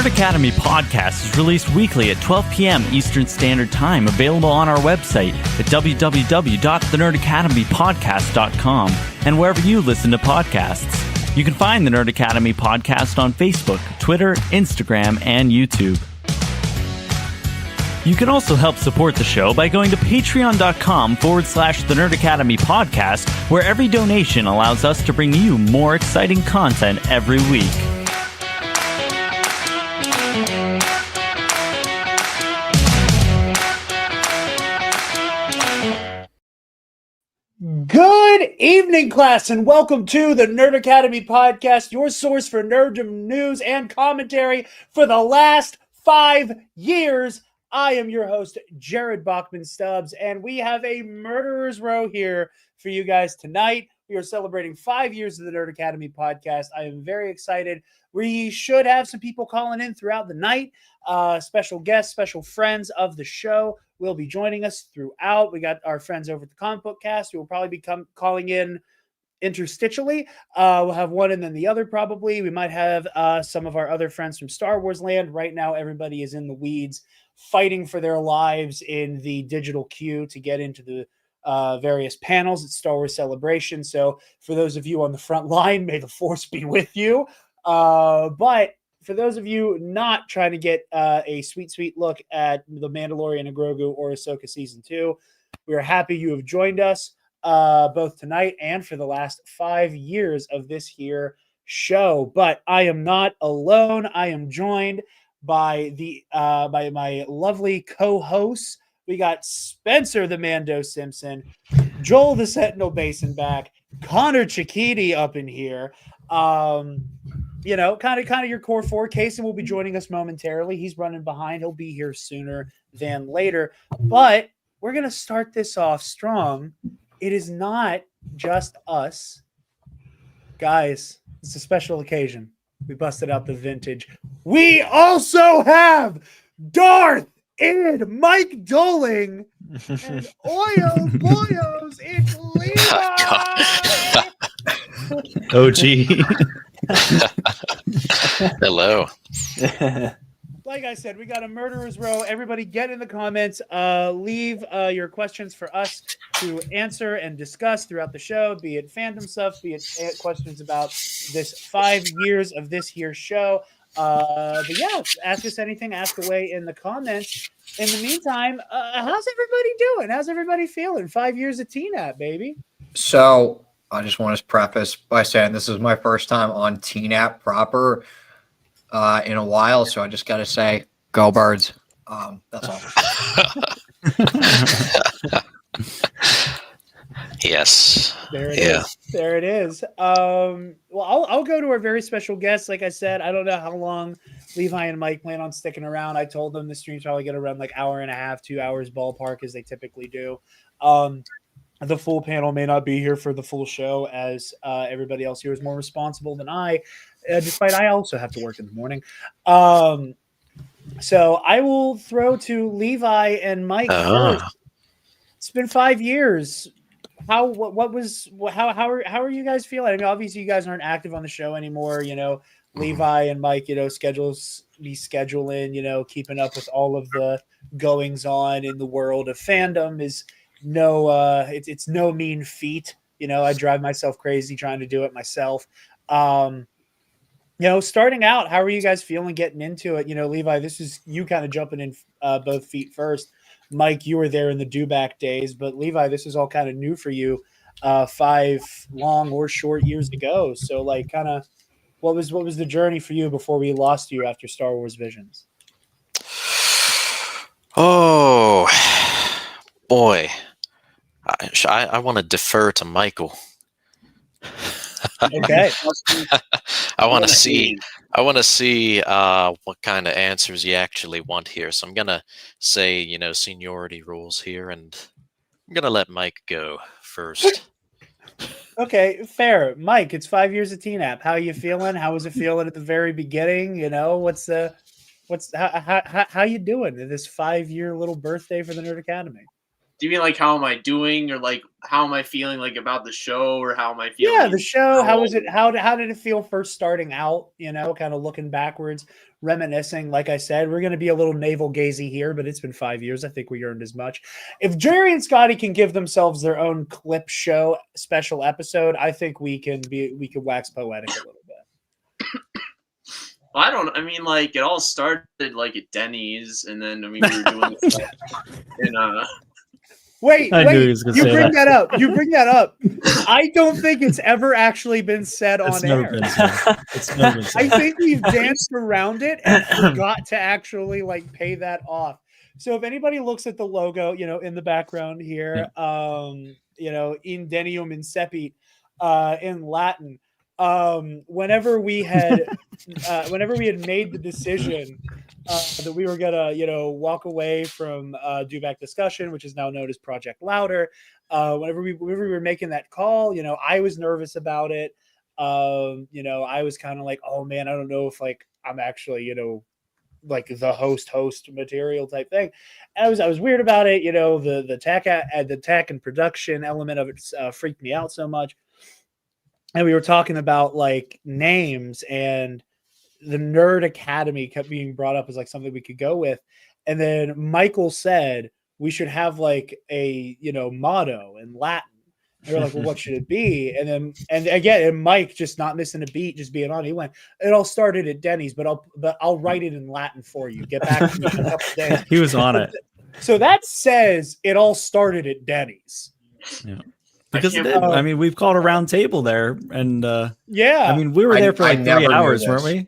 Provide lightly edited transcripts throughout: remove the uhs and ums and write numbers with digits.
Nerd Academy podcast is released weekly at 12 p.m. Eastern Standard Time, available on our website at www.thenerdacademypodcast.com and wherever you listen to podcasts. You can find the Nerd Academy podcast on Facebook, Twitter, Instagram, and YouTube. You can also help support the show by going to patreon.com/The Nerd Academy podcast, where every donation allows us to bring you more exciting content every week. Good evening, class, and welcome to the Nerd Academy podcast, your source for nerddom news and commentary for the last 5 years. I am your host, Jarod Bachman-Stubbs, and we have a murderer's row here for you guys tonight. We are celebrating 5 years of the Nerd Academy podcast. I am very excited. We should have some people calling in throughout the night. Special guests, special friends of the show will be joining us throughout. We got our friends over at the Comic Book Cast who will probably be calling in interstitially. We'll have one and then the other probably. We might have some of our other friends from Star Wars land. Right now, everybody is in the weeds, fighting for their lives in the digital queue to get into the various panels at Star Wars Celebration. So for those of you on the front line, may the Force be with you. But for those of you not trying to get a sweet look at The Mandalorian and Grogu or Ahsoka Season 2, we are happy you have joined us both tonight and for the last 5 years of this here show. But I am not alone. I am joined by by my lovely co-hosts. We got Spencer the Mando Simpson, Joel the Sentinel Basin back, Conor Chiquiti up in here. You know, kind of your core four. Kason will be joining us momentarily. He's running behind. He'll be here sooner than later. But we're going to start this off strong. It is not just us. Guys, it's a special occasion. We busted out the vintage. We also have Darth and Mike Doling and Oyo Boyos. It's Levi. OG. Hello. Like I said, we got a murderer's row. Everybody get in the comments. Leave your questions for us to answer and discuss throughout the show, be it fandom stuff, be it questions about this 5 years of this here show. But yeah, ask us anything, ask away in the comments. In the meantime, how's everybody doing? How's everybody feeling? 5 years of TNAP, baby. So I just want to preface by saying this is my first time on TNAP proper in a while, so I just got to say, go Birds. That's all. Yes. There it is. There it is. Well, I'll go to our very special guest. Like I said, I don't know how long Levi and Mike plan on sticking around. I told them the stream's probably going to run like hour and a half, 2 hours ballpark as they typically do. The full panel may not be here for the full show as everybody else here is more responsible than I, despite I also have to work in the morning. So I will throw to Levi and Mike first. It's been 5 years. How are you guys feeling? I mean, obviously you guys aren't active on the show anymore. You know, Levi and Mike, you know, scheduling, you know, keeping up with all of the goings on in the world of fandom is it's no mean feat. You know, I drive myself crazy trying to do it myself. You know, starting out, how are you guys feeling getting into it? You know, Levi, this is you kind of jumping in both feet first. Mike, you were there in the do-back days, but Levi, this is all kind of new for you 5 long or short years ago. So, like, kind of, what was the journey for you before we lost you after Star Wars Visions? Oh, boy. I want to defer to Michael. Okay. I want to see what kind of answers you actually want here. So I'm going to say, you know, seniority rules here, and I'm going to let Mike go first. Okay, fair. Mike, it's 5 years of TNAP. How are you feeling? How was it feeling at the very beginning? You know, how you doing in this 5 year little birthday for the Nerd Academy? Do you mean like how am I doing, or like how am I feeling like about the show, or how am I feeling? Yeah, the show. How was it? How did it feel first starting out? Kind of looking backwards, reminiscing. Like I said, we're going to be a little navel gazy here, but it's been 5 years. I think we earned as much. If Jerry and Scotty can give themselves their own clip show special episode, I think we can wax poetic a little bit. Well, I mean, like, it all started like at Denny's, and then we were doing stuff in Wait, I knew he was gonna you say bring that. that up. You bring that up. I don't think it's ever actually been said It's on never air. been said. It's never been I said. think we've danced around it and forgot to actually like pay that off. So if anybody looks at the logo, in the background here, in Denium Incepit, in Latin, whenever we had made the decision that we were gonna, walk away from Dewback Discussion, which is now known as Project Louder. Whenever we were making that call, I was nervous about it. I was kind of like, oh man, I don't know if like I'm actually, like the host material type thing. And I was weird about it. The tech and production element of it freaked me out so much. And we were talking about like names, and the Nerd Academy kept being brought up as like something we could go with. And then Michael said we should have like a, motto in Latin. They were like, well, what should it be? And Mike, just not missing a beat, just being on, he went, it all started at Denny's, but I'll write it in Latin for you. Get back to me in a couple of days. He was on it. So that says it all started at Denny's. Yeah. Because it did. I mean, we've called a round table there, and yeah. I mean, we were there for like 3 hours, weren't we?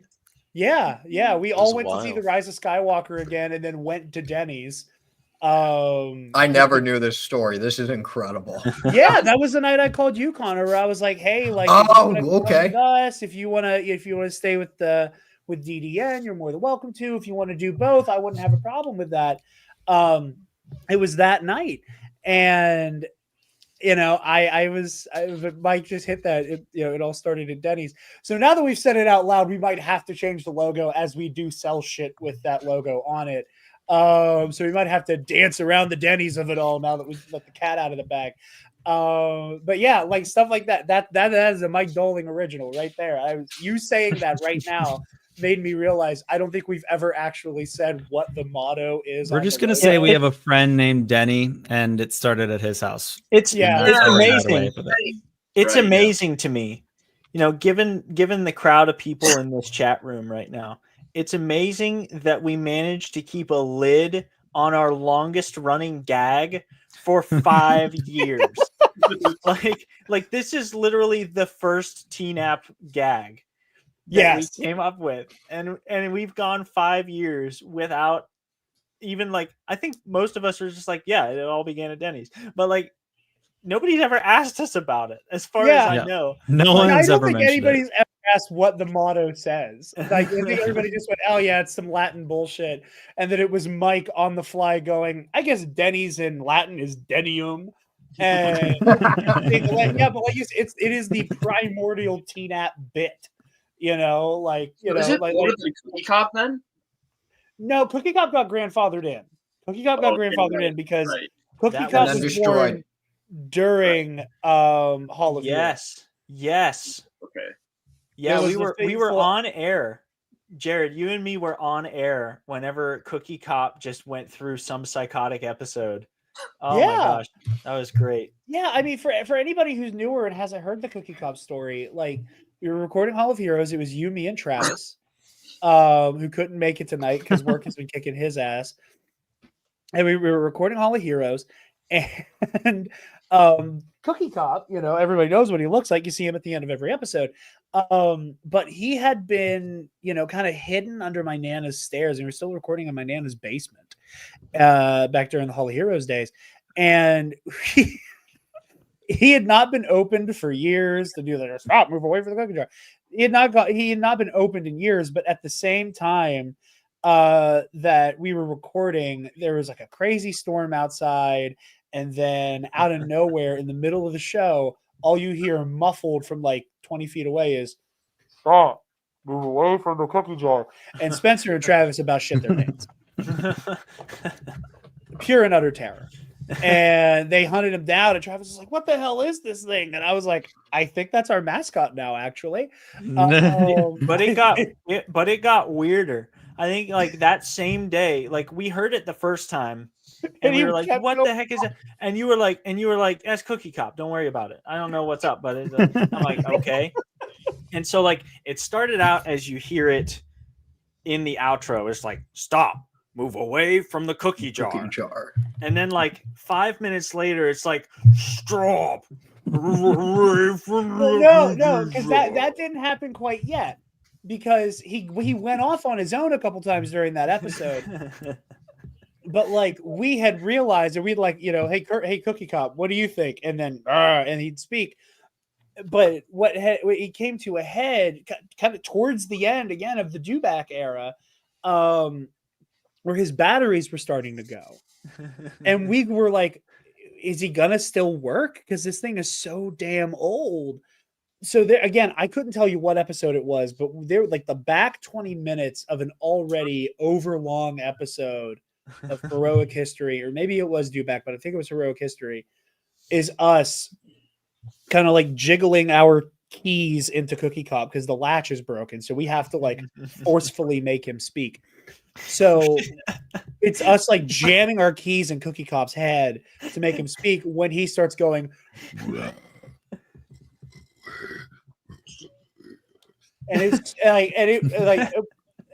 Yeah. We all went to see The Rise of Skywalker again, and then went to Denny's. I never knew this story. This is incredible. Yeah, that was the night I called you, Conor, where I was like, hey, like, okay. Us, if you wanna stay with DDN, you're more than welcome to. If you want to do both, I wouldn't have a problem with that. It was that night, and Mike just hit that. It all started at Denny's. So now that we've said it out loud, we might have to change the logo, as we do sell shit with that logo on it. So we might have to dance around the Denny's of it all now that we've let the cat out of the bag. But yeah, like stuff like that. That is a Mike Doling original right there. You saying that right now made me realize I don't think we've ever actually said what the motto is. We're just gonna say we have a friend named Denny, and it started at his house. It's amazing. It's Right, amazing to me, given the crowd of people in this chat room right now. It's amazing that we managed to keep a lid on our longest running gag for 5 years. Like this is literally the first TNAP gag that we came up with, and we've gone 5 years without even like, I think most of us are just like, yeah, it all began at Denny's, but like nobody's ever asked us about it, as far as I know. No one's ever mentioned anybody's ever asked what the motto says. Like, I think everybody just went, oh yeah, it's some Latin bullshit. And then it was Mike on the fly going, I guess Denny's in Latin is Denium. And yeah, but like it is the primordial TNAP bit. Is it Cookie Cop then? No, Cookie Cop got grandfathered in. Because Cookie Cop was born during Hall of Heroes. Yes. Okay. Yeah, we were on air. Jared, you and me were on air whenever Cookie Cop just went through some psychotic episode. Oh my gosh, that was great. Yeah, I mean, for anybody who's newer and hasn't heard the Cookie Cop story, like we were recording Hall of Heroes. It was you, me, and Travis, who couldn't make it tonight because work has been kicking his ass. And we were recording Hall of Heroes, and Cookie Cop, everybody knows what he looks like. You see him at the end of every episode. But he had been, kind of hidden under my Nana's stairs, and we were still recording in my Nana's basement back during the Hall of Heroes days. And he had not been opened for years to do that. Stop, move away from the cookie jar. He had not been opened in years, but at the same time that we were recording, there was like a crazy storm outside. And then out of nowhere, in the middle of the show, all you hear muffled from like 20 feet away is, stop, move away from the cookie jar. And Spencer and Travis about shit their pants. Pure and utter terror. And they hunted him down, and Travis was like, "What the hell is this thing?" And I was like, "I think that's our mascot now, actually." But it got weirder. I think like that same day, like we heard it the first time, and we he were like, kept "What going the heck is that?" And you were like, "That's Cookie Cop. Don't worry about it. I don't know what's up." But I'm like, "Okay." And so like it started out as you hear it in the outro. It's like, "Stop, move away from the cookie jar." And then like 5 minutes later, it's like, "Stop." No, because that didn't happen quite yet. Because he went off on his own a couple times during that episode. But like we had realized, and we'd like, hey Cookie Cop, what do you think? And then and he'd speak. But what he came to a head kind of towards the end again of the Dewback era, where his batteries were starting to go. And we were like, is he gonna still work? Because this thing is so damn old. So there again, I couldn't tell you what episode it was, but there like the back 20 minutes of an already overlong episode of Heroic History, or maybe it was Dewback, but I think it was Heroic History, is us kind of like jiggling our keys into Cookie Cop because the latch is broken. So we have to like forcefully make him speak. So it's us like jamming our keys in Cookie Cop's head to make him speak when he starts going. And it's like,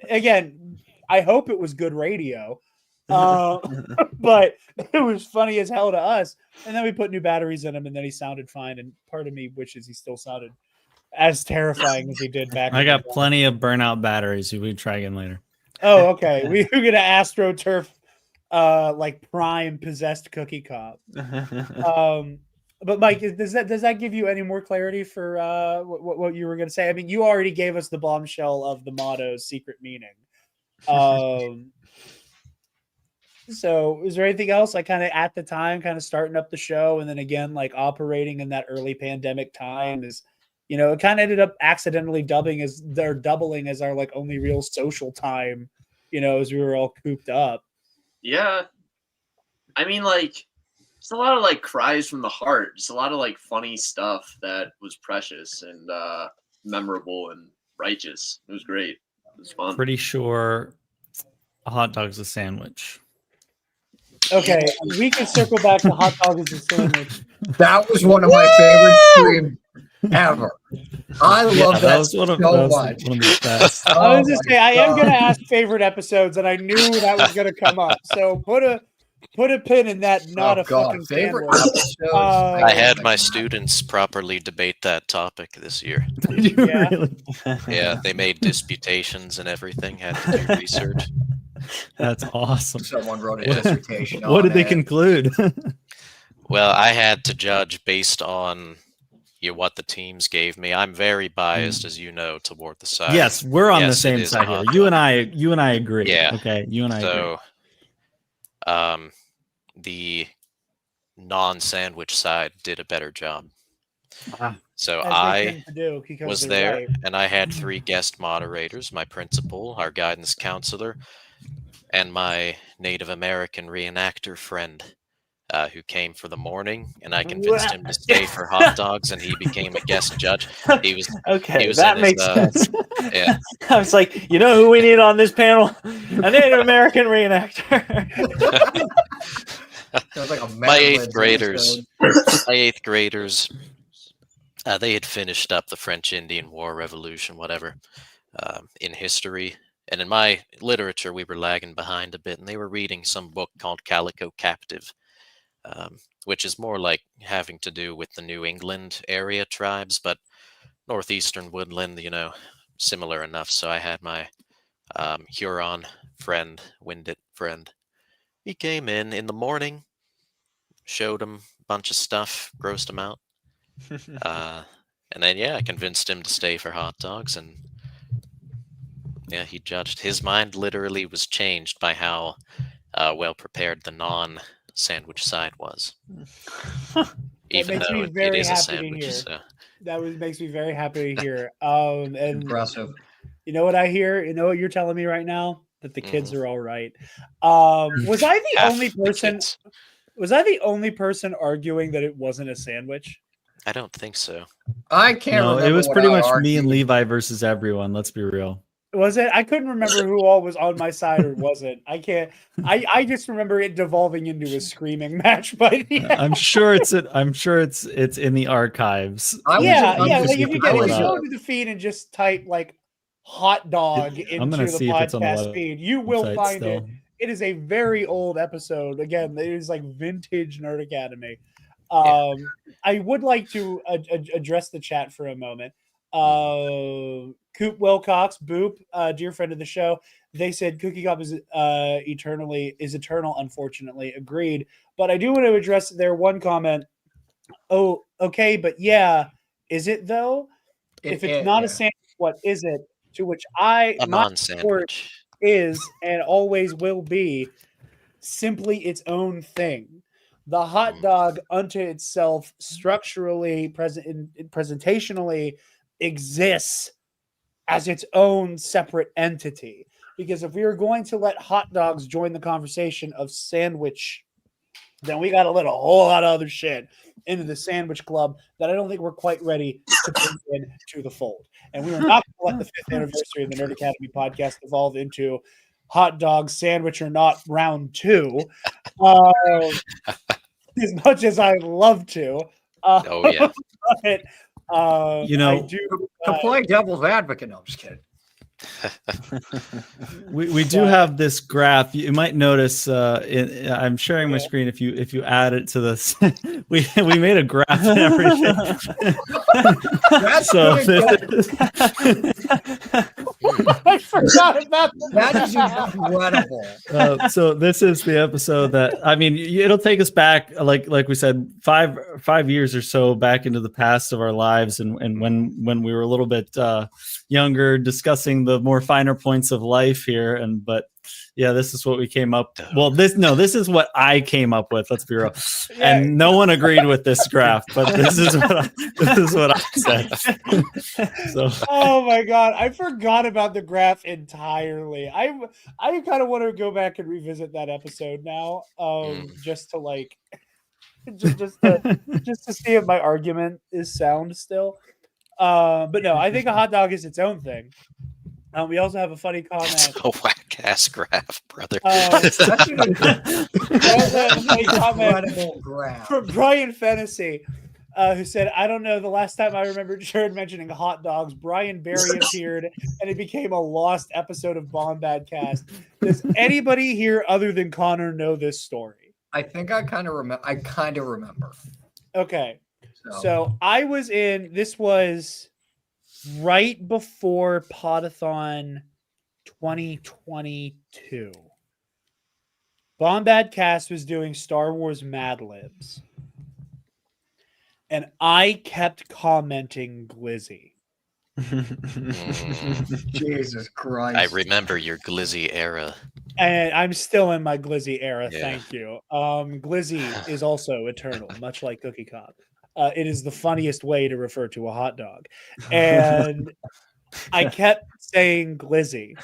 again, I hope it was good radio. But it was funny as hell to us. And then we put new batteries in him, and then he sounded fine. And part of me wishes he still sounded as terrifying as he did back. I got plenty of burnout batteries. We can try again later. Oh, okay. We were gonna AstroTurf like prime possessed Cookie Cop. But Mike, does that give you any more clarity for what you were gonna say? I mean, you already gave us the bombshell of the motto's secret meaning. So is there anything else like kind of at the time kind of starting up the show, and then again like operating in that early pandemic time is, it kind of ended up accidentally doubling as our like only real social time, as we were all cooped up. Yeah. I mean, like, it's a lot of like cries from the heart. Just a lot of like funny stuff that was precious and memorable and righteous. It was great. It was fun. Pretty sure a hot dog's a sandwich. Okay, we can circle back to hot dog as a sandwich. That was one of my favorite streams ever. I love that so much. One of the best. I was just saying, I am going to ask favorite episodes, and I knew that was going to come up. So put a pin in that. Not a fucking favorite sandwich. episodes. I had my students properly debate that topic this year. Did you really? Yeah, they made disputations and everything. Had to do research. That's awesome. Someone wrote a dissertation. What did they conclude? Well, I had to judge based on what the teams gave me. I'm very biased, as you know, toward the side. Yes, we're on the same side here. You and I agree. Yeah. Okay. You and I agree. So, the non-sandwich side did a better job. So I was there, right. and I had 3 guest moderators: my principal, our guidance counselor, and my Native American reenactor friend, who came for the morning, and I convinced him to stay for hot dogs, and he became a guest judge. He was that makes sense. Yeah, I was like, who we need on this panel? A Native American reenactor. Like my eighth graders, they had finished up the French Indian War, Revolution, whatever, in history. And in my literature, we were lagging behind a bit, and they were reading some book called Calico Captive, which is more like having to do with the New England area tribes, but northeastern woodland, similar enough. So I had my Huron friend, Windit friend. He came in the morning, showed him a bunch of stuff, grossed him out. And then, I convinced him to stay for hot dogs, and he judged. His mind literally was changed by how well prepared the non-sandwich side was. Even though it is a sandwich. So. That makes me very happy to hear. And impressive. You know what I hear? You know what you're telling me right now? That the kids are all right. Was I the only person? Was I the only person arguing that it wasn't a sandwich? I don't think so. I can't No, remember. it was what pretty I much me and argued. Levi versus everyone. Let's be real. Was it? I couldn't remember who all was on my side or wasn't. I can't. I just remember it devolving into a screaming match by the end. I'm sure it's in the archives. I was Yeah, I'm yeah. just- Like if you I get was, if you go to the feed and just type like hot dog I'm into gonna the see if it's on the podcast feed, you will website find still. it. It is a very old episode. Again, it is like vintage Nerd Academy. I would like to address the chat for a moment. Coop Wilcox, Boop, dear friend of the show, they said Cookie Cop is eternal. Unfortunately, agreed. But I do want to address their one comment. Oh, okay, but yeah, is it though? If it's not a sandwich, what is it? To which A my non-sandwich. is and always will be simply its own thing. The hot dog unto itself, structurally, presentationally, exists as its own separate entity. Because if we are going to let hot dogs join the conversation of sandwich, then we got to let a whole lot of other shit into the sandwich club that I don't think we're quite ready to bring into the fold. And we are not going to let the 5th anniversary of the Nerd Academy podcast evolve into hot dog sandwich or not round 2. As much as I love to. Oh yeah. But, I do. to play devil's advocate. No, I'm just kidding. We do have this graph. You might notice. I'm sharing my screen. If you add it to this, we made a graph and everything. That's So I forgot about That is incredible. so this is the episode that it'll take us back like we said 5 years or so back into the past of our lives and when we were a little bit younger, discussing the more finer points of life here. But yeah, this is what we came up. Well, this is what I came up with. Let's be real. Yeah. And no one agreed with this graph, but this is what I said. So Oh my god, I forgot about the graph entirely. I kind of want to go back and revisit that episode now, just to like, just to see if my argument is sound still. But no, I think a hot dog is its own thing. We also have a funny comment. A whack ass graph, brother. That's an I also have a funny comment incredible graph. from Brian Fennessy, who said, I don't know, the last time I remember Jarod mentioning hot dogs, Brian Barry appeared and it became a lost episode of Bombad Cast. Does anybody here other than Conor know this story? I think I kind of remember. Okay. So I was this was right before Podathon 2022. Bombad Cast was doing Star Wars Mad Libs. And I kept commenting Glizzy. Jesus Christ. I remember your Glizzy era. And I'm still in my Glizzy era, Yeah. thank you. Glizzy is also eternal, much like Cookie Cop. It is the funniest way to refer to a hot dog. And I kept saying Glizzy.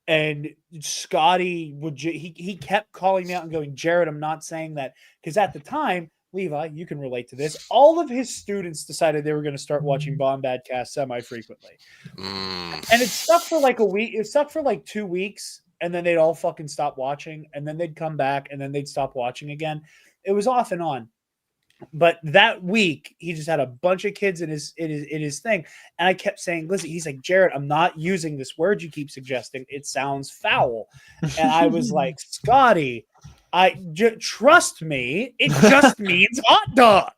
And Scotty he kept calling me out and going, Jarod, I'm not saying that. Because at the time, Levi, you can relate to this. All of his students decided they were going to start watching Bombad Cast semi-frequently. And it stuck for like a week. It stuck for like 2 weeks. And then they'd all fucking stop watching. And then they'd come back. And then they'd stop watching again. It was off and on. But that week, he just had a bunch of kids in his thing. And I kept saying, listen, he's like, Jarod, I'm not using this word you keep suggesting. It sounds foul. And I was like, Scotty, trust me, it just means hot dog.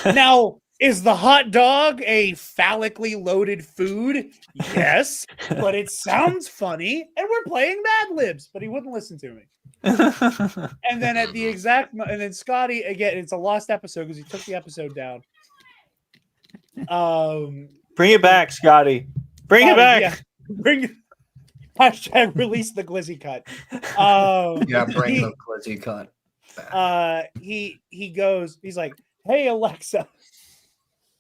Now, is the hot dog a phallically loaded food? Yes, but it sounds funny, and we're playing Mad Libs. But he wouldn't listen to me. And then at the and then Scotty, again, it's a lost episode because he took the episode down. Bring it back, Scotty. Bring it back. Yeah, bring it. Hashtag release the Glizzy cut. Bring the Glizzy cut back. He goes, he's like, hey Alexa,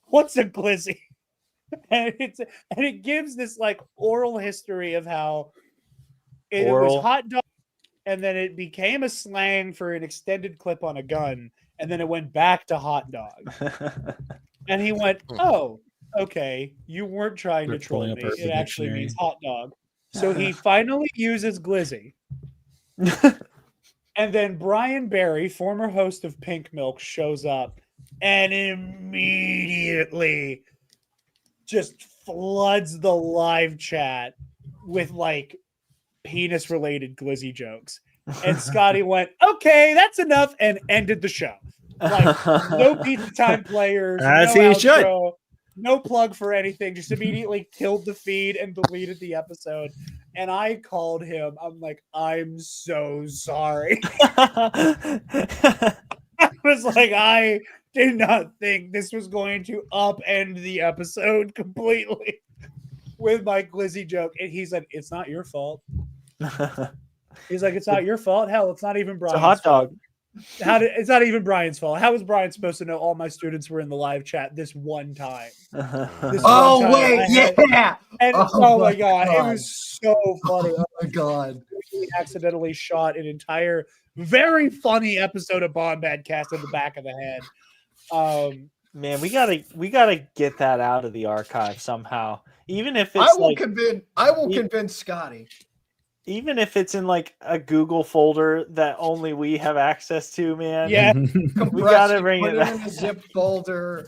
what's a Glizzy? And it gives this like oral history of how it was hot dog. and then it became a slang for an extended clip on a gun, and then it went back to hot dog. And he went, "Oh, okay, you weren't trying They're to troll pulling me. up Urban It actually Dictionary. means hot dog." So he finally uses glizzy. And then Brian Barry, former host of Pink Milk, shows up and immediately just floods the live chat with like penis related glizzy jokes. And Scotty went, "Okay, that's enough," and ended the show. Like, no pizza time players, As no he should. outro, no plug for anything. Just immediately killed the feed and deleted the episode. And I called him. I'm like, "I'm so sorry." I was like, I did not think this was going to upend the episode completely with my glizzy joke. And he's like, "It's not your fault." He's like, "It's not your fault. Hell, it's not even It's Brian's a hot fault. dog. It's not even Brian's fault. How was Brian supposed to know all my students were in the live chat this one time? This Oh one time wait, I had- yeah. And Oh oh my my god, it God. was so funny. Oh my God. We accidentally shot an entire very funny episode of Bombad Cast in the back of the head. Man, we gotta get that out of the archive somehow. Even if I it's will like, convince Scotty. even if it's in like a Google folder that only we have access to, man. Yeah. Compress gotta it, bring put it it in a zip folder.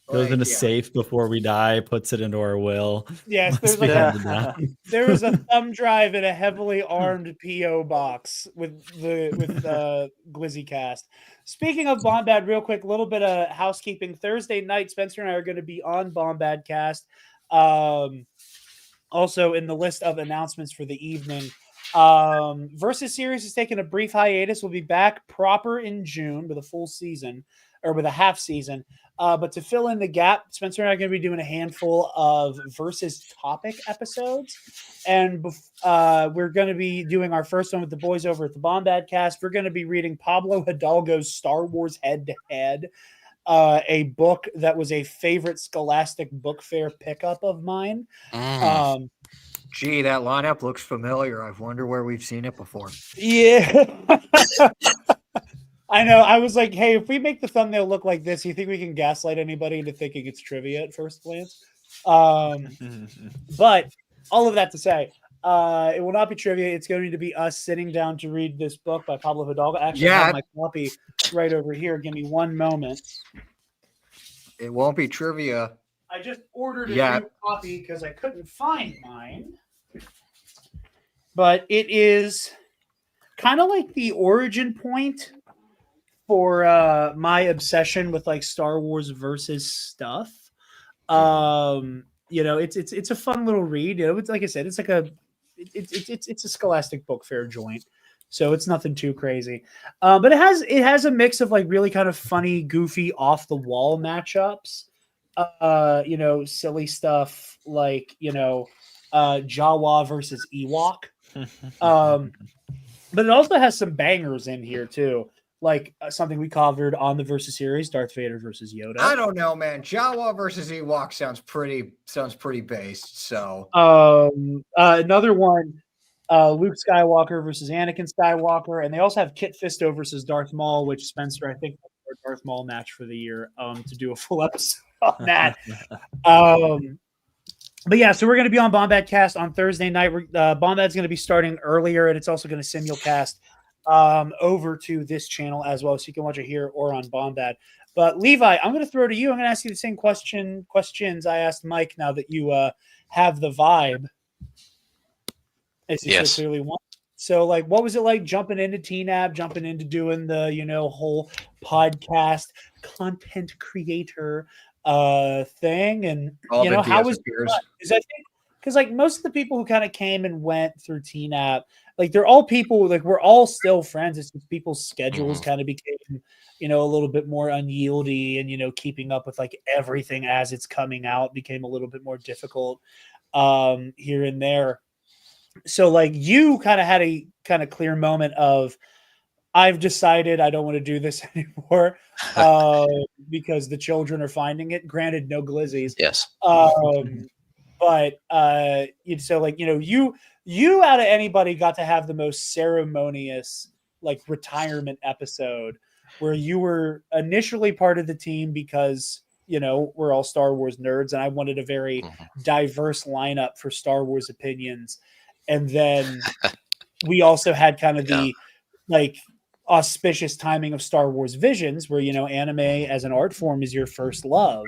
Goes Like, in a yeah. safe before we die, puts it into our will. Yes, Must there's be like handed down. there was a thumb drive in a heavily armed PO box with Glizzy Cast. Speaking of Bombad, real quick, a little bit of housekeeping. Thursday night, Spencer and I are going to be on Bombad Cast. Also in the list of announcements for the evening. Versus Series is taking a brief hiatus. We'll be back proper in June with a full season or with a half season. But to fill in the gap, Spencer and I are going to be doing a handful of Versus topic episodes. And we're going to be doing our first one with the boys over at the Bombad Cast. We're going to be reading Pablo Hidalgo's Star Wars Head to Head, a book that was a favorite Scholastic Book Fair pickup of mine. Gee, that lineup looks familiar. I wonder where we've seen it before. Yeah. I know. I was like, hey, if we make the thumbnail look like this, you think we can gaslight anybody into thinking it's trivia at first glance? But all of that to say, it will not be trivia. It's going to be us sitting down to read this book by Pablo Hidalgo. Actually, I have my copy right over here. Give me one moment. It won't be trivia. I just ordered a new copy because I couldn't find mine. But it is kind of like the origin point for my obsession with like Star Wars versus stuff. You know, it's a fun little read. You know, it's like I said, it's like it's a Scholastic Book Fair joint. So it's nothing too crazy. But it has a mix of like really kind of funny, goofy, off the wall matchups. You know, silly stuff like, you know, Jawa versus Ewok. But it also has some bangers in here too, like something we covered on the Versus series, Darth Vader versus Yoda. I don't know, man. Jawa versus Ewok sounds pretty based. So another one, Luke Skywalker versus Anakin Skywalker, and they also have Kit Fisto versus Darth Maul, which Spencer, I think, our Darth Maul match for the year. To do a full episode on that. But yeah, so we're going to be on Bombad Cast on Thursday night. Bombad's going to be starting earlier, and it's also going to simulcast over to this channel as well, so you can watch it here or on Bombad. But Levi, I'm going to throw to you. I'm going to ask you the same questions I asked Mike. Now that you have the vibe, as you so clearly want. So, like, what was it like jumping into TNAB, jumping into doing the, you know, whole podcast content creator thing, and all you know, how was peers? Because like most of the people who kind of came and went through TNAP, like they're all people, like we're all still friends. It's just people's schedules kind of became, you know, a little bit more unyieldy, and you know, keeping up with like everything as it's coming out became a little bit more difficult here and there. So like you kind of had a kind of clear moment of, I've decided I don't want to do this anymore because the children are finding it. Granted, no glizzies. Yes. But so like, you know, you out of anybody got to have the most ceremonious like retirement episode where you were initially part of the team because we're all Star Wars nerds and I wanted a very diverse lineup for Star Wars opinions, and then we also had kind of the like auspicious timing of Star Wars Visions where anime as an art form is your first love.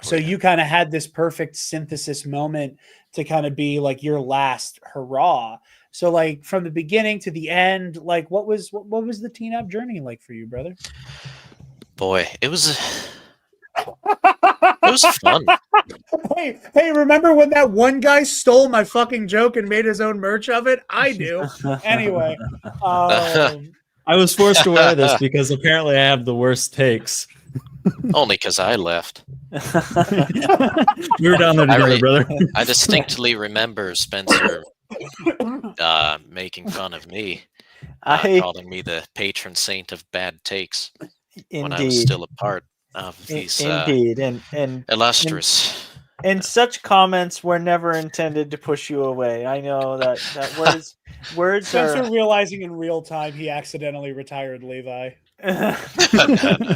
So you kind of had this perfect synthesis moment to kind of be like your last hurrah. So like from the beginning to the end, like what was the Teen App journey like for you, brother? Boy, it was fun. Hey, remember when that one guy stole my fucking joke and made his own merch of it? I do. Anyway, I was forced to wear this because apparently I have the worst takes. Only because I left. We were down there together, brother. I distinctly remember Spencer making fun of me, calling me the patron saint of bad takes when I was still a part of these and illustrious. And such comments were never intended to push you away. I know that words Spencer are realizing in real time he accidentally retired Levi.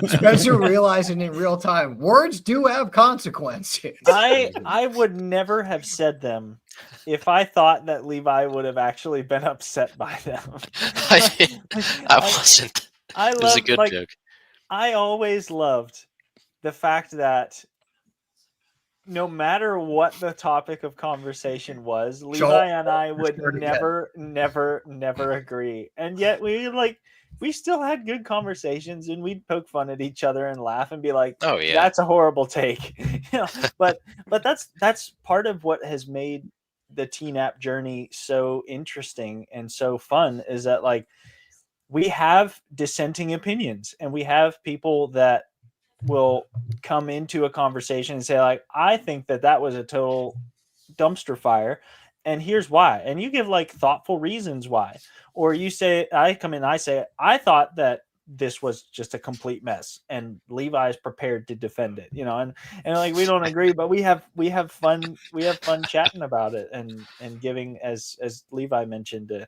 Spencer realizing in real time, words do have consequences. I would never have said them if I thought that Levi would have actually been upset by them. I wasn't. It was a good joke. I always loved the fact that no matter what the topic of conversation was, Levi and I would never agree. And yet we still had good conversations and we'd poke fun at each other and laugh and be like, oh yeah, that's a horrible take. But that's part of what has made the Teen App journey so interesting and so fun, is that like we have dissenting opinions and we have people that will come into a conversation and say like, I think that was a total dumpster fire and here's why, and you give like thoughtful reasons why. Or you say, I come in, I say, I thought that this was just a complete mess, and Levi is prepared to defend it, and like we don't agree, but we have fun chatting about it and giving, as Levi mentioned,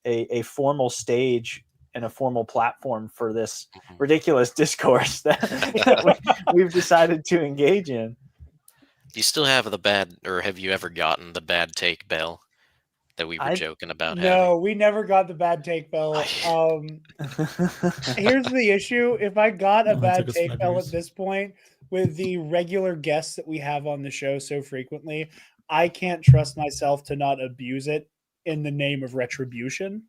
a formal stage and a formal platform for this ridiculous discourse that we've decided to engage in. Do you still have have you ever gotten the bad take bell that we were joking about? No, we never got the bad take bell. Here's the issue. If I got a bad take bell at this point with the regular guests that we have on the show so frequently, I can't trust myself to not abuse it in the name of retribution.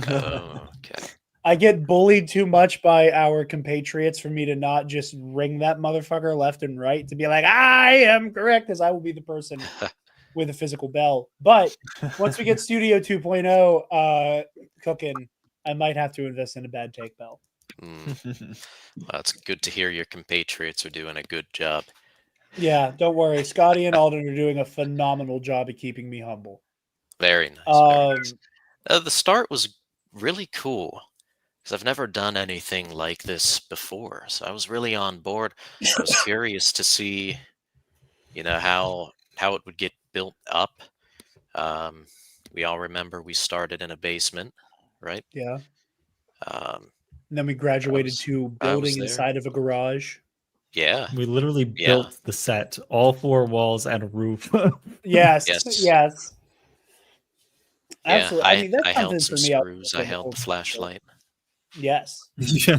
Oh, okay. I get bullied too much by our compatriots for me to not just ring that motherfucker left and right to be like, I am correct, as I will be the person with a physical bell. But once we get Studio 2.0 cooking, I might have to invest in a bad take bell. Well, it's good to hear your compatriots are doing a good job. Yeah, don't worry. Scotty and Alden are doing a phenomenal job of keeping me humble. Very nice. The start was really cool because I've never done anything like this before. So I was really on board. I was curious to see, how it would get built up. We all remember we started in a basement, right? Yeah. And then we graduated to building inside of a garage. Yeah. We literally built the set, all 4 walls and a roof. Yes. Yeah, Absolutely. I held some screws. I held the flashlight. Yes. Yeah.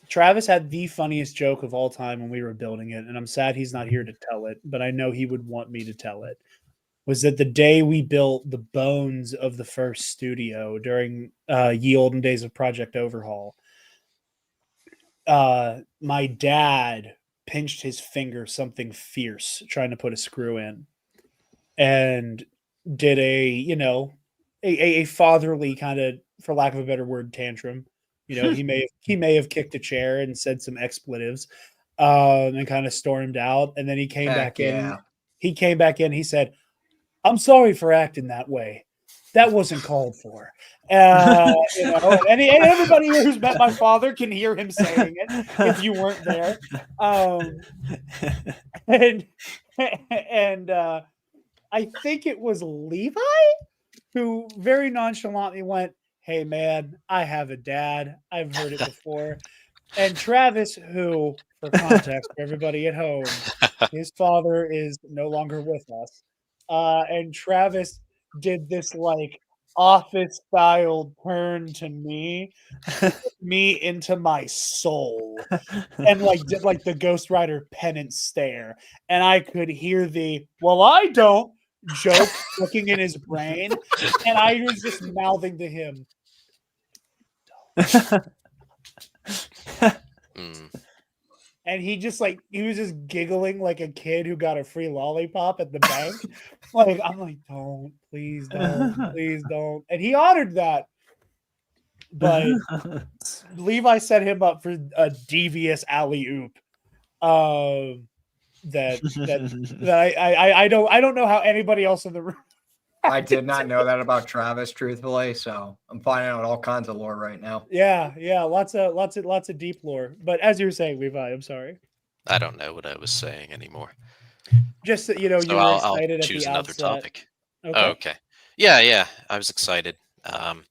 Travis had the funniest joke of all time when we were building it, and I'm sad he's not here to tell it, but I know he would want me to tell it. Was that the day we built the bones of the first studio during ye olden days of Project Overhaul, my dad pinched his finger something fierce trying to put a screw in and did a fatherly kind of, for lack of a better word, tantrum. He may have kicked a chair and said some expletives and kind of stormed out, and then he came back in. He said, I'm sorry for acting that way. That wasn't called for. And everybody who's met my father can hear him saying it if you weren't there. I think it was Levi who very nonchalantly went, "Hey man, I have a dad. I've heard it before." And Travis, who, for context for everybody at home, his father is no longer with us. And Travis did this like office style turn to me, me into my soul, and like did like the Ghost Rider penance stare. And I could hear the "well, I don't" joke looking in his brain. And I was just mouthing to him, Mm. and he just like he was just giggling like a kid who got a free lollipop at the bank. Like I'm like, don't, please don't. And he honored that. But Levi set him up for a devious alley oop. That I don't know how anybody else in the room. I did not know that about Travis, truthfully. So I'm finding out all kinds of lore right now. Yeah, lots of deep lore. But as you were saying, Levi, I'm sorry. I don't know what I was saying anymore. Just that you were I'll excited at choose the another outset. topic. Okay. Oh, okay. Yeah, I was excited. And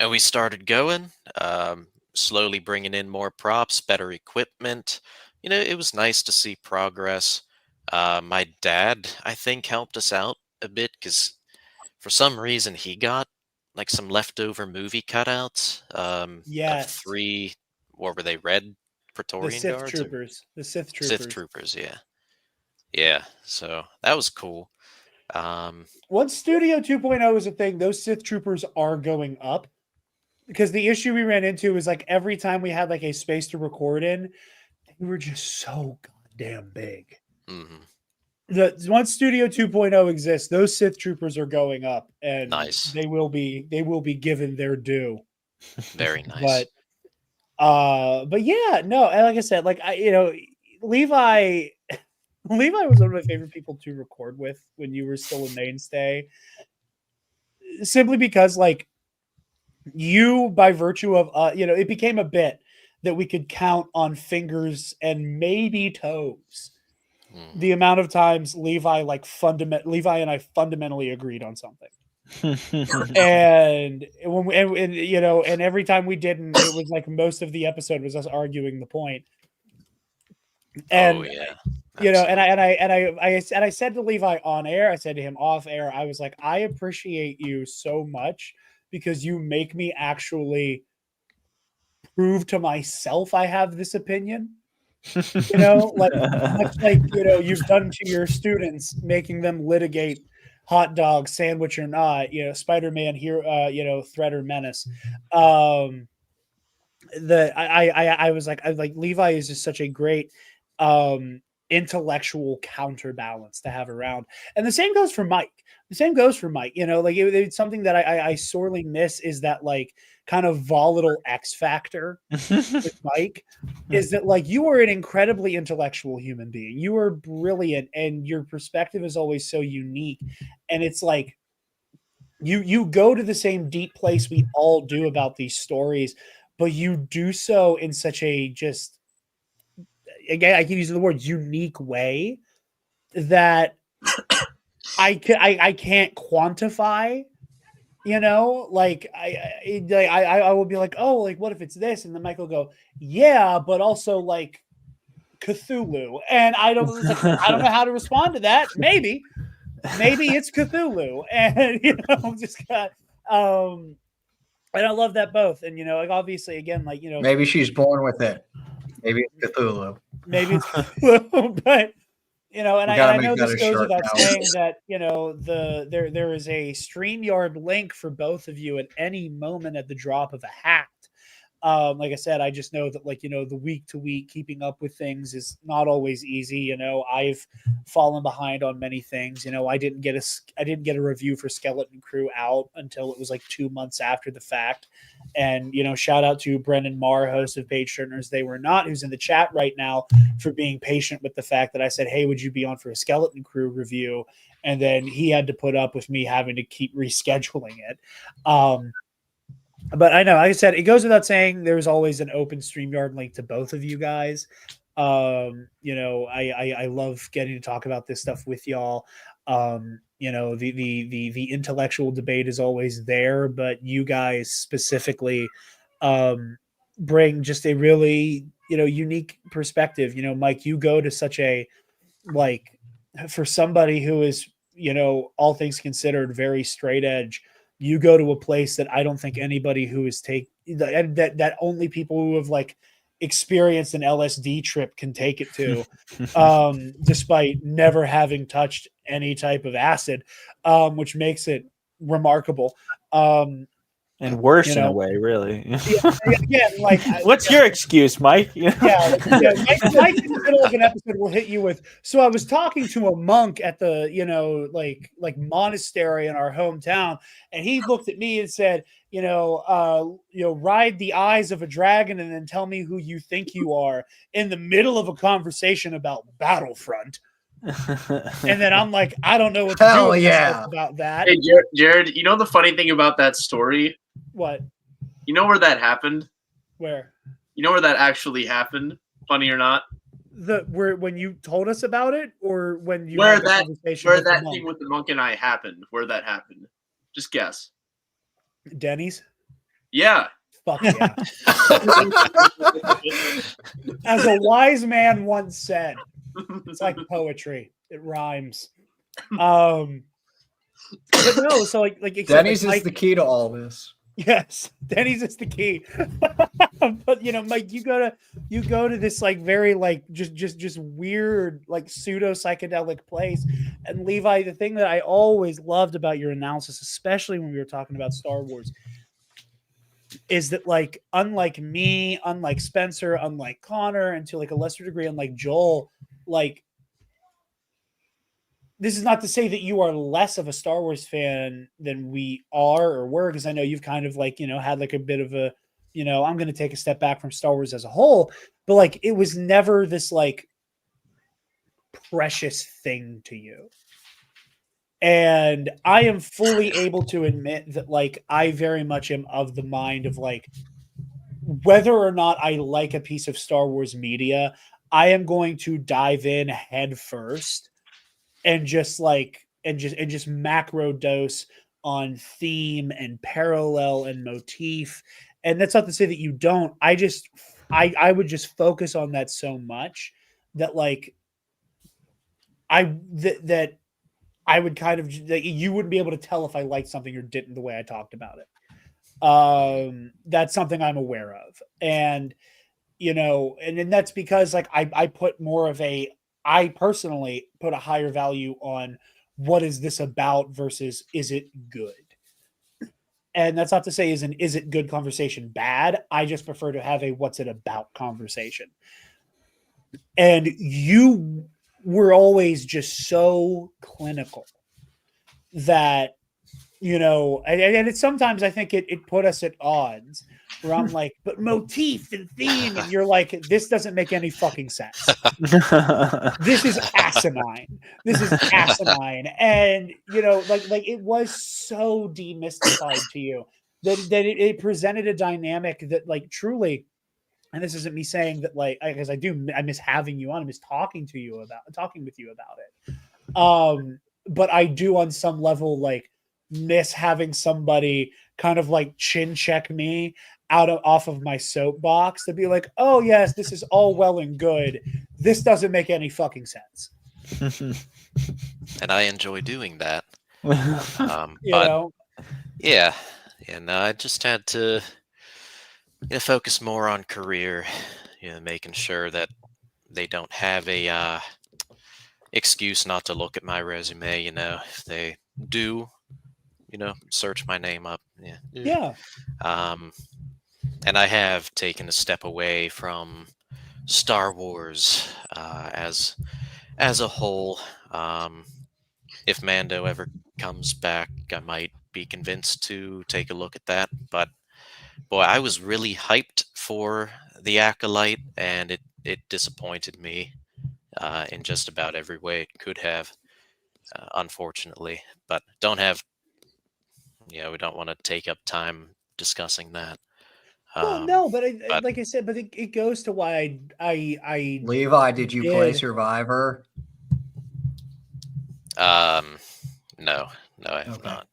we started going, slowly bringing in more props, better equipment. It was nice to see progress. My dad, I think, helped us out a bit because for some reason he got like some leftover movie cutouts of Yes. 3, what were they, red The Praetorian Sith guards? troopers. The Sith troopers. Sith troopers, yeah. Yeah, so that was cool. Once Studio 2.0 is a thing, those Sith troopers are going up. Because the issue we ran into is like every time we had like a space to record in, they were just so goddamn big. mhm. Once Studio 2.0 exists, those Sith troopers are going up, and Nice. they will be given their due. Very nice. But yeah, no, and like I said, like Levi was one of my favorite people to record with when you were still a mainstay. Simply because like you, by virtue of it became a bit that we could count on fingers and maybe toes the amount of times Levi and I fundamentally agreed on something. And when and every time we didn't, it was like most of the episode was us arguing the point. And Oh yeah. and I said to Levi on air, I said to him off air, I was like, I appreciate you so much because you make me actually prove to myself I have this opinion. Like much like you've done to your students, making them litigate hot dog sandwich or not, Spider-Man here, threat or menace. I was like Levi is just such a great intellectual counterbalance to have around, and the same goes for Mike. Like it's something that I sorely miss is that like kind of volatile X factor with Mike. Is that like you are an incredibly intellectual human being. You are brilliant, and your perspective is always so unique. And it's like you go to the same deep place we all do about these stories, but you do so in such a just, again, I can use the word unique way that I can't quantify. Like I will be like, oh, like what if it's this, and then Mike will go, yeah, but also like Cthulhu, and I don't know how to respond to that. Maybe it's Cthulhu, and just got and I love that both, and like obviously again, like maybe she's born with it. Maybe it's Cthulhu. Maybe it's Cthulhu, but and I know this goes without now. saying that there is a StreamYard link for both of you at any moment at the drop of a hat. Like I said, I just know that the week to week keeping up with things is not always easy. I've fallen behind on many things. I didn't get a review for Skeleton Crew out until it was like 2 months after the fact. And shout out to Brendan Marr, host of Page Turners They Were Not, who's in the chat right now, for being patient with the fact that I said, hey, would you be on for a Skeleton Crew review? And then he had to put up with me having to keep rescheduling it. But I know, like I said, it goes without saying there's always an open StreamYard link to both of you guys. I love getting to talk about this stuff with y'all. you know, the intellectual debate is always there, but you guys specifically bring just a really, you know, unique perspective. You know, Mike, you go to such a, like, for somebody who is, you know, all things considered, very straight edge, you go to a place that I don't think anybody who is that only people who have like experienced an LSD trip can take it to, despite never having touched any type of acid, which makes it remarkable. And worse You in a know, way, really. again, like, What's your excuse, Mike? yeah, Mike in the middle of an episode will hit you with. So I was talking to a monk at the, you know, like monastery in our hometown, and he looked at me and said, ride the eyes of a dragon and then tell me who you think you are in the middle of a conversation about Battlefront. And then I'm like, I don't know what to do Hell with yeah. myself about that. Hey, Jared, you know the funny thing about that story? What? You know where that happened? Where? You know where that actually happened? Funny or not? When you told us about it, or when you Where had the that conversation where with the that monk? thing with the monk and I happened? Where that happened? Just guess. Denny's? Yeah. Fuck yeah. As a wise man once said, it's like poetry. It rhymes. But no, so like Denny's like, is the key to all this. yes, Denny's is the key. But you know, Mike, you go to this like very like just weird like pseudo psychedelic place. And Levi, the thing that I always loved about your analysis, especially when we were talking about Star Wars, is that like unlike me, unlike Spencer, unlike Connor, and to like a lesser degree, unlike Joel, like, this is not to say that you are less of a Star Wars fan than we are or were, because I know you've kind of like, you know, had like a bit of a, you know, I'm going to take a step back from Star Wars as a whole, but like it was never this like precious thing to you. And I am fully able to admit that like I very much am of the mind of like, whether or not I like a piece of Star Wars media, I am going to dive in head first and just macro dose on theme and parallel and motif. And that's not to say that you don't. I would just focus on that so much that like that I would kind of, that you wouldn't be able to tell if I liked something or didn't the way I talked about it. That's something I'm aware of. And you know, and then that's because like I put more of a, I personally put a higher value on what is this about versus is it good? And that's not to say is it good conversation bad. I just prefer to have a what's it about conversation. And you were always just so clinical that, you know, and it's sometimes I think it put us at odds where I'm like, but motif and theme, and you're like, this doesn't make any fucking sense. This is asinine. This is asinine. And you know, like it was so demystified to you that it presented a dynamic that like truly, and this isn't me saying that like, because I miss having you on, I miss talking with you about it. But I do on some level like miss having somebody kind of like chin check me off of my soapbox to be like, oh yes, this is all well and good. This doesn't make any fucking sense. And I enjoy doing that. You But know? yeah, no, I just had to focus more on career, making sure that they don't have a excuse not to look at my resume. If they do, search my name up. Yeah. And I have taken a step away from Star Wars as a whole. If Mando ever comes back, I might be convinced to take a look at that. But boy, I was really hyped for the Acolyte, and it disappointed me in just about every way it could have, unfortunately. But we don't want to take up time discussing that. Well, no, but like I said, but it goes to why I Levi, did you play Survivor? No, I have Okay. not.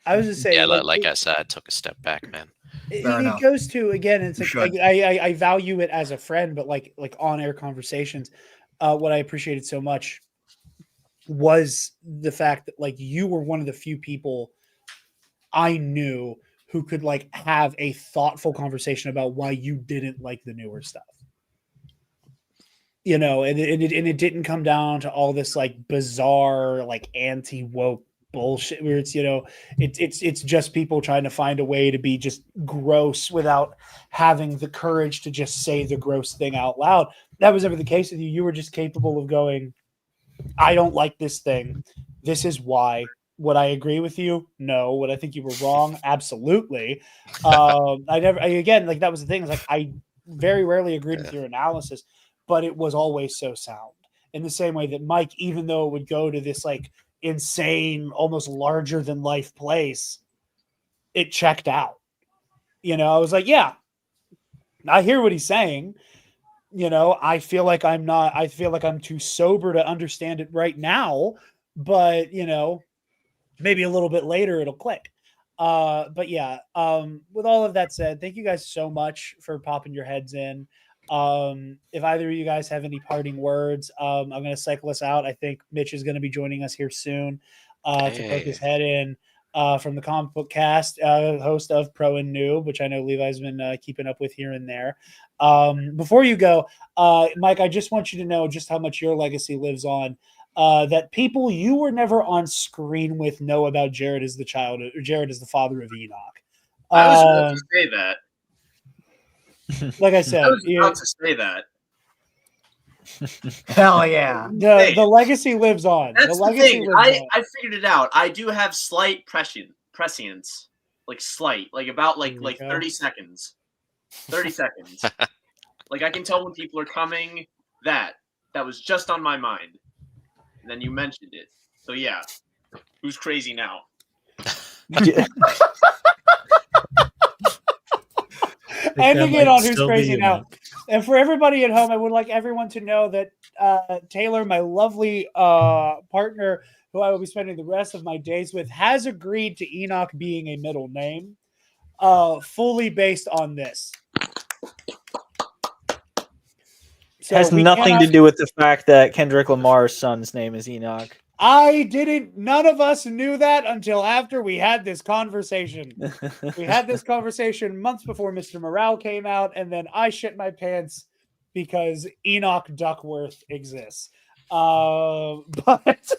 I was just saying, Yeah, like I said, I took a step back, man. Fair it enough. goes to, again, it's You like should. I value it as a friend, but like on air conversations, what I appreciated so much was the fact that like you were one of the few people I knew who could like have a thoughtful conversation about why you didn't like the newer stuff. You know, and it didn't come down to all this like bizarre, like anti woke bullshit where it's, you know, it's just people trying to find a way to be just gross without having the courage to just say the gross thing out loud. That was never the case with you. You were just capable of going, I don't like this thing. This is why. Would I agree with you? No. Would I think you were wrong? Absolutely. Again, like that was the thing. Is like I very rarely agreed with your analysis, but it was always so sound. In the same way that Mike, even though it would go to this like insane, almost larger than life place, it checked out. You know, I was like, yeah, I hear what he's saying. You know, I feel like I'm too sober to understand it right now, but you know, maybe a little bit later it'll click. But yeah, with all of that said, thank you guys so much for popping your heads in. If either of you guys have any parting words, I'm going to cycle us out. I think Mitch is going to be joining us here soon to poke his head in from the Comic Book Cast, host of Pro and Noob, which I know Levi's been keeping up with here and there. Before you go, Mike, I just want you to know just how much your legacy lives on. That people you were never on screen with know about Jarod as Jarod is the father of Enoch. I was about to say that. Like I said, I was about to say that. Hell yeah. the legacy lives on. That's the the legacy thing. lives on. I figured it out. I do have slight prescience, like slight, like about like 30 seconds. 30 seconds. Like I can tell when people are coming. That was just on my mind. And then you mentioned it. So yeah. Who's crazy now? Ending it on who's crazy now. And for everybody at home, I would like everyone to know that Taylor, my lovely partner, who I will be spending the rest of my days with, has agreed to Enoch being a middle name, fully based on this. So has nothing to do with the fact that Kendrick Lamar's son's name is Enoch. None of us knew that until after we had this conversation. We had this conversation months before Mr. Morale came out, and then I shit my pants because Enoch Duckworth exists. But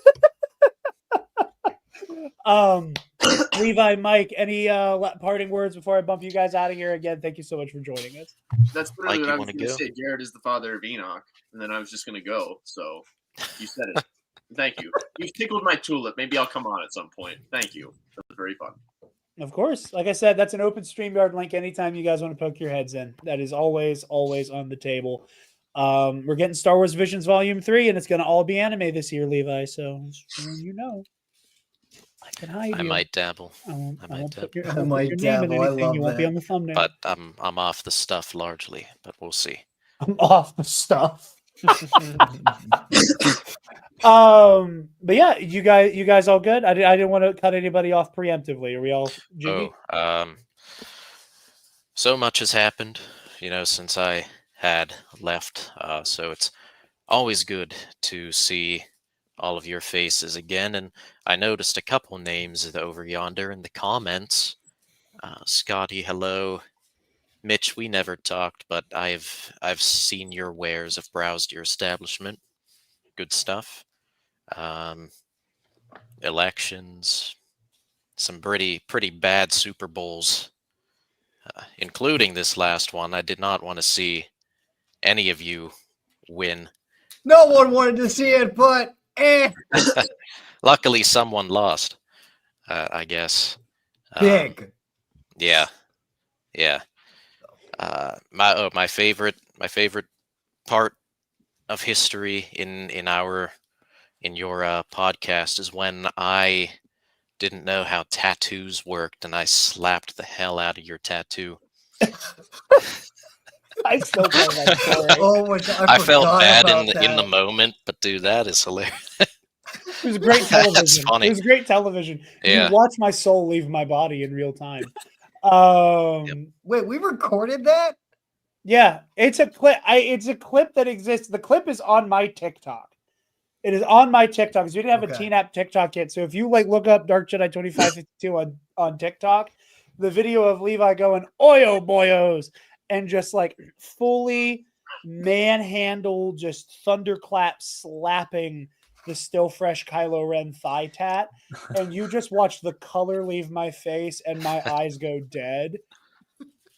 Levi, Mike, any parting words before I bump you guys out of here? Again, thank you so much for joining us. That's literally Mike, what I you was wanna going to go? say. Jarod is the father of Enoch, and then I was just going to go. So you said it. Thank you. You've tickled my tulip. Maybe I'll come on at some point. Thank you. That was very fun. Of course. Like I said, that's an open StreamYard link anytime you guys want to poke your heads in. That is always on the table. We're getting Star Wars Visions Volume 3, and it's going to all be anime this year, Levi. So, you know, I can hide I you. might dabble. I won't put your I name might in dabble. I anything. You love won't be that. on the thumbnail. But I'm off the stuff largely, but we'll see. I'm off the stuff. But yeah, you guys all good? I didn't want to cut anybody off preemptively. Are we all jiggy? So much has happened, since I had left. So it's always good to see all of your faces again. And I noticed a couple names over yonder in the comments. Scotty, hello. Mitch, we never talked, but I've seen your wares. I've browsed your establishment. Good stuff. Elections, some pretty bad Super Bowls, including this last one. I did not want to see any of you win. No one wanted to see it, but Luckily, someone lost. I guess. Big. Yeah. My favorite part of history in your podcast is when I didn't know how tattoos worked and I slapped the hell out of your tattoo. I still tell that story. Oh my god! I felt bad about in the moment, but dude, that is hilarious. It was great television. That's funny. It was great television. Yeah. You watch my soul leave my body in real time. Wait, we recorded that? Yeah, it's a clip. It's a clip that exists. The clip is on my TikTok. It is on my TikTok because we didn't have a Okay. Teen App TikTok yet. So if you like look up Dark Jedi 2552 on TikTok, the video of Levi going oyo boyos and just like fully manhandle, just thunderclap slapping the still fresh Kylo Ren thigh tat, and you just watch the color leave my face and my eyes go dead.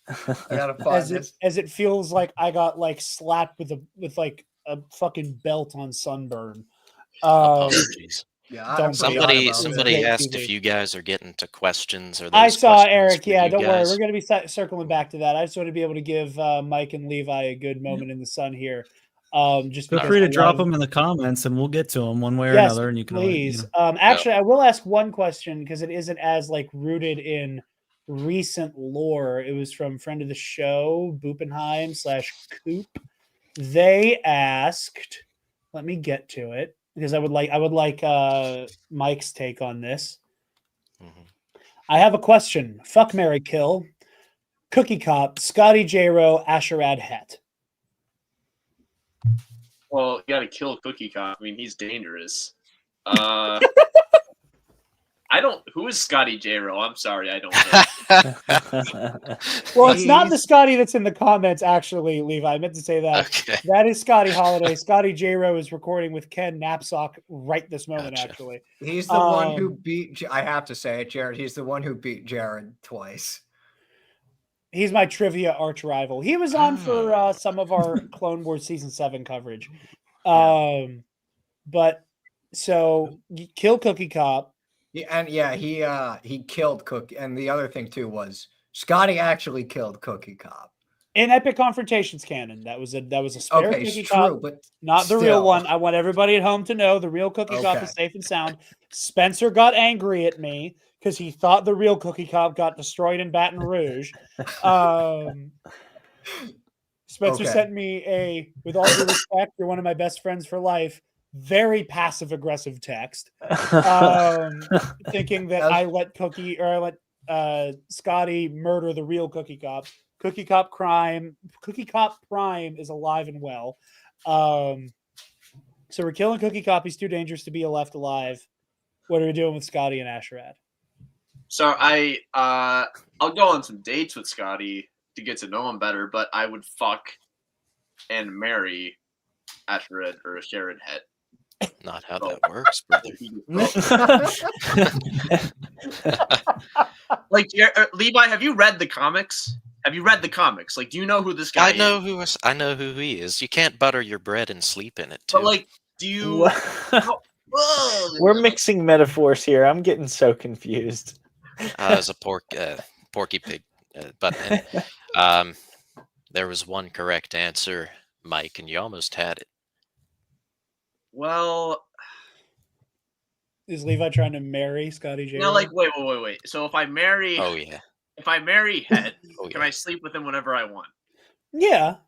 I gotta find this. As it feels like I got like slapped with like a fucking belt on sunburn. Apologies. Yeah, I Don't forgot Somebody about somebody Great asked TV. if you guys are getting to questions or I those saw questions Eric. for Yeah, you don't worry. guys. We're going to be circling back to that. I just want to be able to give Mike and Levi a good moment in the sun here. Just Feel because free I to drop love- them in the comments, and we'll get to them one way or Yes, another. And you can, please. Actually, I will ask one question because it isn't as like rooted in recent lore. It was from friend of the show, Boopenheim/Coop. They asked, let me get to it because I would like Mike's take on this. Mhm. I have a question. Fuck, marry, kill. Cookie Cop, Scotty J-Ro, Asherad Het. Well, you gotta kill Cookie Cop. I mean, he's dangerous. I don't. Who is Scotty J-Ro? I'm sorry, I don't know. Well, it's not the He's- Scotty that's in the comments, actually, Levi. I meant to say that. Okay. That is Scotty Holiday. Scotty J-Ro is recording with Ken Knapsack right this moment, Gotcha. actually. He's the one who Um, beat. I have to say it, Jared. He's the one who beat Jared twice. He's my trivia arch rival. He was on for some of our Clone Wars Season 7 coverage. But so you kill Cookie Cop. Yeah, and yeah, he killed Cookie. And the other thing too was Scotty actually killed Cookie Cop. In Epic Confrontations canon, that was a spare Okay, Cookie it's Cop, true, but not the real still. one. I want everybody at home to know the real Cookie Cop Okay. is safe and sound. Spencer got angry at me because he thought the real Cookie Cop got destroyed in Baton Rouge. Spencer Okay. sent me with all due respect, you're one of my best friends for life, very passive aggressive text, thinking that I let Scotty murder the real Cookie Cop. Cookie Cop Prime is alive and well. So we're killing Cookie Cop. He's too dangerous to be left alive. What are we doing with Scotty and Asherad? So I'll go on some dates with Scotty to get to know him better, but I would fuck and marry Asherad or Jared Het. Not how that works, brother. Like Levi, have you read the comics? Have you read the comics? Like, do you know who this guy I know is? I know who he is. You can't butter your bread and sleep in it too. But like, do you? We're mixing metaphors here. I'm getting so confused. As a porky pig, but there was one correct answer, Mike, and you almost had it. Well, Is Levi trying to marry Scotty J? now, like, wait. So if I marry, Oh yeah. if I marry Het, Oh can yeah. I sleep with him whenever I want? Yeah.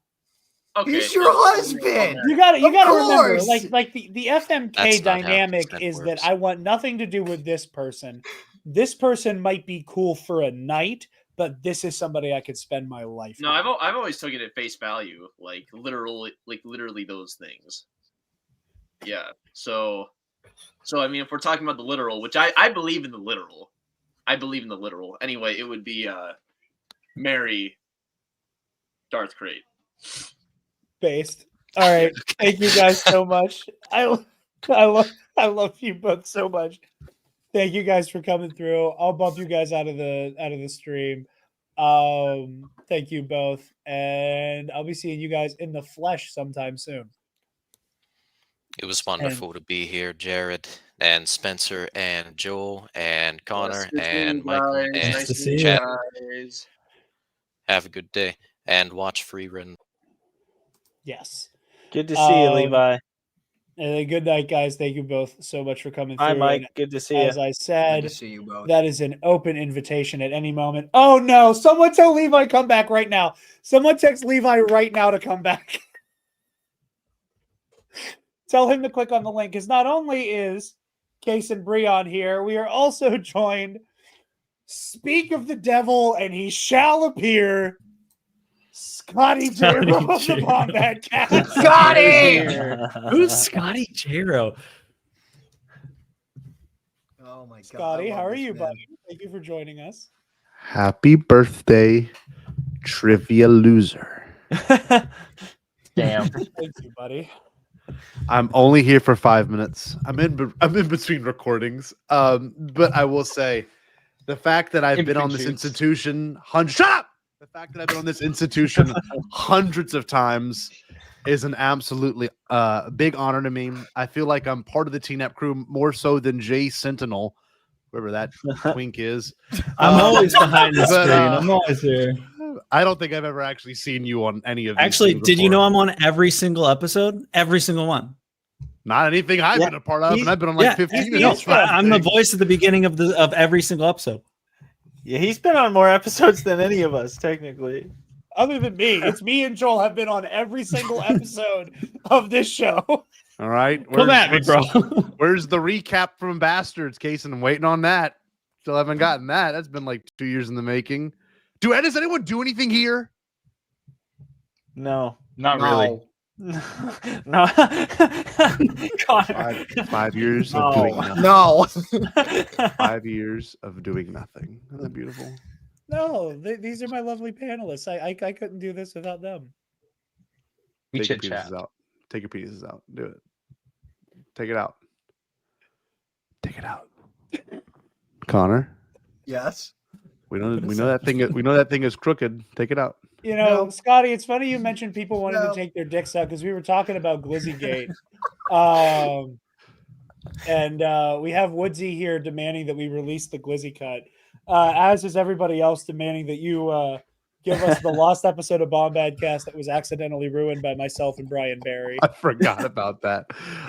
Okay, He's your then- husband. You got to Of remember, course. like the FMK That's not how dynamic consent is works. that I want nothing to do with this person. This person might be cool for a night, but this is somebody I could spend my life No, with. I've always took it at face value, like literally those things. Yeah. So I mean, if we're talking about the literal, which I believe in the literal, Anyway, it would be marry Darth Crate. Based. All right. Thank you guys so much. I love you both so much. Thank you guys for coming through. I'll bump you guys out of the stream. Thank you both, and I'll be seeing you guys in the flesh sometime soon. It was wonderful to be here, Jared and Spencer and Joel and Connor and Michael and Nice to see you. Chad. Guys. Have a good day and watch Free Run. Yes. Good to see you, Levi. And good night, guys. Thank you both so much for coming Hi, through. Mike. And Good to see as you. I Good said, to see you both. that is an open invitation at any moment. Oh no! Someone tell Levi come back right now. Someone text Levi right now to come back. tell him to click on the link, because not only is Kason Bree on here, we are also joined. Speak of the devil, and he shall appear. Scotty Jarod of the Wombat Cast. Scotty! Who's Scotty Jarod? Oh my god. Scotty, I love how are this you, man. buddy? Thank you for joining us. Happy birthday, trivia loser. Damn. Thank you, buddy. I'm only here for 5 minutes. I'm in between recordings. But I will say the fact that I've been on this institution shut up! The fact that I've been on this institution hundreds of times is an absolutely big honor to me. I feel like I'm part of the TNAP crew more so than Jay Sentinel, whoever that twink is. I'm always behind the but, screen. I'm always here. I don't think I've ever actually seen you on any of these Actually, things did you before. know I'm on every single episode? Every single one. Not anything I've Yeah. been a part of, and I've been on like 15 of No, these. I'm the voice at the beginning of every single episode. Yeah, he's been on more episodes than any of us, technically. Other than me, it's me and Joel have been on every single episode of this show. All right. Come at me, bro. Where's the recap from Bastards, Kason? I'm waiting on that. Still haven't gotten that. That's been like 2 years in the making. Does anyone do anything here? No. Not really. No. Connor. 5 years No. of doing nothing. No. 5 years of doing nothing. Isn't that beautiful? No, these are my lovely panelists. I couldn't do this without them. We Take your chit chat. penises out. Take your penises out. Do it. Take it out. Take it out. Connor, Yes. we know that thing. We know that thing is crooked. Take it out. You know, No. Scotty, it's funny you mentioned people wanting No. to take their dicks out because we were talking about Glizzygate. And we have Woodsy here demanding that we release the Glizzy cut, as is everybody else demanding that you give us the lost episode of Bombad Cast that was accidentally ruined by myself and Brian Barry. I forgot about that.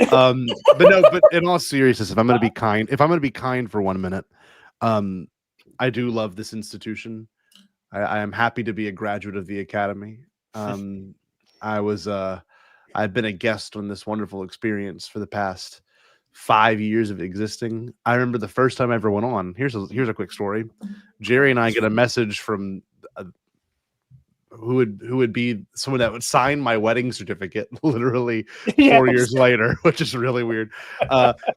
But in all seriousness, if I'm going to be kind for 1 minute, I do love this institution. I am happy to be a graduate of the academy. I've been a guest on this wonderful experience for the past 5 years of existing. I remember the first time I ever went on. Here's a quick story. Jerry and I get a message from who would be someone that would sign my wedding certificate literally 4 years later, which is really weird.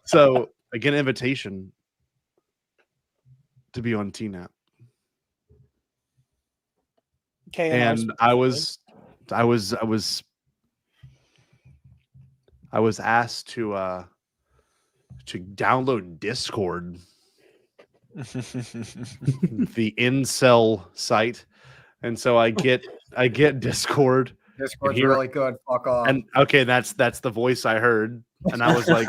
So I get an invitation to be on TNAP. Okay, And I was asked to download Discord, the incel site, and so I get Discord. Discord's here- really good. Fuck off. And okay, that's the voice I heard, and I was like,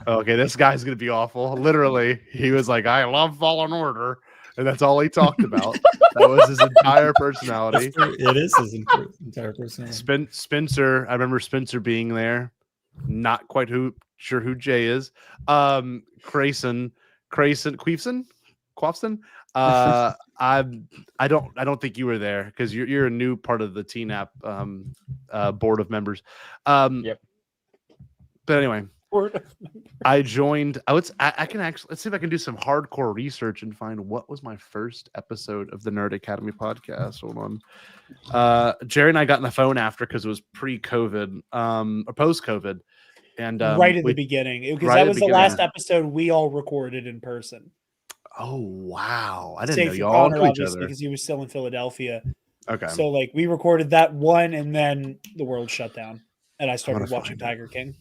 okay, this guy's gonna be awful. Literally, he was like, I love Fallen Order, and that's all he talked about. That was his entire personality. It is his entire personality. Spencer, I remember Spencer being there. Not quite sure who Jay is. Kason, Queefson. I don't think you were there because you're a new part of the TNAP board of members. Yep. But anyway, I joined. I can actually let's see if I can do some hardcore research and find what was my first episode of the Nerd Academy podcast. Hold on. Jerry and I got on the phone after because it was pre-COVID, or post-COVID, and right at the beginning, because right that at was the the last beginning. episode we all recorded in person. Oh wow! I didn't Save know for y'all Conor, knew each obviously, other. because he was still in Philadelphia. Okay. So like we recorded that one, and then the world shut down, and I started gonna watching find it. Tiger King.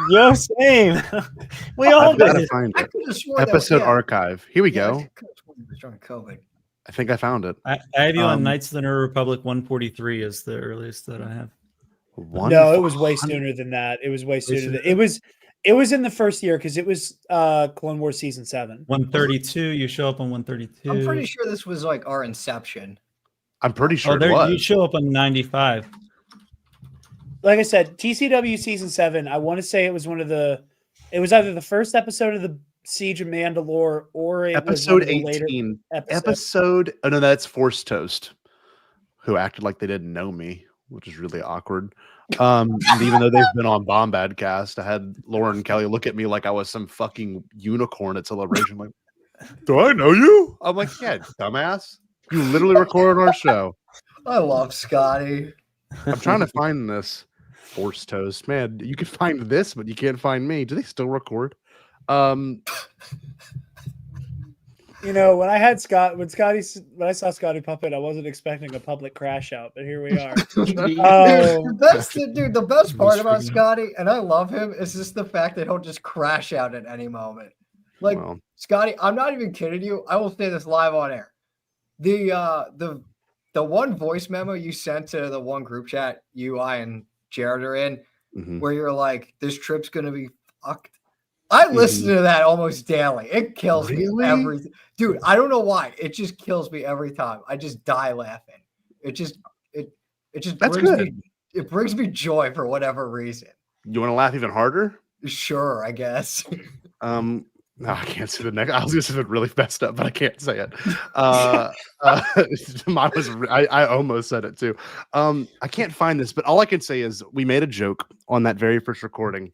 Yo, same. We all I've got to did. find I it. could have sworn that- Episode yeah, archive. Here we yeah, go. I could have sworn it was during COVID. I think I found it. I have you on Um, Knights of the Nerd Republic 143 is the earliest that I have. No, it was way sooner than that. It was way sooner. sooner. It was in the first year because it was Clone Wars season 7. 132. You show up on 132. I'm pretty sure this was like our inception. I'm pretty sure Oh, it there was. you show up on 95. Like I said, TCW season 7. I want to say it was it was either the first episode of the Siege of Mandalore or it Episode was one of the later 18. episodes. Oh no, that's Force Toast, who acted like they didn't know me, which is really awkward. And even though they've been on Bombadcast, I had Lauren Kelly look at me like I was some fucking unicorn at Celebration. Like, do I know you? I'm like, yeah, dumbass. You literally recorded our show. I love Scotty. I'm trying to find this Force Toast. Man, you can find this, but you can't find me. Do they still record? You know, when I saw Scotty Puppet, I wasn't expecting a public crash out, but here we are. The best part about Scotty, and I love him, is just the fact that he'll just crash out at any moment. Like, Well. Scotty, I'm not even kidding you. I will say this live on air. The one voice memo you sent to the one group chat you, I, and Jarod are in, where you're like, this trip's gonna be fucked. I listen to that almost daily. It kills me every dude. I don't know why. It just kills me every time. I just die laughing. It just brings me joy for whatever reason. You want to laugh even harder? Sure, I guess. No, I can't say the next. I was going to say it really messed up, but I can't say it. Mine was. I almost said it too. I can't find this, but all I can say is we made a joke on that very first recording.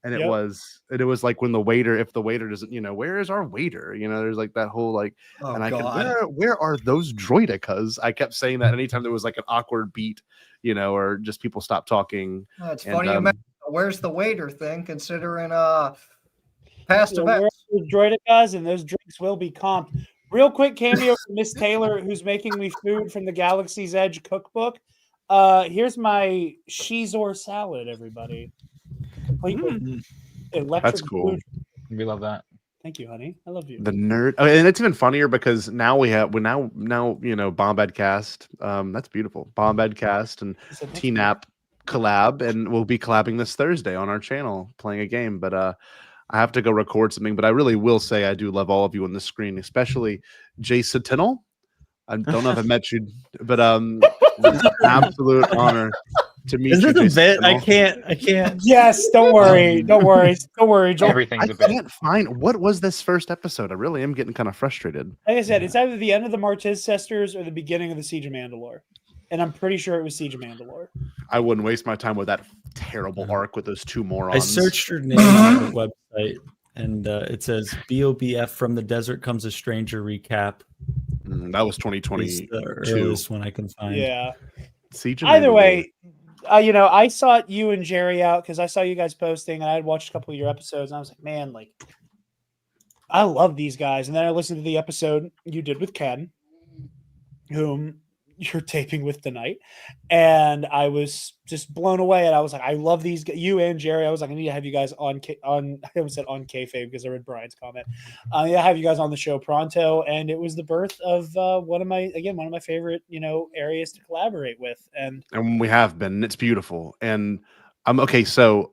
And it was like when if the waiter doesn't, where is our waiter? There's like that whole like, where are those droidicas? I kept saying that anytime there was like an awkward beat, or just people stop talking. It's funny you mentioned where's the waiter thing, considering past events. Where's droidicas, and those drinks will be comped. Real quick cameo from Miss Taylor, who's making me food from the Galaxy's Edge cookbook. Here's my Shizor salad, everybody. That's cool. Food. We love that. Thank you, honey. I love you. The nerd, and it's even funnier because now Bombadcast. That's beautiful. Bombadcast and TNAP collab, and we'll be collabing this Thursday on our channel playing a game. But I have to go record something. But I really will say I do love all of you on the screen, especially Jay Sentinel. I don't know if I met you, but it's an absolute honor to meet Is you. this a bit? I can't. Yes, don't worry. Don't worry. Joel. Everything's a I bit. can't find what was this first episode. I really am getting kind of frustrated. Like I said, it's either the end of the Martez Sisters or the beginning of the Siege of Mandalore. And I'm pretty sure it was Siege of Mandalore. I wouldn't waste my time with that terrible arc with those two morons. I searched her name on the website, and it says BOBF from the desert comes a stranger recap. That was 2022. It's the earliest one I can find. Yeah. Siege of Either Mandalore. way, I sought you and Jerry out because I saw you guys posting, and I had watched a couple of your episodes, and I was like, man, like, I love these guys. And then I listened to the episode you did with Ken, whom you're taping with tonight, and I was just blown away. And I was like, I love these guys, you and Jerry. I was like, I need to have you guys on. I almost said on kayfabe because I read Brian's comment. I need to have you guys on the show pronto, and it was the birth of one of my favorite areas to collaborate with, and we have been. It's beautiful, and I'm okay. So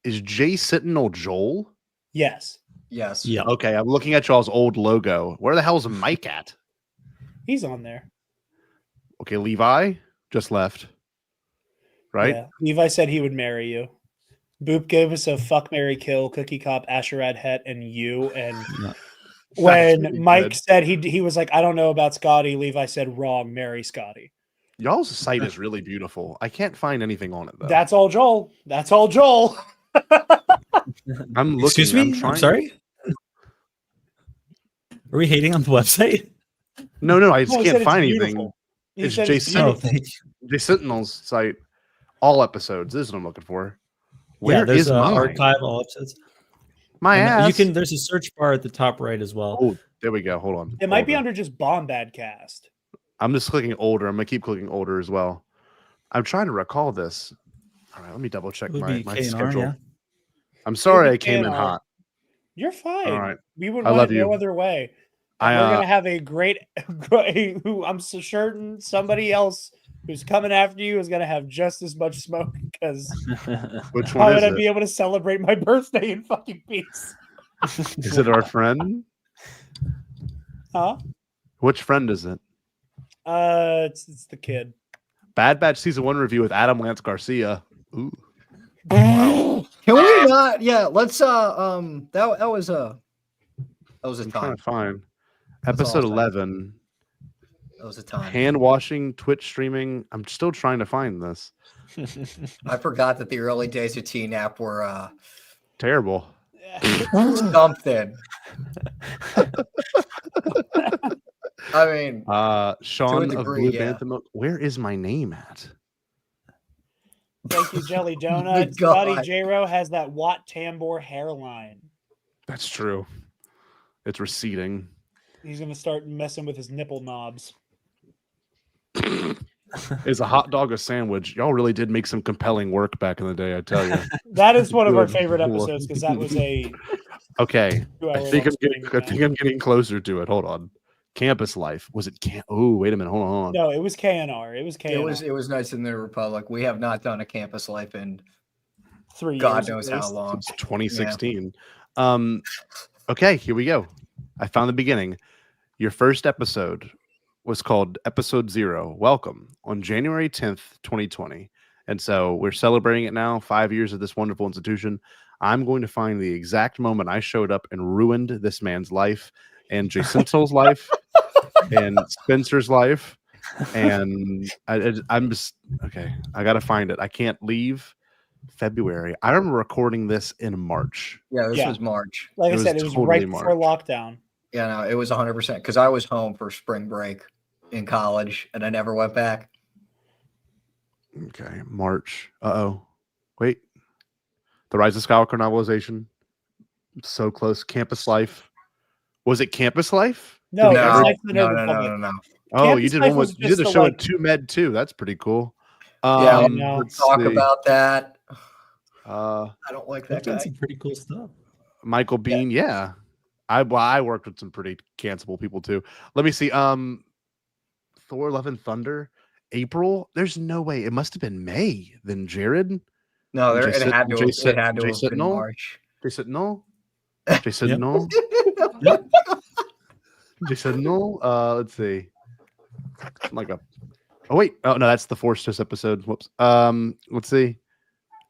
is Jay Sentinel Joel? yes, Yes. Okay, I'm looking at y'all's old logo. Where the hell's Mike at? he's on there. Okay, Levi just left. Right? Yeah. Levi said he would marry you. Boop gave us a fuck, marry, kill, Cookie Cop, Asherad Het, and you. And when really Mike good. said he was like, I don't know about Scotty, Levi said, wrong, marry Scotty. Y'all's site is really beautiful. I can't find anything on it though. That's all Joel. That's all Joel. I'm looking. Excuse me? I'm sorry? Are we hating on the website? No, I just No, he said can't it's find beautiful. anything. He It's said Jay it's Sentinel. beautiful. Jay Sentinel's site, all episodes. This is what I'm looking for. Where there's is an mine? archive all episodes. My And ass. there's a search bar at the top right as well. Oh, there we go. Hold on. It might be Hold on. under just Bombadcast. I'm just clicking older. I'm gonna keep clicking older as well. I'm trying to recall this. All right, let me double check It would my be K&R, schedule. yeah. I'm sorry It I would be came in K&R. hot. You're fine. All right. We would I want love it no you. other way. I, We're gonna have a great who I'm so certain somebody else who's coming after you is gonna have just as much smoke because Which how one would is I it? be able to celebrate my birthday in fucking peace? Is it our friend? Huh? Which friend is it? It's the kid. Bad Batch Season 1 review with Adam Lance Garcia. Ooh. Can we not? Yeah, let's that was a I'm trying time. to find That's episode awesome. 11. That was a time. Hand washing, Twitch streaming. I'm still trying to find this. I forgot that the early days of TNAP were Terrible. something. I mean, Sean to a of degree, Blue yeah. Bantha Milk. Where is my name at? Thank you, Jelly Donut. God. Scotty J-Ro has that Watt Tambor hairline. That's true. It's receding. He's going to start messing with his nipple knobs. Is a hot dog a sandwich? Y'all really did make some compelling work back in the day, I tell you. That is one of our Good favorite Lord. episodes because that was a Okay. I 2-hour think long I think I'm getting closer to it. Hold on. Campus life. Was it Oh, wait a minute. Hold on. No, it was KNR. It was KNR. It was nice in the Republic. We have not done a campus life in 3 years. God knows at how least. long. Since 2016. Okay, here we go. I found the beginning. Your first episode was called Episode 0. Welcome on January 10th, 2020. And so we're celebrating it now, 5 years of this wonderful institution. I'm going to find the exact moment I showed up and ruined this man's life and Jacinto's life and Spencer's life. And I'm just, okay, I got to find it. I can't leave. February. I remember recording this in March. Yeah, this was March. Like It I was said, it was totally right before lockdown. Yeah, no, it was 100% because I was home for spring break in college and I never went back. Okay, March. Wait. The Rise of Skywalker novelization. So close. Campus Life. Was it Campus Life? No, Did it was ever- Life in the Nerd Republic. no. Oh, Campus you did Life one was with you did just a the, show like- at 2 Med too. That's pretty cool. Yeah, I know. Let's Talk see. about that. Uh I don't like They've that done guy. some pretty cool stuff. Michael Bean, yeah. I worked with some pretty cancelable people too. Let me see. Thor Love and Thunder, April. There's no way. It must have been May. Then Jarod. No, Jay it said- had to Jay have, said- it had to Jay have said been no? March. They said no. They said Yep. no. They said no. Let's see. Like a. Oh wait. Oh no, that's the Force episode. Whoops. Let's see.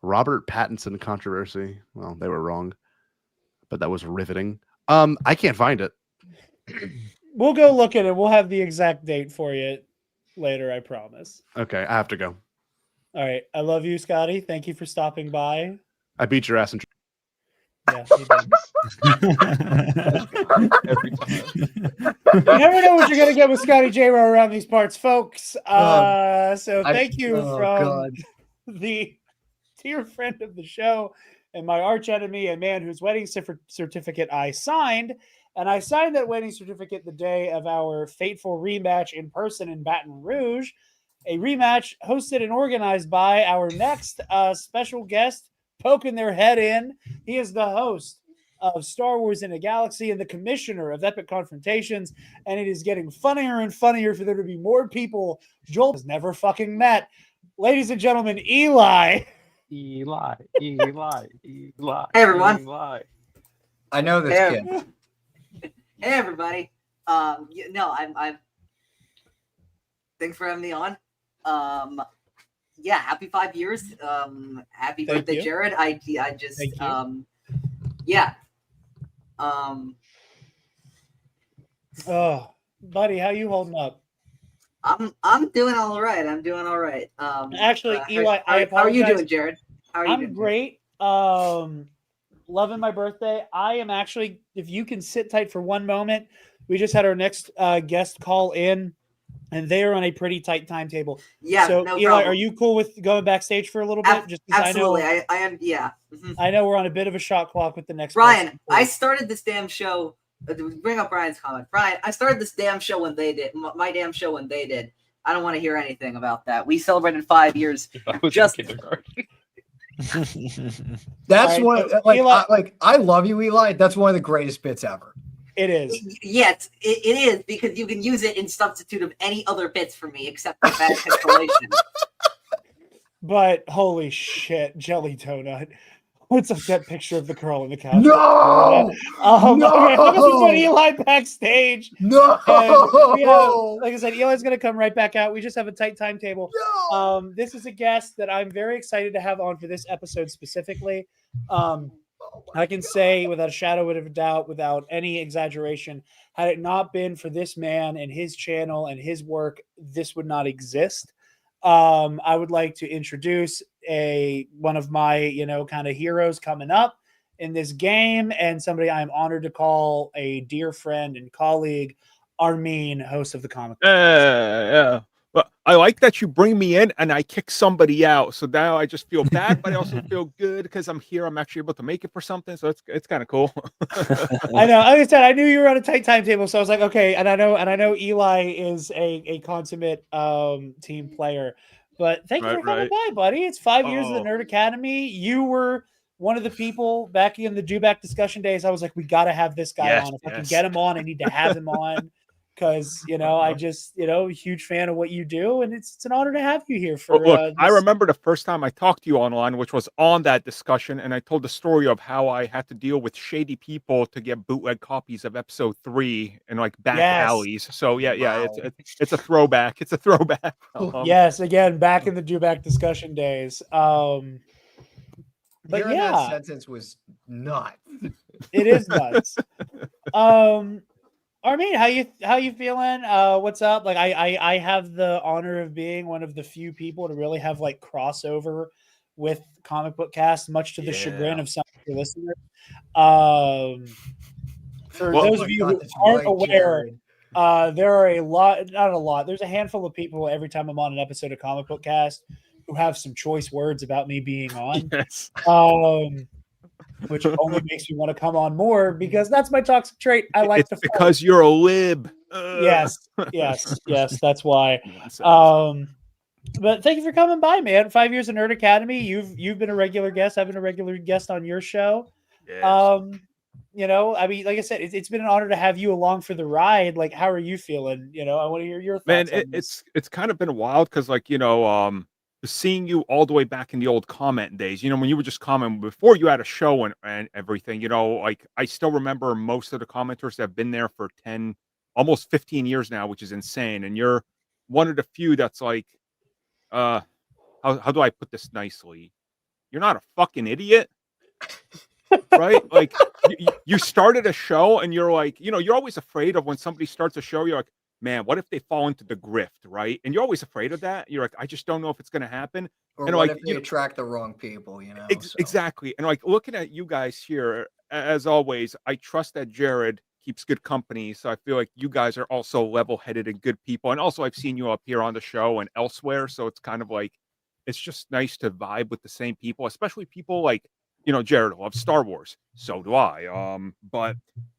Robert Pattinson controversy. Well, they were wrong, but that was riveting. I can't find it. We'll go look at it. We'll have the exact date for you later, I promise. Okay, I have to go. All right. I love you, Scotty. Thank you for stopping by. I beat your ass in. Yeah, you did. Every time. You never know what you're going to get with Scotty J-Ro around these parts, folks. So I- thank you oh, from God. the dear friend of the show and my arch enemy, a man whose wedding certificate I signed. And I signed that wedding certificate the day of our fateful rematch in person in Baton Rouge, a rematch hosted and organized by our next special guest poking their head in. He is the host of Star Wars in a Galaxy and the commissioner of Epic Confrontations, and it is getting funnier and funnier for there to be more people Joel has never fucking met. Ladies and gentlemen, Eli. Eli. Hey, everyone. Eli. I know this Hey. kid. Hey everybody. I'm thanks for having me on. Yeah, happy 5 years. Happy Thank birthday, you. Jarod. I just Thank you. yeah. Oh, buddy, how you holding up? I'm doing all right. I'm doing all right. Actually, Eli, I how are you apologize. doing, Jarod? How are you I'm doing? great. Loving my birthday. I am actually, if you can sit tight for one moment, we just had our next guest call in, and they are on a pretty tight timetable. Yeah, So, no Eli, problem. are you cool with going backstage for a little bit? Just 'cause Absolutely. I know, I am. Yeah. Mhm. I know we're on a bit of a shot clock with the next. Brian, person. I started this damn show. Bring up Brian's comment. Brian, I started this damn show when they did. My damn show when they did. I don't want to hear anything about that. We celebrated 5 years. I was Just- in kindergarten. That's All one. right, so Like, Eli- I love you, Eli. That's one of the greatest bits ever. It is. Yes, it is because you can use it in substitute of any other bits for me except for that installation. But holy shit, Jelly Donut. What's up that picture of the girl on the couch? No! Okay, I'm No! gonna put Eli backstage. No! And we have, like I said, Eli's going to come right back out. We just have a tight timetable. No! This is a guest that I'm very excited to have on for this episode specifically. I can say without a shadow of a doubt, without any exaggeration, had it not been for this man and his channel and his work, this would not exist. I would like to introduce one of my, kind of heroes coming up in this game, and somebody I'm honored to call a dear friend and colleague, Armin, host of the comic. Yeah. But I like that you bring me in and I kick somebody out. So now I just feel bad, but I also feel good because I'm here. I'm actually able to make it for something. So it's kind of cool. I know. Like I said, I knew you were on a tight timetable, so I was like, okay. And I know Eli is a consummate team player. But thank you for coming by, buddy. It's 5 years of the Nerd Academy. You were one of the people back in the Dewback discussion days. I was like, we got to have this guy on. If I can get him on, I need to have him on. Because I just a huge fan of what you do, and it's an honor to have you here. For look, I remember the first time I talked to you online, which was on that discussion, and I told the story of how I had to deal with shady people to get bootleg copies of episode 3 in like back alleys. So wow. It's a throwback. It's a throwback. Yes, again, back in the Dewback discussion days. But that sentence was nuts. It is nuts. Armin, how you feeling? What's up? Like I have the honor of being one of the few people to really have like crossover with Comic Book Cast, much to the chagrin of some of your listeners. For those of you who aren't aware, there are there's a handful of people every time I'm on an episode of Comic Book Cast who have some choice words about me being on. Yes. Which only makes me want to come on more because that's my toxic trait. I like to because you're a lib. Yes. That's why. But thank you for coming by, man. 5 years of Nerd Academy. You've been a regular guest. I've been a regular guest on your show. Yes. I mean, like I said, it's been an honor to have you along for the ride. Like, how are you feeling? I want to hear your thoughts. Man, it's kind of been wild because, like, seeing you all the way back in the old comment days, when you would just comment before you had a show and everything, like I still remember most of the commenters that have been there for 10, almost 15 years now, which is insane. And you're one of the few that's like, how do I put this nicely? You're not a fucking idiot, right? Like you started a show and you're like, you're always afraid of when somebody starts a show, you're like, man, what if they fall into the grift, right? And you're always afraid of that. You're like, I just don't know if it's going to happen. Or and what like, if they attract the wrong people, Exactly. And like looking at you guys here, as always, I trust that Jarod keeps good company. So I feel like you guys are also level-headed and good people. And also I've seen you up here on the show and elsewhere. So it's kind of like, it's just nice to vibe with the same people, especially people like, Jarod loves Star Wars. So do I. But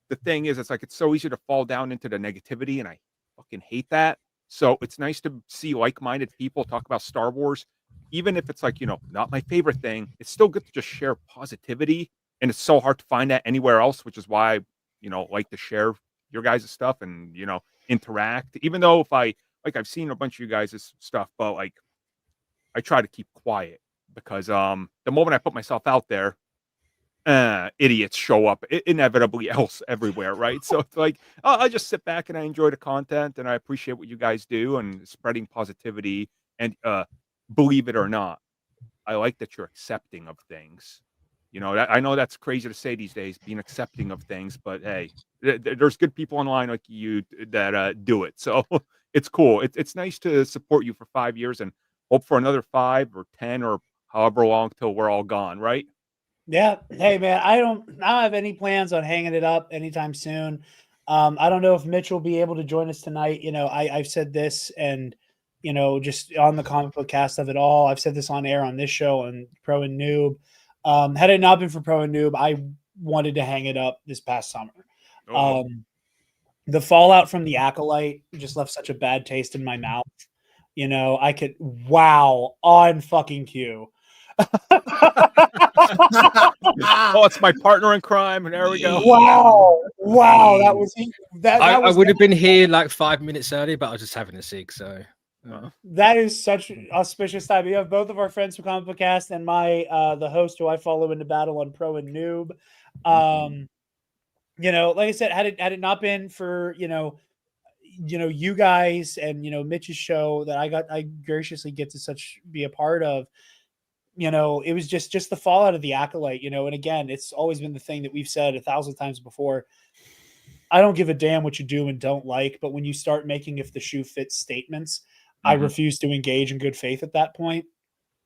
the thing is, it's like, it's so easy to fall down into the negativity, and I fucking hate that. So it's nice to see like-minded people talk about Star Wars, even if it's like, not my favorite thing. It's still good to just share positivity, and it's so hard to find that anywhere else, which is why I, like to share your guys' stuff and, interact. Even though if I've seen a bunch of you guys' stuff, but like I try to keep quiet because the moment I put myself out there, idiots show up inevitably everywhere, right? So it's like, I just sit back and I enjoy the content and I appreciate what you guys do and spreading positivity. And believe it or not, I like that you're accepting of things. I know that's crazy to say these days, being accepting of things, but hey, there's good people online like you that do it. So it's cool. It's nice to support you for 5 years and hope for another 5 or 10 or however long till we're all gone, right? Yeah. Hey, man, I don't have any plans on hanging it up anytime soon. I don't know if Mitch will be able to join us tonight. I've said this and, just on the Comic Book Cast of it all, I've said this on air on this show on Pro and Noob. Had it not been for Pro and Noob, I wanted to hang it up this past summer. The fallout from the Acolyte just left such a bad taste in my mouth. I could, on fucking cue. It's my partner in crime, and there we go. Wow, that was that. I would have been here like 5 minutes early, but I was just having a cig. So that is such auspicious time. We have both of our friends from Comic Book Cast and my the host who I follow into battle on Pro and Noob. Like I said, had it not been for you guys and Mitch's show that I graciously get to be a part of. you know, it was just the fallout of the Acolyte, you know, and again, it's always been the thing that we've said 1,000 times before. I don't give a damn what you do and don't like, but when you start making if the shoe fits statements, I refuse to engage in good faith at that point.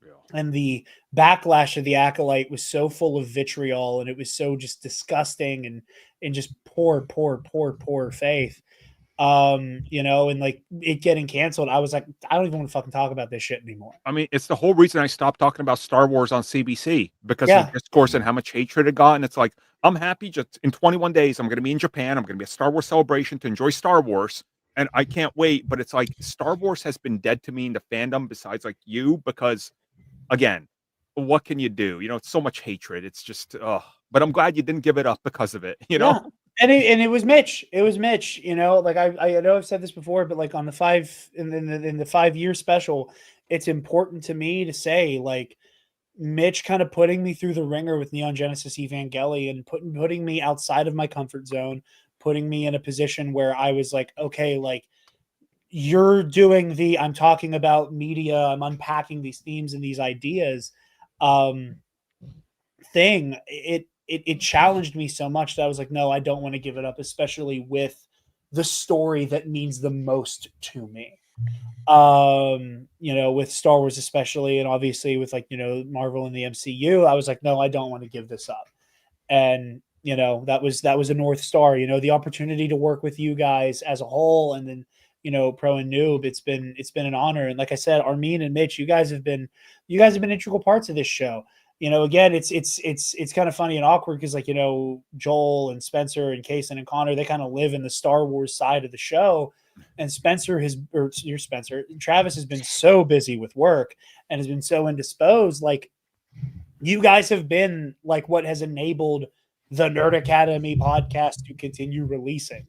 Yeah. And the backlash of the Acolyte was so full of vitriol, and it was so just disgusting and just poor faith. You know, and like it getting canceled, I was like, I don't even want to fucking talk about this shit anymore. I mean, it's the whole reason I stopped talking about Star Wars on CBC because of the discourse and how much hatred it got. And it's like, I'm happy just in 21 days, I'm going to be in Japan. I'm going to be a Star Wars celebration to enjoy Star Wars. And I can't wait. But it's like Star Wars has been dead to me in the fandom besides like you, because again, what can you do? You know, it's so much hatred. It's just, but I'm glad you didn't give it up because of it, you know? Yeah. And it was Mitch. It was Mitch. You know, like I know I've said this before, but like on the 5-year special, it's important to me to say like Mitch kind of putting me through the ringer with Neon Genesis Evangelion, putting me outside of my comfort zone, putting me in a position where I was like, okay, like you're doing I'm talking about media, I'm unpacking these themes and these ideas, thing. It challenged me so much that I was like, no, I don't want to give it up, especially with the story that means the most to me. You know, with Star Wars especially, and obviously with like, you know, Marvel and the MCU, I was like, no, I don't want to give this up. And, you know, that was a North Star, you know, the opportunity to work with you guys as a whole. And then, you know, Pro and Noob, it's been an honor. And like I said, Armin and Mitch, you guys have been integral parts of this show. You know, again, it's kind of funny and awkward because, like, you know, Joel and Spencer and Kason and Conor, they kind of live in the Star Wars side of the show, and Travis has been so busy with work and has been so indisposed. Like, you guys have been like what has enabled the Nerd Academy podcast to continue releasing,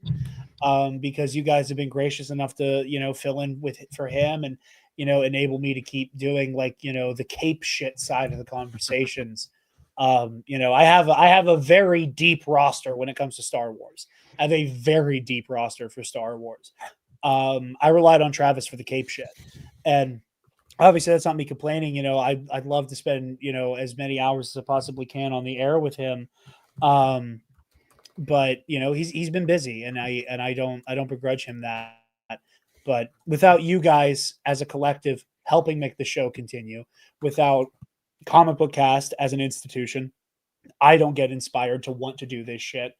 because you guys have been gracious enough to, you know, fill in for him and, you know, enable me to keep doing like, you know, the cape shit side of the conversations. You know, I have a very deep roster when it comes to Star Wars. I have a very deep roster for Star Wars. I relied on Travis for the cape shit. And obviously that's not me complaining. You know, I'd love to spend, you know, as many hours as I possibly can on the air with him. But you know, he's been busy, and I don't begrudge him that. But without you guys as a collective helping make the show continue, without Comic Book Cast as an institution, I don't get inspired to want to do this shit.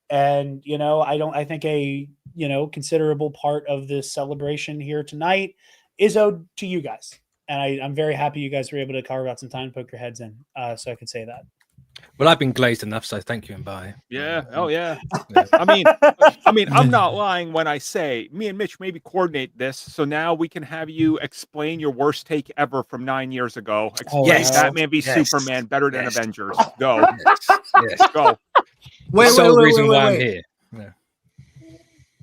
And, you know, I think a, you know, considerable part of this celebration here tonight is owed to you guys. And I'm very happy you guys were able to carve out some time to poke your heads in. So I could say that. Well, I've been glazed enough, so thank you and bye. Yeah. Oh, yeah. I mean, I'm not lying when I say me and Mitch maybe coordinate this, so now we can have you explain your worst take ever from 9 years ago. Explain Batman v Superman better than Avengers. Go. Yes. Go. Wait, I'm here. Yeah.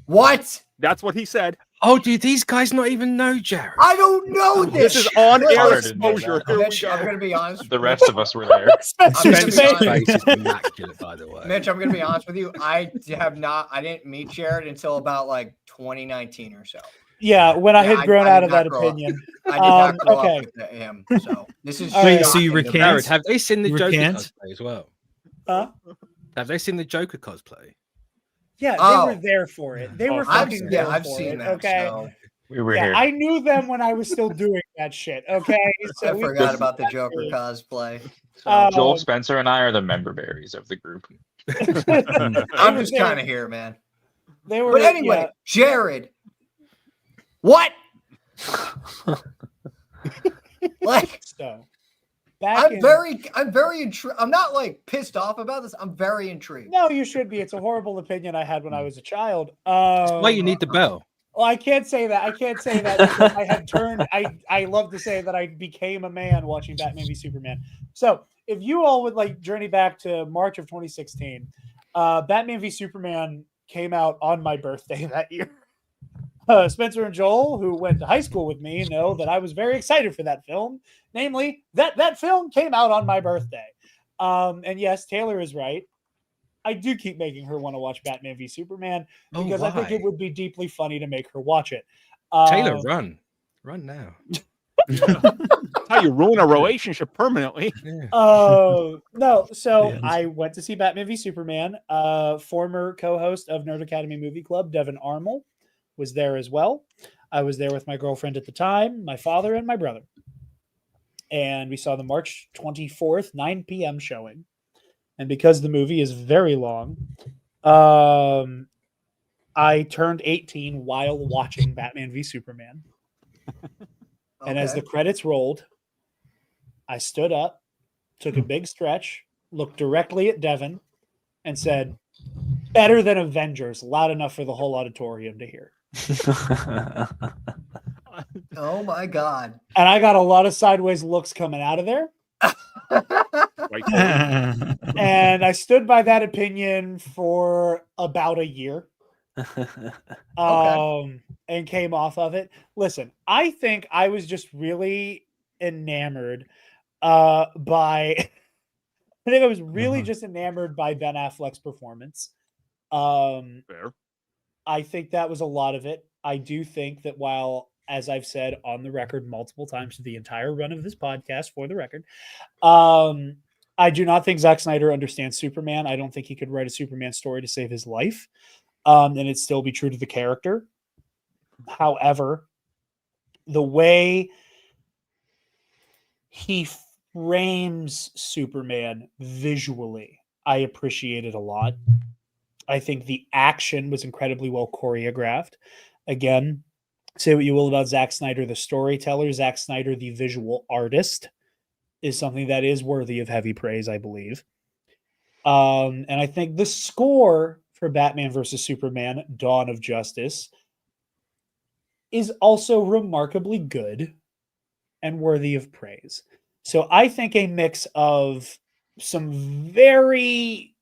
What? That's what he said. Oh, do these guys not even know Jarod? I don't know this. This is on-air exposure. Mitch, I'm going to be honest. The rest of us were there. Spencer's face is immaculate, by the way. Mitch, I'm going to be honest with you. I didn't meet Jarod until about like 2019 or so. Yeah, when I had grown out of that opinion. I did not grow up with him. So this is so you recant? Have they seen the Joker cosplay as well? Huh? Have they seen the Joker cosplay? Yeah, they were there for it. They were fucking there for I've seen it. that. Okay. So. We were here. I knew them when I was still doing that shit. Okay. So I forgot about the Joker cosplay. So Joel, Spencer, and I are the member berries of the group. I'm just kind of here, man. They were. But anyway, Jarod. What? Like, so. I'm very intrigued. I'm not like pissed off about this. I'm very intrigued. No, you should be. It's a horrible opinion I had when I was a child. That's why you need the bell. Well, I can't say that. I can't say that because I had turned. I love to say that I became a man watching Batman v Superman. So if you all would like journey back to March of 2016, Batman v Superman came out on my birthday that year. Spencer and Joel, who went to high school with me, know that I was very excited for that film. Namely, that film came out on my birthday. And yes, Taylor is right. I do keep making her want to watch Batman v Superman because I think it would be deeply funny to make her watch it. Taylor, run now. how you ruin a relationship permanently. Oh no! So Yeah. I went to see Batman v Superman. Former co-host of Nerd Academy Movie Club, Devin Armel, was there as well. I was there with my girlfriend at the time, my father, and my brother. And we saw the March 24th, 9 p.m. showing. And because the movie is very long, I turned 18 while watching Batman v Superman. And as the credits rolled, I stood up, took a big stretch, looked directly at Devin, and said, "Better than Avengers," loud enough for the whole auditorium to hear. Oh my god. And I got a lot of sideways looks coming out of there. And I stood by that opinion for about a year. And came off of it. Listen, I think I was just really enamored by I think I was really just enamored by Ben Affleck's performance. Fair. I think that was a lot of it. I do think that while, as I've said on the record multiple times to the entire run of this podcast, for the record, I do not think Zack Snyder understands Superman. I don't think he could write a Superman story to save his life, and it'd still be true to the character. However, the way he frames Superman visually, I appreciate it a lot. I think the action was incredibly well choreographed. Again, say what you will about Zack Snyder, the storyteller. Zack Snyder, the visual artist, is something that is worthy of heavy praise, I believe. And I think the score for Batman versus Superman, Dawn of Justice, is also remarkably good and worthy of praise. So I think a mix of some very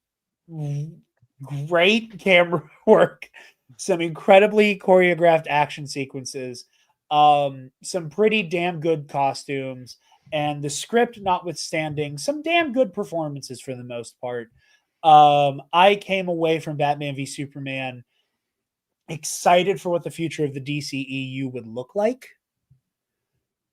great camera work, some incredibly choreographed action sequences, some pretty damn good costumes, and the script notwithstanding, some damn good performances for the most part. I came away from Batman v Superman excited for what the future of the DCEU would look like.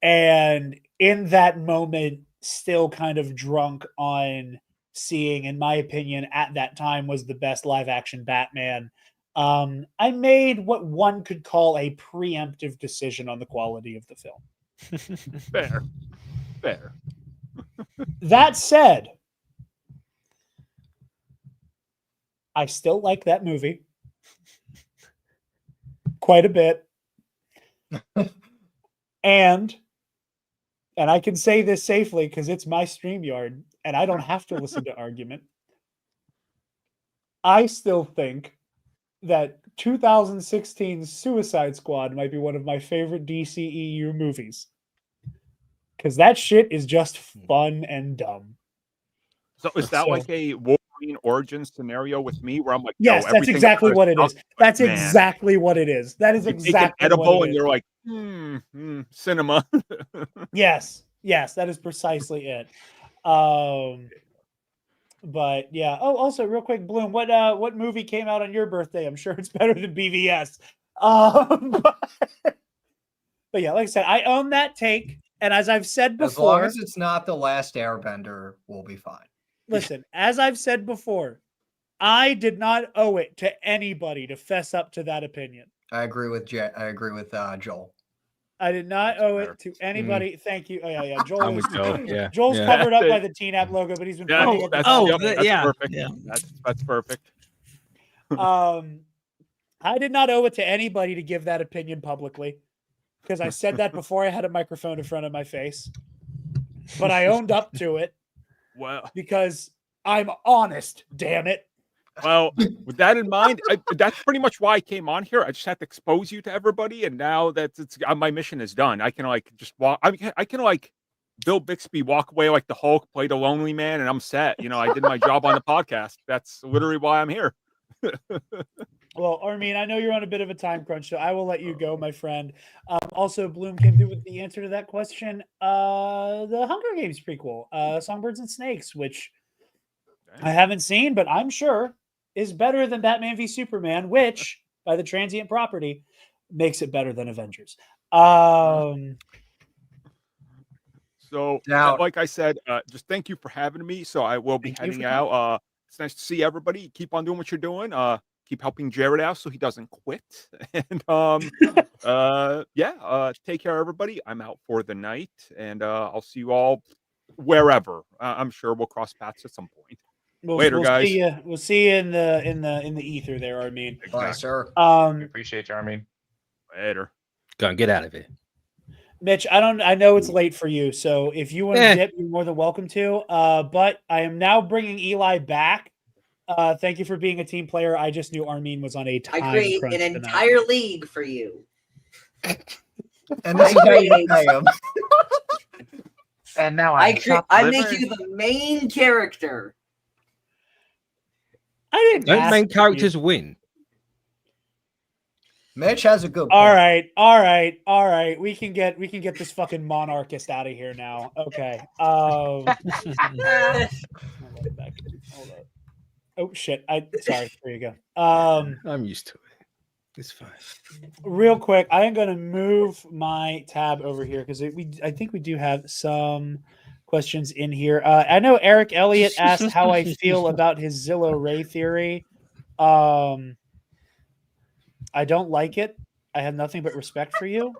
And in that moment, still kind of drunk on seeing, in my opinion, at that time was the best live action Batman. I made what one could call a preemptive decision on the quality of the film. Fair. That said, I still like that movie quite a bit. And I can say this safely because it's my StreamYard and I don't have to listen to argument. I still think that 2016's Suicide Squad might be one of my favorite DCEU movies. Because that shit is just fun and dumb. So is that like a Wolverine origin scenario with me where I'm like, yes, that's exactly what it is. That's exactly what it is. That is exactly edible what it and is. you're like, cinema. Yes, that is precisely it. But yeah. Oh, also, real quick, Bloom, what movie came out on your birthday? I'm sure it's better than BVS. But yeah, like I said, I own that take, and as I've said before, as long as it's not The Last Airbender, we'll be fine. Listen, as I've said before, I did not owe it to anybody to fess up to that opinion. I agree with Joel. I did not owe it to anybody. Thank you. Oh, yeah. Joel is, Yeah. Joel's covered up by the TNAP logo, but he's been pointing at that's perfect. Yeah. That's perfect. I did not owe it to anybody to give that opinion publicly because I said that before I had a microphone in front of my face. But I owned up to it. Well, because I'm honest, damn it. Well, with that in mind, that's pretty much why I came on here. I just had to expose you to everybody, and now that my mission is done, I can like just walk. I can like Bill Bixby walk away like the Hulk, play the lonely man, and I'm set. You know, I did my job on the podcast. That's literally why I'm here. Well, Armin, I know you're on a bit of a time crunch, so I will let you go, my friend. Also, Bloom came through with the answer to that question. The Hunger Games prequel, Songbirds and Snakes, which I haven't seen, but I'm sure is better than Batman v Superman, which, by the transient property, makes it better than Avengers. So, Now- like I said, just thank you for having me. So I will be Thank you heading for out. It's nice to see everybody. Keep on doing what you're doing. Keep helping Jarod out so he doesn't quit. And take care, everybody. I'm out for the night, and I'll see you all wherever. I'm sure we'll cross paths at some point. Later, guys. We'll see you in the ether there, Armin. Bye, Exactly. sir. We appreciate you, Armin. Later. Go and get out of here. Mitch, I know it's late for you, so if you want to Eh. dip, you're more than welcome to. But I am now bringing Eli back. Thank you for being a team player. I just knew Armin was on a I time create crunch an tonight. entire league for you. And this is how you pay him. And now I make you the main character. I didn't Don't ask main you. characters win? Mitch has a good point. All right. We can get this fucking monarchist out of here now. Okay. Hold on. Oh shit. Sorry. There you go. I'm used to it. It's fine. Real quick, I am going to move my tab over here because I think we do have some questions in here. I know Eric Elliott asked how I feel about his Zillow Ray theory. I don't like it. I have nothing but respect for you.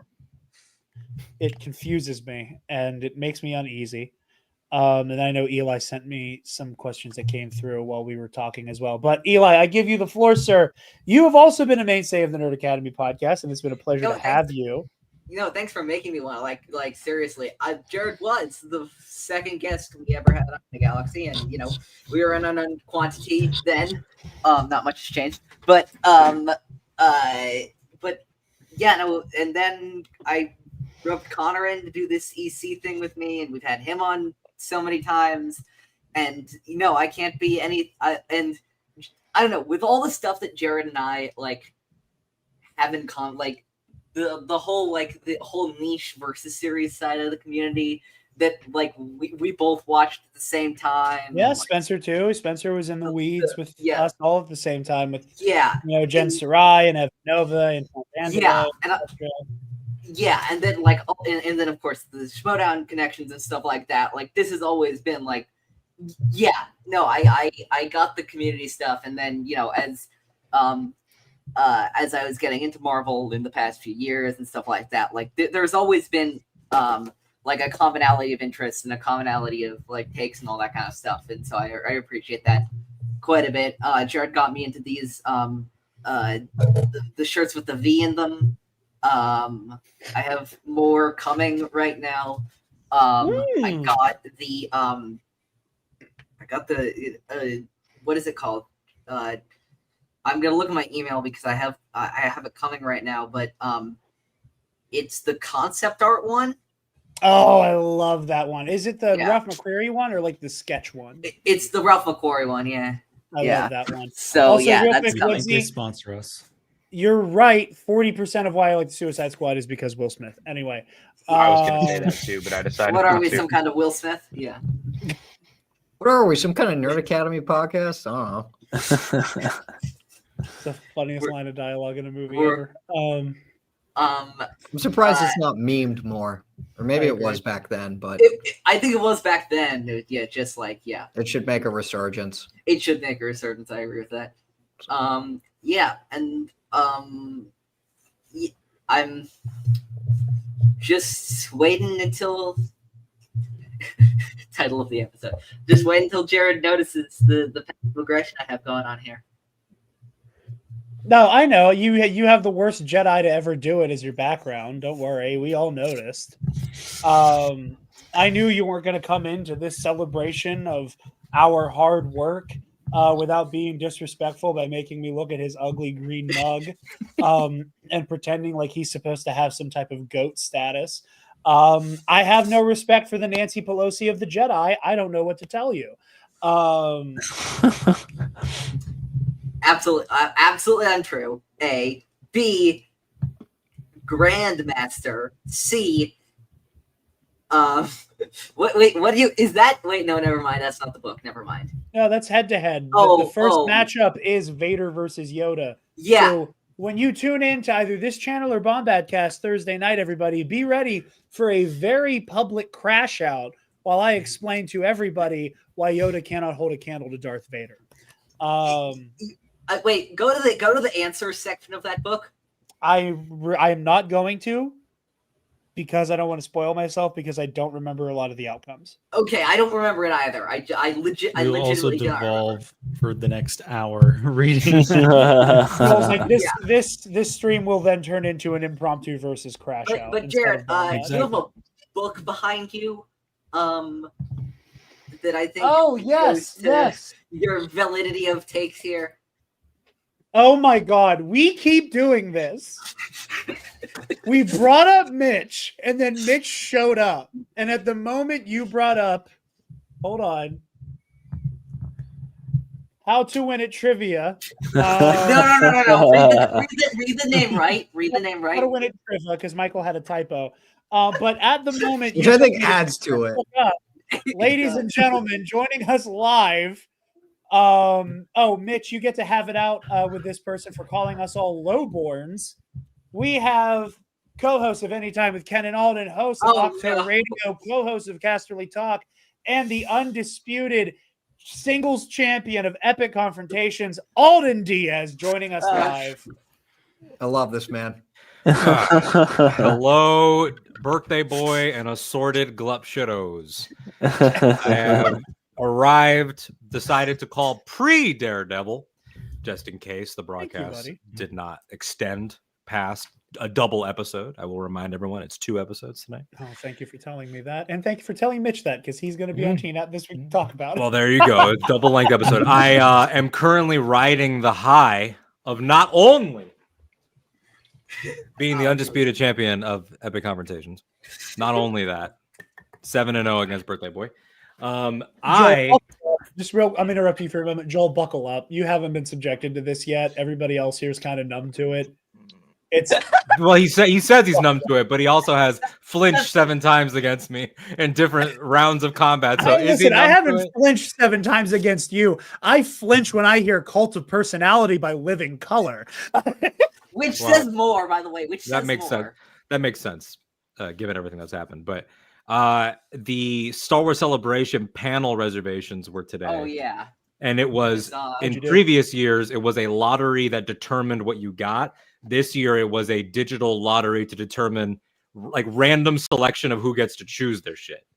It confuses me and it makes me uneasy. And I know Eli sent me some questions that came through while we were talking as well. But Eli, I give you the floor, sir. You have also been a mainstay of the Nerd Academy podcast, and it's been a pleasure to have you. Thanks for making me want to like seriously. Jarod was the second guest we ever had on the Galaxy, and we were in on quantity then. Not much has changed, but yeah, no. And then I roped Conor in to do this EC thing with me, and we've had him on so many times, and I can't be any. And I don't know, with all the stuff that Jarod and I have in common, the whole niche versus series side of the community that we both watched at the same time. Yeah, Spencer too. Spencer was in the weeds with us all at the same time with Jen Sarai and Evan Nova and Angelo, and then and then of course the Schmodown connections and stuff like that. This has always been I got the community stuff, and then as I was getting into Marvel in the past few years and stuff like that, there's always been a commonality of interest and a commonality of takes and all that kind of stuff, and so I appreciate that quite a bit. Jarod got me into these the shirts with the V in them. I have more coming right now. I got the what is it called? I'm gonna look at my email because I have it coming right now, but it's the concept art one. Oh, I love that one. Is it the Ralph McQuarrie one or the sketch one? It's the Ralph McQuarrie one, yeah. I love that one. So also, that's coming. They sponsor us. You're right. 40% of why I like the Suicide Squad is because Will Smith. Anyway, I was going to say that too, but I decided. What are we? Some kind of Will Smith? Yeah. What are we? Some kind of Nerd Academy podcast? I don't know. It's the funniest line of dialogue in a movie ever. I'm surprised it's not memed more, or maybe it was back then. But I think it was back then. Yeah, just it should make a resurgence. It should make a resurgence. I agree with that. Yeah, and I'm just waiting until title of the episode. Just wait until Jarod notices the progression I have going on here. No, I know you have the worst Jedi to ever do it as your background. Don't worry, we all noticed. I knew you weren't going to come into this celebration of our hard work without being disrespectful by making me look at his ugly green mug and pretending like he's supposed to have some type of goat status. I have no respect for the Nancy Pelosi of the Jedi. I don't know what to tell you. Absolutely untrue. A. B. Grandmaster. C. What do you, is that, wait, no, never mind. That's not the book. Never mind. No, that's head to head. The first matchup is Vader versus Yoda. Yeah. So when you tune in to either this channel or Bombadcast Thursday night, everybody, be ready for a very public crash out while I explain to everybody why Yoda cannot hold a candle to Darth Vader. Wait, go to the answers section of that book. I am not going to, because I don't want to spoil myself, because I don't remember a lot of the outcomes. Okay, I don't remember it either. I We'll legitimately also don't remember. devolve for the next hour reading. So I was like, this stream will then turn into an impromptu versus crash out. But instead Jarod, of you have a book behind you that I think yes, goes to yes. your validity of takes here. Oh my God, we keep doing this. We brought up Mitch, and then Mitch showed up. And at the moment you brought up, hold on, how to win at trivia. No. Read the name right. Read the name right. How to win at trivia, because Michael had a typo. But at the moment, Which I think adds to it. Ladies and gentlemen, joining us live. Mitch, you get to have it out with this person for calling us all lowborns. We have co-host of Anytime with Ken and Alden, host of Octo Radio, co-host of Casterly Talk, and the undisputed singles champion of Epic Confrontations, Alden Diaz, joining us live. I love this man. Hello, birthday boy and assorted glup shittos. I have arrived, decided to call pre-Daredevil, just in case the broadcast did not extend past a double episode. I will remind everyone it's 2 episodes tonight. Oh, thank you for telling me that. And thank you for telling Mitch that, because he's going to be on TNAT this week to talk about it. Well, there you go. It's double length episode. I am currently riding the high of not only being the undisputed champion of Epic Confrontations, not only that, 7-0 against Birthday Boy. I'm interrupt you for a moment. Joel, buckle up. You haven't been subjected to this yet. Everybody else here is kind of numb to it. It's well, he says he's numb to it, but he also has flinched 7 times against me in different rounds of combat. So I haven't flinched 7 times against you. I flinch when I hear Cult of Personality by Living Color. Which says more, by the way. That makes sense, given everything that's happened. But the Star Wars Celebration panel reservations were today. Oh yeah. And it was in previous years, it was a lottery that determined what you got. This year, it was a digital lottery to determine like random selection of who gets to choose their shit.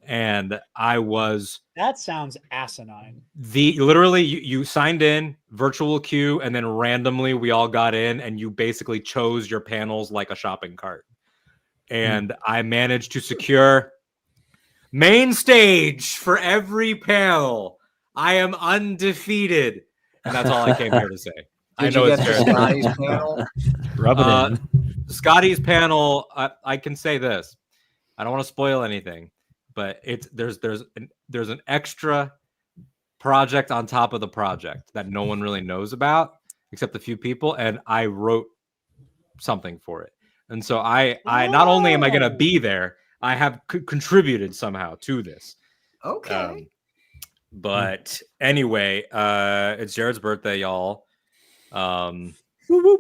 And that sounds asinine. Literally you signed in, virtual queue, and then randomly we all got in, and you basically chose your panels like a shopping cart. And I managed to secure main stage for every panel. I am undefeated, and that's all I came here to say. I know it's Scotty's panel. Rub it in. Scotty's panel. I can say this. I don't want to spoil anything, but there's an extra project on top of the project that no one really knows about except a few people, and I wrote something for it. And so I not only am I going to be there, I have contributed somehow to this. Okay. But anyway, it's Jared's birthday, y'all. I'm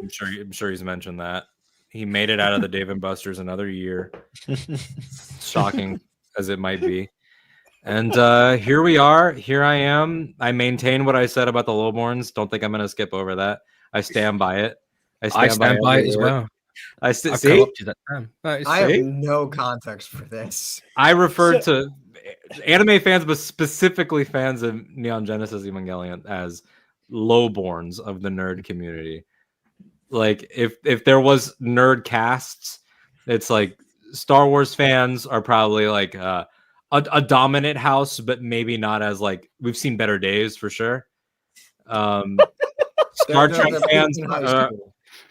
sure he's mentioned that. He made it out of the Dave and Buster's another year. Shocking as it might be. And here we are. Here I am. I maintain what I said about the lowborns. Don't think I'm going to skip over that. I stand by it. I stand by it as well. I have no context for this. I referred to anime fans, but specifically fans of Neon Genesis Evangelion, as lowborns of the nerd community. Like if there was nerd casts, it's like Star Wars fans are probably like a dominant house, but maybe not as like we've seen better days for sure. Star Trek fans,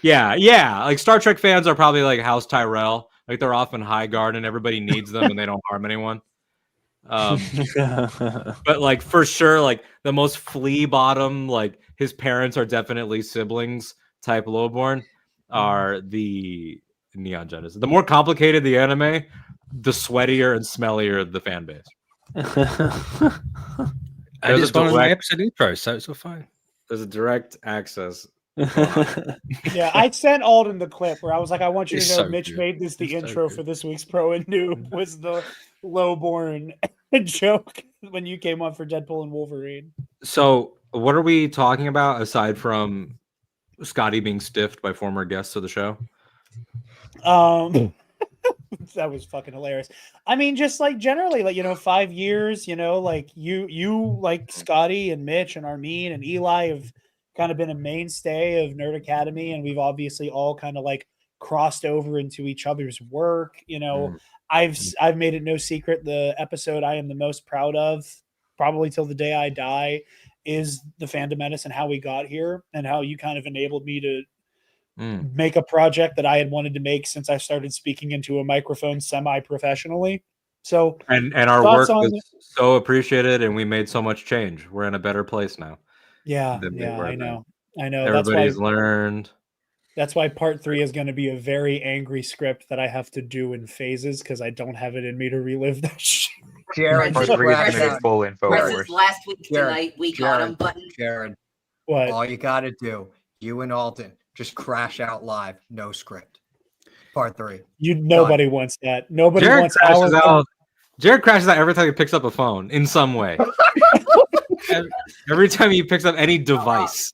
like Star Trek fans are probably like House Tyrell. Like they're often high guard and everybody needs them and they don't harm anyone. But like for sure, like the most flea bottom, like his parents are definitely siblings type lowborn are the Neon Genesis. The more complicated the anime, the sweatier and smellier the fan base. I just wanted my episode intro, so it's all fine. There's a direct access Yeah, I sent Alden the clip where I was like, I want you to He's know so Mitch good. made this the He's so intro good. for this week's Pro and Noob was the lowborn joke when you came on for Deadpool and Wolverine. So, what are we talking about aside from Scotty being stiffed by former guests of the show? That was fucking hilarious. I mean, just like generally, like 5 years, like you like Scotty and Mitch and Armin and Eli have kind of been a mainstay of Nerd Academy, and we've obviously all kind of like crossed over into each other's work. I've made it no secret the episode I am the most proud of, probably till the day I die, is the Fandom Menace and how we got here and how you kind of enabled me to make a project that I had wanted to make since I started speaking into a microphone semi-professionally. So and our work was so appreciated, and we made so much change. We're in a better place now. Yeah, I know. Everybody's learned. That's why part 3 is going to be a very angry script that I have to do in phases because I don't have it in me to relive that shit. Jared, part 3 is going to be full info. Last week tonight we got him button. Jared, what? All you got to do, you and Alden, just crash out live, no script. Part 3. Nobody wants that. Nobody Jared wants crashes out. Jared crashes out every time he picks up a phone in some way. Every time he picks up any device.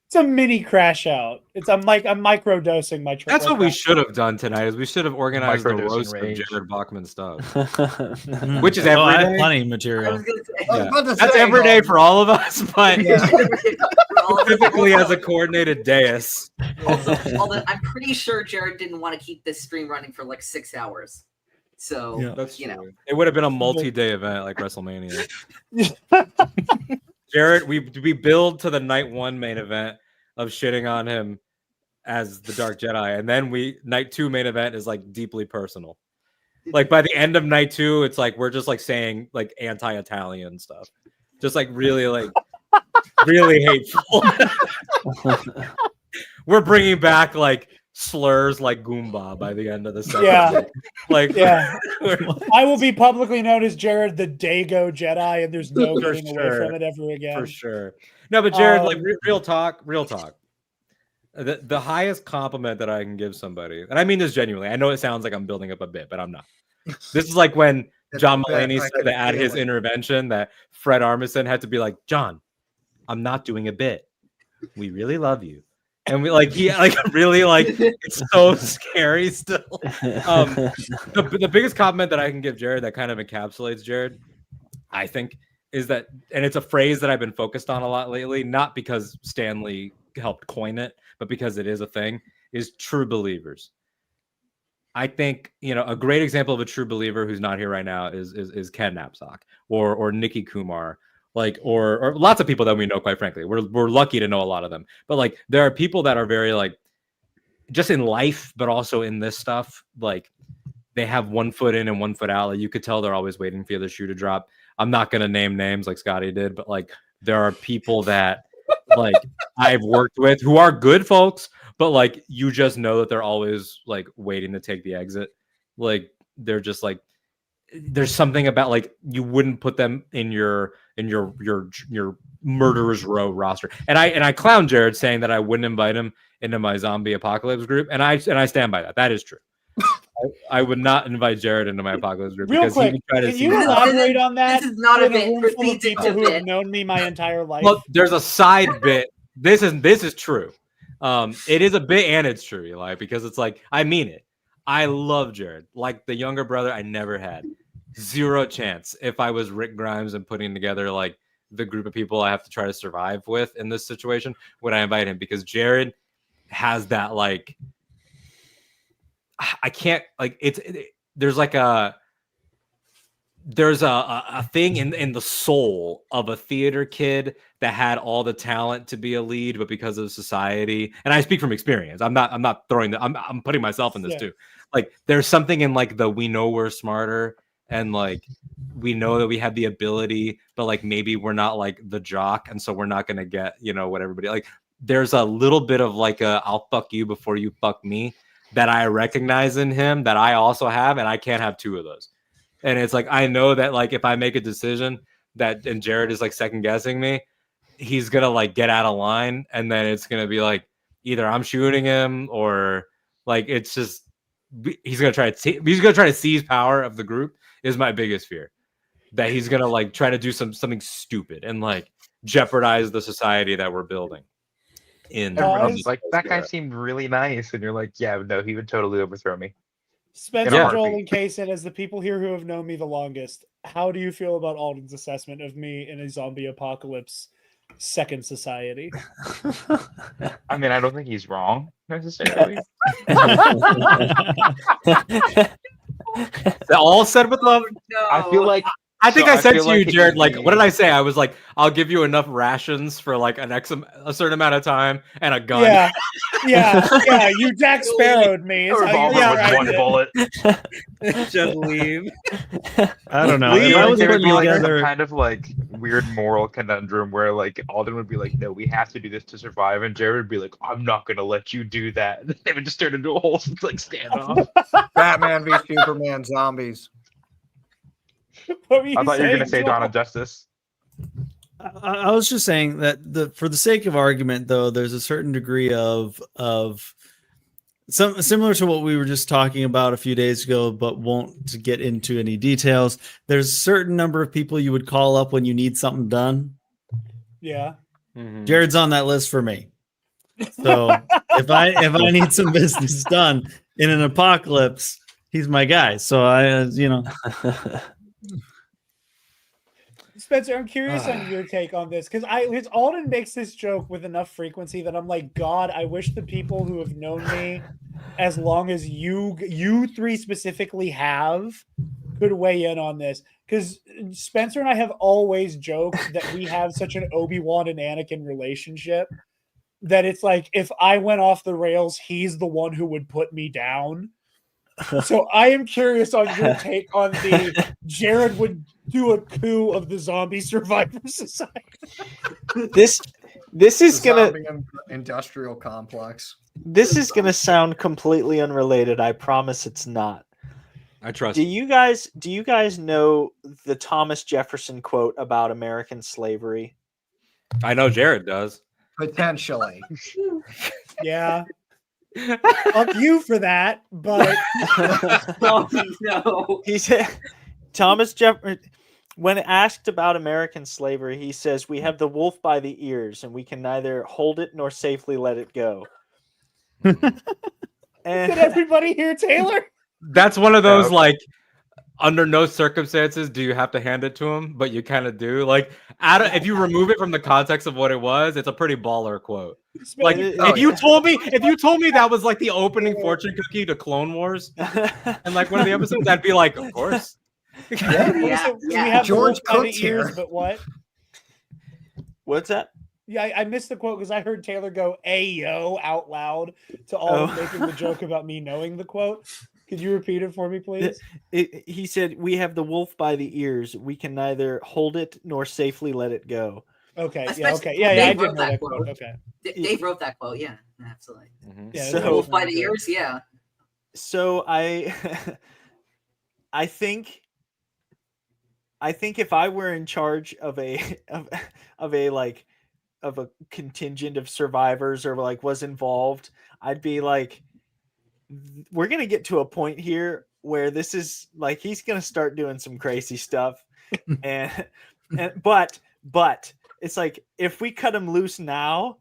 It's a mini crash out. I'm micro dosing my trip. That's what we should have done tonight. Is we should have organized the roast rage. of Jared Bachman stuff, which is every I day. have plenty of material. That's every day for all of us, but typically as a coordinated dais. Although I'm pretty sure Jared didn't want to keep this stream running for like 6 hours. So that's true. It would have been a multi-day event like WrestleMania. Jared, we build to the night 1 main event of shitting on him as the Dark Jedi, and then night 2 main event is like deeply personal. Like by the end of night 2, it's like we're just like saying like anti-Italian stuff, just like really hateful. We're bringing back like slurs like Goomba by the end of the second. I will be publicly known as Jared the Dago Jedi, and there's no getting away from it ever again. For sure. No, but Jared, like real talk. The highest compliment that I can give somebody, and I mean this genuinely. I know it sounds like I'm building up a bit, but I'm not. This is like when John Mulaney said that at his intervention that Fred Armisen had to be like, John, I'm not doing a bit. We really love you. And we it's so scary still. The biggest compliment that I can give Jared that kind of encapsulates Jared, I think, is that, and it's a phrase that I've been focused on a lot lately, not because Stanley helped coin it, but because it is a thing, is true believers. I think, a great example of a true believer who's not here right now is Ken Knapsack or Nikki Kumar. Like, or lots of people that we know, quite frankly, we're lucky to know a lot of them, but like, there are people that are very like, just in life, but also in this stuff, like they have one foot in and one foot out. Like, you could tell they're always waiting for the other shoe to drop. I'm not going to name names like Scotty did, but like, there are people that like I've worked with who are good folks, but like, you just know that they're always like waiting to take the exit. Like, they're just like, there's something about like, you wouldn't put them in your murderers row roster. And I clown Jared saying that I wouldn't invite him into my zombie apocalypse group. And I stand by that. That is true. I would not invite Jared into my apocalypse group. Real quick, can you elaborate on that? This is not a bit. Full of people who have known me my entire life. Well, there's a side bit. This is true. It is a bit, and it's true, Eli, because it's like, I mean it. I love Jared, like the younger brother I never had. Zero chance if I was Rick Grimes and putting together like the group of people I have to try to survive with in this situation would I invite him, because Jared has that like, I can't like there's a thing in the soul of a theater kid that had all the talent to be a lead, but because of society, and I speak from experience, I'm not throwing I'm putting myself in this too. Like, there's something in like we know we're smarter, and like we know that we have the ability, but like maybe we're not like the jock, and so we're not gonna get what everybody like. There's a little bit of like I'll fuck you before you fuck me that I recognize in him that I also have, and I can't have two of those. And it's like, I know that like if I make a decision and Jared is like second guessing me, he's gonna like get out of line, and then it's gonna be like either I'm shooting him or like it's just he's gonna try to seize power of the group. Is my biggest fear that he's gonna like try to do something stupid and like jeopardize the society that we're building. Everyone's like, that guy seemed really nice, and you're like, yeah, no, he would totally overthrow me. Spencer, Joel, and Kason, as the people here who have known me the longest, how do you feel about Alden's assessment of me in a zombie apocalypse second society? I mean, I don't think he's wrong necessarily. All said with love. No. I feel like I think I said to you, Jared, like, what what did I say? I was like, I'll give you enough rations for like a certain amount of time and a gun. Yeah. You Jack Sparrowed me. A revolver with one bullet. Just leave. I don't know. If I was there would putting be like together. some kind of like weird moral conundrum where like Alden would be like, no, we have to do this to survive, and Jared would be like, I'm not gonna let you do that. And they would just turn into a whole like standoff. Batman v Superman zombies. I thought you were going to say Dawn of Justice. I was just saying that for the sake of argument, though, there's a certain degree of some similar to what we were just talking about a few days ago, but won't get into any details. There's a certain number of people you would call up when you need something done. Yeah. Mm-hmm. Jared's on that list for me. So if I need some business done in an apocalypse, he's my guy. So Spencer, I'm curious on your take on this because Alden makes this joke with enough frequency that I'm like, God, I wish the people who have known me as long as you three specifically have could weigh in on this, because Spencer and I have always joked that we have such an Obi-Wan and Anakin relationship that it's like if I went off the rails, he's the one who would put me down. So I am curious on your take on the Jarod would do a coup of the zombie survivor society. This is gonna industrial complex. This is gonna sound completely unrelated. I promise it's not. I trust. Do you guys know the Thomas Jefferson quote about American slavery? I know Jared does. Potentially. Yeah. Fuck you for that, but no. He said Thomas Jefferson, when asked about American slavery, he says, "We have the wolf by the ears, and we can neither hold it nor safely let it go." Did everybody hear Taylor? That's one of those like, under no circumstances do you have to hand it to him, but you kind of do. Like, if you remove it from the context of what it was, it's a pretty baller quote. Like, if you told me that was like the opening fortune cookie to Clone Wars, and like one of the episodes, I'd be like, of course. We have George Cook's here. ears, but what? What's that? Yeah, I missed the quote because I heard Taylor go "Ayo" out loud to all making the joke about me knowing the quote. Could you repeat it for me, please? He said, "We have the wolf by the ears. We can neither hold it nor safely let it go." Okay. That's Yeah. best- Okay. Yeah. Dave I did wrote know that that quote. quote. Okay. Dave wrote that quote. Yeah, absolutely. Yeah. So- Wolf by the ears. Yeah. So I think if I were in charge of a contingent of survivors or like was involved, I'd be like, we're gonna get to a point here where this is like he's gonna start doing some crazy stuff, but it's like if we cut him loose now,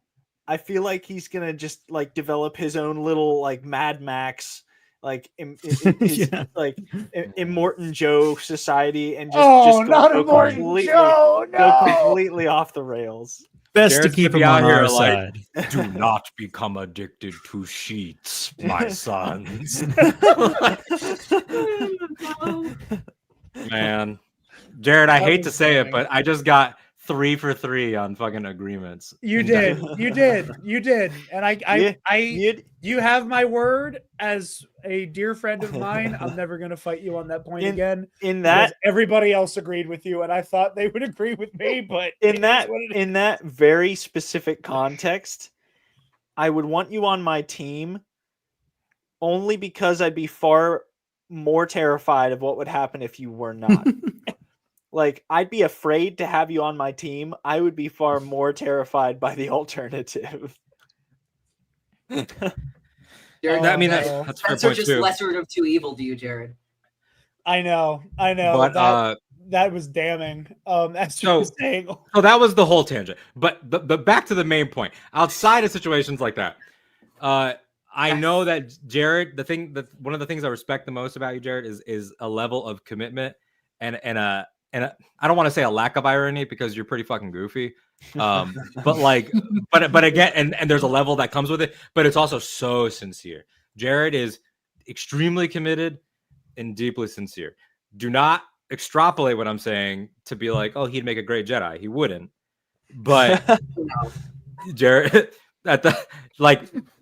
I feel like he's gonna just like develop his own little like Mad Max like like Immortan Joe society and just not go Immortan Joe. No. go completely off the rails. Best Jared's to keep gonna him be on out here our like, side. do not become addicted to sheets, my sons. Man, Jared, I hate to say it, but I just got 3 for 3 on fucking agreements. You did, and you have my word as a dear friend of mine. I'm never going to fight you on that point again. In that, everybody else agreed with you, and I thought they would agree with me, but in that very specific context, I would want you on my team only because I'd be far more terrified of what would happen if you were not. like I'd be afraid to have you on my team. I would be far more terrified by the alternative. Jared, I mean, no. that's a fair Spencer point just too. lesser of two evil to you, Jared. I know. But that was damning. As you were saying. So that was the whole tangent. But the back to the main point. Outside of situations like that, I know that Jared. One of the things I respect the most about you, Jared, is a level of commitment and I don't want to say a lack of irony because you're pretty fucking goofy. But again, and there's a level that comes with it. But it's also so sincere. Jared is extremely committed and deeply sincere. Do not extrapolate what I'm saying to be like, oh, he'd make a great Jedi. He wouldn't. But Jared,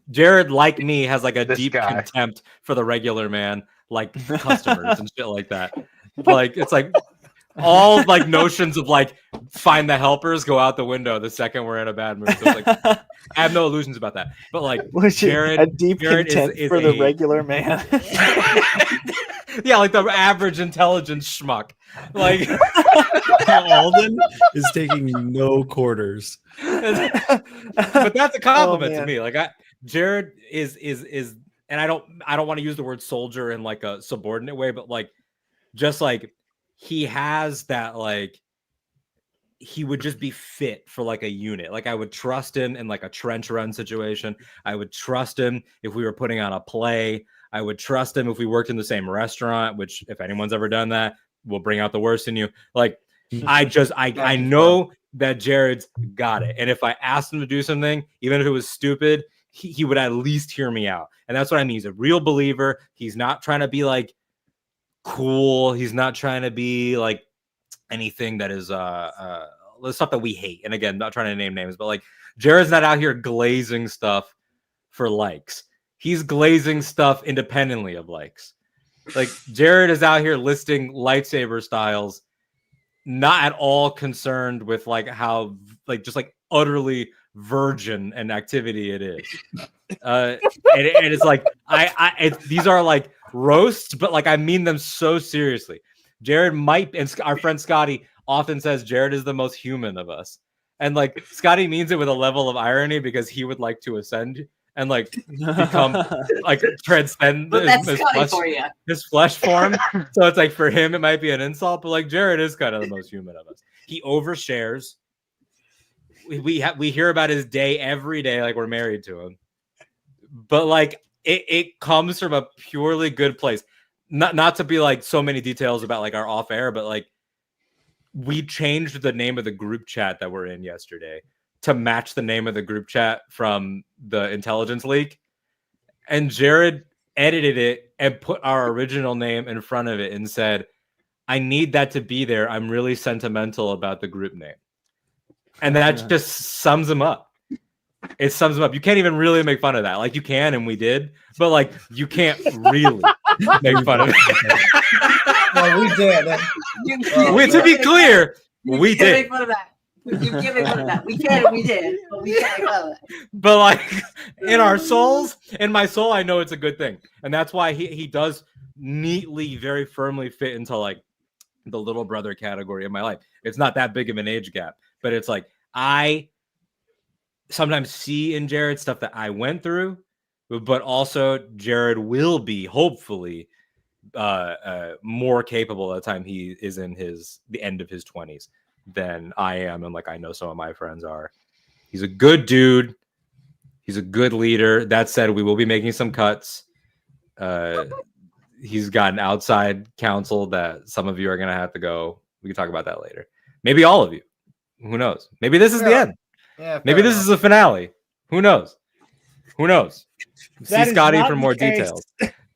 Jared, like me, has like a deep contempt for the regular man, like customers and shit like that. Like it's like all like notions of like find the helpers go out the window the second we're in a bad mood. So it's like I have no illusions about that. But like Jared, a deep contempt for the regular man. Yeah, like the average intelligence schmuck. Like Alden is taking no quarters. But that's a compliment to me. Like Jared is and I don't want to use the word soldier in like a subordinate way, but like just like he has that, like he would just be fit for like a unit. Like I would trust him in like a trench run situation. I would trust him if we were putting on a play. I would trust him if we worked in the same restaurant, which if anyone's ever done that, will bring out the worst in you. Like I know that Jared's got it. And if I asked him to do something, even if it was stupid, he would at least hear me out. And that's what I mean. He's a real believer. He's not trying to be like cool. He's not trying to be like anything that is the stuff that we hate. And again, not trying to name names, but like Jared's not out here glazing stuff for likes. He's glazing stuff independently of likes. Like Jared is out here listing lightsaber styles, not at all concerned with like how like just like utterly virgin an activity it is. And it's like these are like roasts, but like I mean them so seriously. Jared might, and our friend Scotty often says Jared is the most human of us, and like Scotty means it with a level of irony because he would like to ascend and like become like transcend his flesh form. So it's like for him it might be an insult, but like Jared is kind of the most human of us. He overshares. We hear about his day every day, like we're married to him. But like it comes from a purely good place. Not to be like so many details about like our off air, but like we changed the name of the group chat that we're in yesterday to match the name of the group chat from the intelligence leak. And Jared edited it and put our original name in front of it and said, I need that to be there. I'm really sentimental about the group name. And that just sums him up. It sums him up. You can't even really make fun of that. Like you can, and we did, but like you can't really make fun of it. No, we did. To be clear, we did. Make fun of that. You can't make fun of that. We can and we did, but we can't make fun of that. But like in our souls, in my soul, I know it's a good thing. And that's why he does neatly, very firmly fit into like the little brother category of my life. It's not that big of an age gap, but it's like I sometimes see in Jared stuff that I went through, but also Jared will be hopefully more capable at the time he is in the end of his 20s than I am, and like I know some of my friends are. He's a good dude. He's a good leader. That said, we will be making some cuts. He's got an outside counsel that some of you are gonna have to go. We can talk about that later. Maybe all of you. Who knows? Maybe this is the end. Yeah, maybe this is the finale. Who knows? Who knows? That See Scotty is for not more the case. details.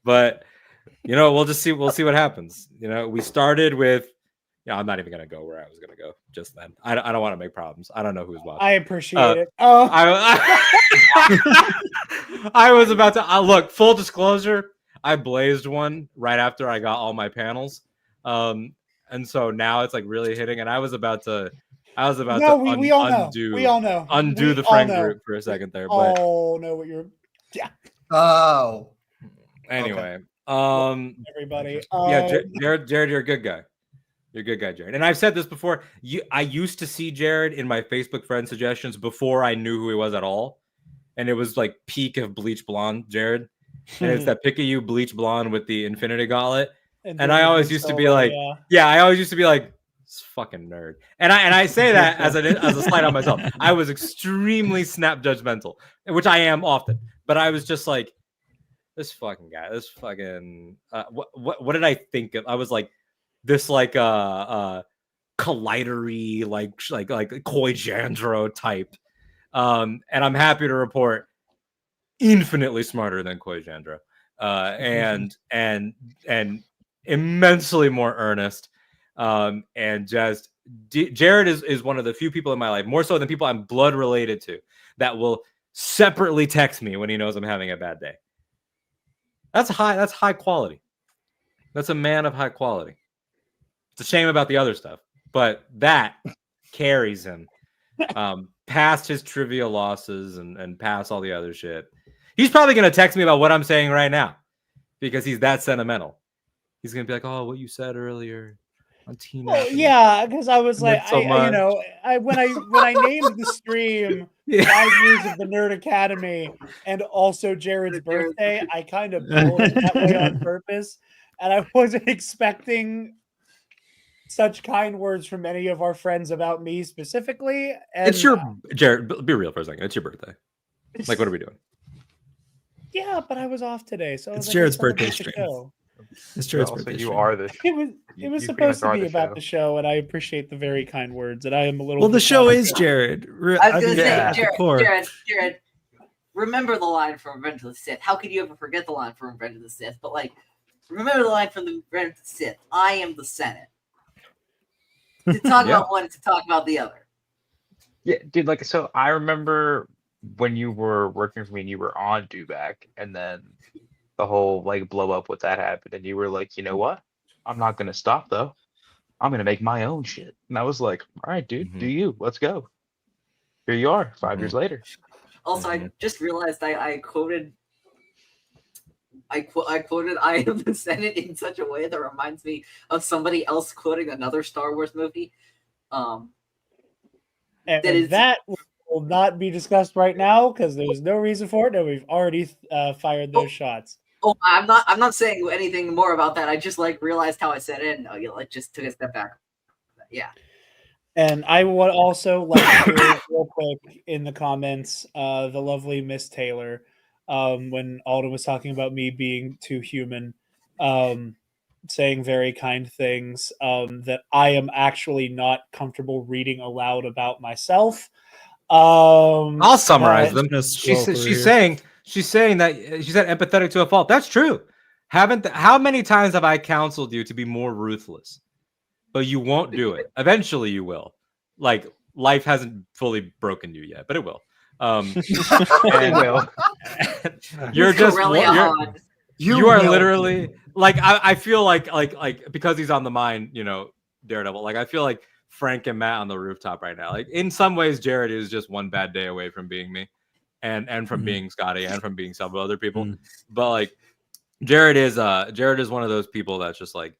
But you know, we'll see what happens. You know, we started with I'm not even gonna go where I was gonna go just then. I don't want to make problems. I don't know who's watching. I appreciate it. Oh, I was about to look. Full disclosure, I blazed one right after I got all my panels, and so now it's like really hitting. And I was about to we all know. We all know. Undo the friend group for a second there. But know what you're. Yeah. Oh. Anyway, everybody. yeah, Jared, you're a good guy. You're a good guy, Jared. And I've said this before. I used to see Jared in my Facebook friend suggestions before I knew who he was at all. And it was like peak of bleach blonde Jared. And it's that pick of you bleach blonde with the Infinity Gauntlet. And I always used to be like, I always used to be like, this fucking nerd. And I say that as a slight on myself. I was extremely snap judgmental, which I am often. But I was just like, this fucking guy, this fucking what did I think of? I was like, this like collidery, like Koi Jandro type. And I'm happy to report infinitely smarter than Koi Jandro. And immensely more earnest. And just Jared is one of the few people in my life, more so than people I'm blood related to, that will separately text me when he knows I'm having a bad day. That's high quality. That's a man of high quality. It's a shame about the other stuff, but that carries him past his trivia losses and past all the other shit. He's probably going to text me about what I'm saying right now because he's that sentimental. He's going to be like, oh, what you said earlier on Teen. Well, yeah, because I was like, when I named the stream 5 years of the Nerd Academy and also Jared's birthday, I kind of pulled it that way on purpose. And I wasn't expecting such kind words from many of our friends about me specifically. And it's your Jared. Be real for a second. It's your birthday. Like, what are we doing? Yeah, but I was off today, so it's Jared's birthday stream. It's Jared's birthday. You are the. It was supposed to be about the show, and I appreciate the very kind words. And I am a little. Well, the show is Jared. I was going to say, Jared. Remember the line from Revenge of the Sith. How could you ever forget the line from Revenge of the Sith? But like, remember the line from the Revenge of the Sith. I am the Senate. To talk about one, to talk about the other. Yeah, dude. Like, so I remember when you were working for me and you were on Dewback, and then the whole like blow up with that happened, and you were like, you know what? I'm not gonna stop though. I'm gonna make my own shit. And I was like, all right, dude, do you? Let's go. Here you are, 5 years later. Also, I just realized I quoted I am the Senate in such a way that reminds me of somebody else quoting another Star Wars movie. And that will not be discussed right now because there's no reason for it, and we've already fired those shots. Oh, I'm not saying anything more about that. I just like realized how I said it, and like just took a step back. Yeah. And I would also like to real quick in the comments, the lovely Miss Taylor, when Alden was talking about me being too human, saying very kind things, that I am actually not comfortable reading aloud about myself. I'll summarize them. She's saying that she said empathetic to a fault. That's true. How many times have I counseled you to be more ruthless? But you won't do it. Eventually you will. Like, life hasn't fully broken you yet, but it will. It will. You're just you are literally like I feel like because he's on the mind, Daredevil. Like, I feel like Frank and Matt on the rooftop right now. Like, in some ways, Jared is just one bad day away from being me, and from being Scotty, and from being several other people. But like, Jared is one of those people that's just like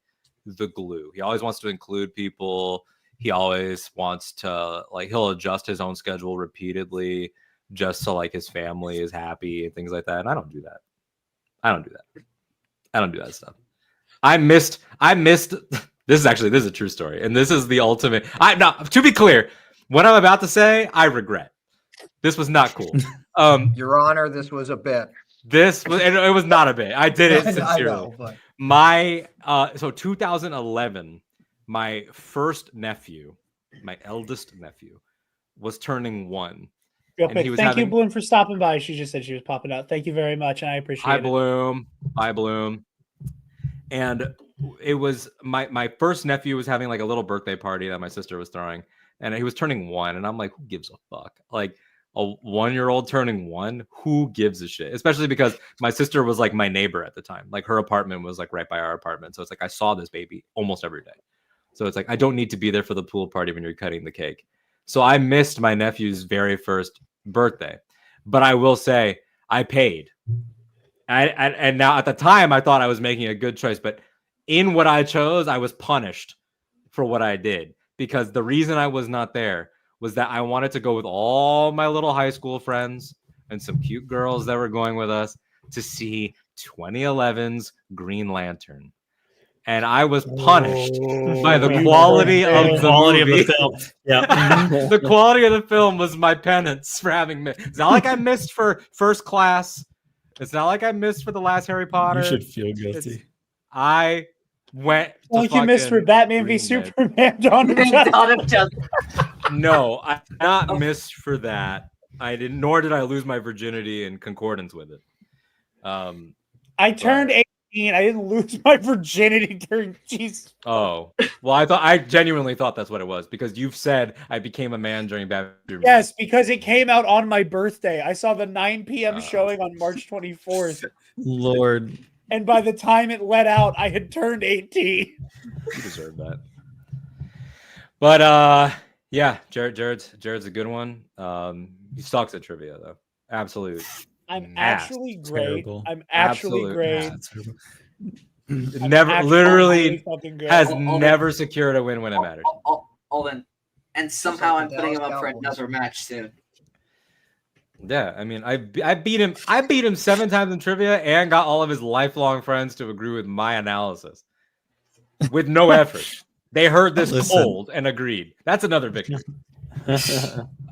the glue. He always wants to include people. He always wants to, like, he'll adjust his own schedule repeatedly just so like his family is happy and things like that. And I don't do that. I don't do that stuff. I missed this is a true story, and this is the ultimate. To be clear, what I'm about to say, I regret. This was not cool. Your Honor, this was a bit. It was not a bit. I did it sincerely. I know, So 2011, my first nephew, my eldest nephew, was turning 1. Real quick, thank you, Bloom, for stopping by. She just said she was popping out. Thank you very much, and I appreciate it. Hi, Bloom. And it was my first nephew was having like a little birthday party that my sister was throwing, and he was turning 1, and I'm like, who gives a fuck? Like, a 1-year-old turning 1, who gives a shit? Especially because my sister was like my neighbor at the time. Like, her apartment was like right by our apartment, so it's like I saw this baby almost every day. So it's like I don't need to be there for the pool party when you're cutting the cake. So I missed my nephew's very first birthday, but I will say I paid. And now at the time I thought I was making a good choice, but in what I chose, I was punished for what I did, because the reason I was not there was that I wanted to go with all my little high school friends and some cute girls that were going with us to see 2011's Green Lantern. And I was punished by the quality of the movie. Of the film. Yeah. The quality of the film was my penance for having missed. It's not like I missed for First Class. It's not like I missed for the last Harry Potter. You should feel guilty. I went. Like you missed for Batman v Superman, Dawn of Justice. No, I did not miss for that. I didn't, nor did I lose my virginity in concordance with it. I turned 18. I didn't lose my virginity during Jesus. Oh, well, I genuinely thought that's what it was, because you've said I became a man during Batman. Yes, because it came out on my birthday. I saw the 9 p.m. showing on March 24th. Lord. And by the time it let out, I had turned 18. You deserve that. But yeah, Jared's a good one. He sucks at trivia though. Absolute. I'm actually great. Terrible. I'm actually great. Never, literally, has never secured a win when it matters. Alden, and somehow I'm putting him up for another match soon. Yeah, I mean, I beat him. I beat him 7 times in trivia and got all of his lifelong friends to agree with my analysis with no effort. They heard this cold and agreed. That's another victory.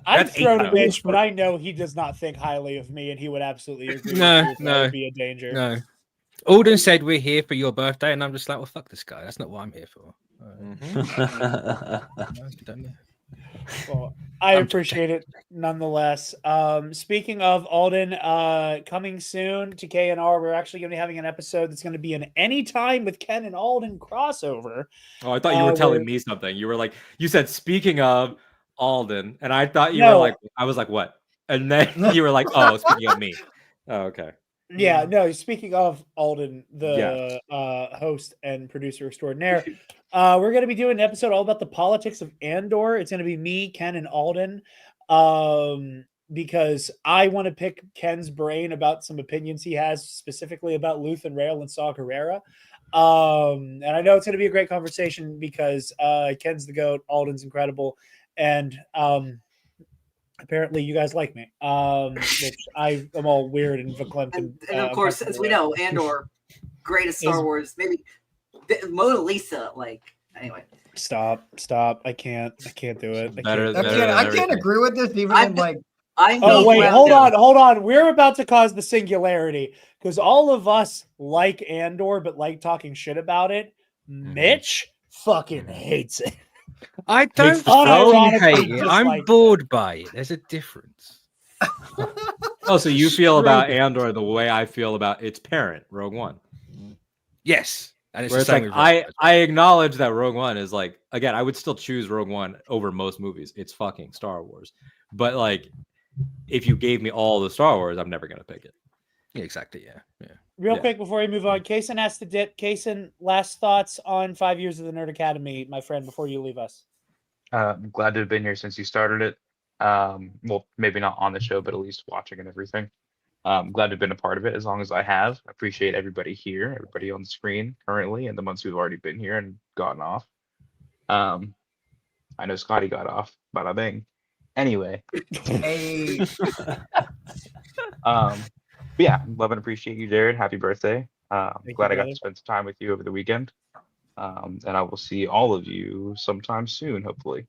I've thrown a bitch, but I know he does not think highly of me, and he would absolutely agree. That would be a danger. No. Alden said we're here for your birthday, and I'm just like, well, fuck this guy. That's not what I'm here for. Well, I appreciate it nonetheless. Speaking of Alden, coming soon to KNR, we're actually going to be having an episode that's going to be an Anytime with Ken and Alden crossover. Oh, I thought you were telling me something. You were like, you said, speaking of Alden, and I thought you were like, I was like, what? And then you were like, oh, speaking of me. Oh, okay. Yeah, no, speaking of Alden, the host and producer extraordinaire, we're going to be doing an episode all about the politics of Andor. It's going to be me, Ken, and Alden, because I want to pick Ken's brain about some opinions he has specifically about Luthen Rail and Saw Gerrera. And I know it's going to be a great conversation because Ken's the GOAT, Alden's incredible, and apparently you guys like me, which I am all weird and verklempt. And of course, as we know, Andor, greatest Star Wars, maybe Mona Lisa. Like, anyway. Stop! I can't do it. I can't agree with this. Even like, oh wait, hold on. We're about to cause the singularity because all of us like Andor, but like talking shit about it. Mitch fucking hates it. I don't hate it. I'm bored by it. There's a difference. Oh, so you feel about Andor the way I feel about its parent, Rogue One? Yes. And it's like I acknowledge that Rogue One is like, again, I would still choose Rogue One over most movies. It's fucking Star Wars. But like, if you gave me all the Star Wars, I'm never gonna pick it. Yeah, exactly. Yeah. Real quick before we move on, Kason has to dip. Kason, last thoughts on 5 years of the Nerd Academy, my friend, before you leave us. I'm glad to have been here since you started it. Well, maybe not on the show, but at least watching and everything. I'm glad to have been a part of it as long as I have. I appreciate everybody here, everybody on the screen currently, and the ones who've already been here and gotten off. I know Scotty got off, bada bing. Anyway. Hey. Yeah, love and appreciate you, Jared. Happy birthday. Glad I got to spend some time with you over the weekend. And I will see all of you sometime soon, hopefully.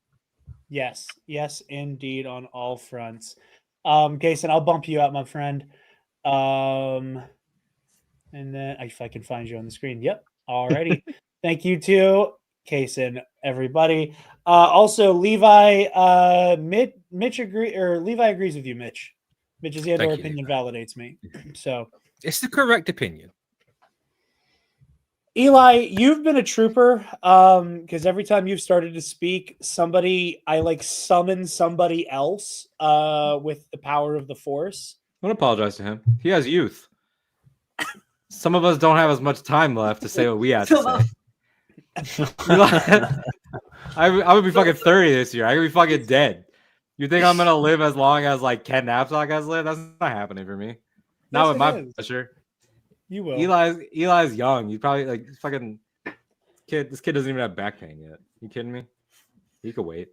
Yes, indeed, on all fronts. Kason, I'll bump you out, my friend. And then if I can find you on the screen. Yep. Alrighty. Thank you too, Kason, everybody. Also, Levi, Mitch Levi agrees with you, Mitch. Mitch's Andor opinion validates me. So it's the correct opinion. Eli, you've been a trooper. Because every time you've started to speak, I like summon somebody else with the power of the Force. I don't apologize to him. He has youth. Some of us don't have as much time left to say what we have to say. I would be fucking 30 this year. I could be fucking dead. You think I'm gonna live as long as like Ken Knapsack has lived? That's not happening for me. Not with my pressure. You will. Eli's young. He's probably like fucking This kid doesn't even have back pain yet. You kidding me? He could wait.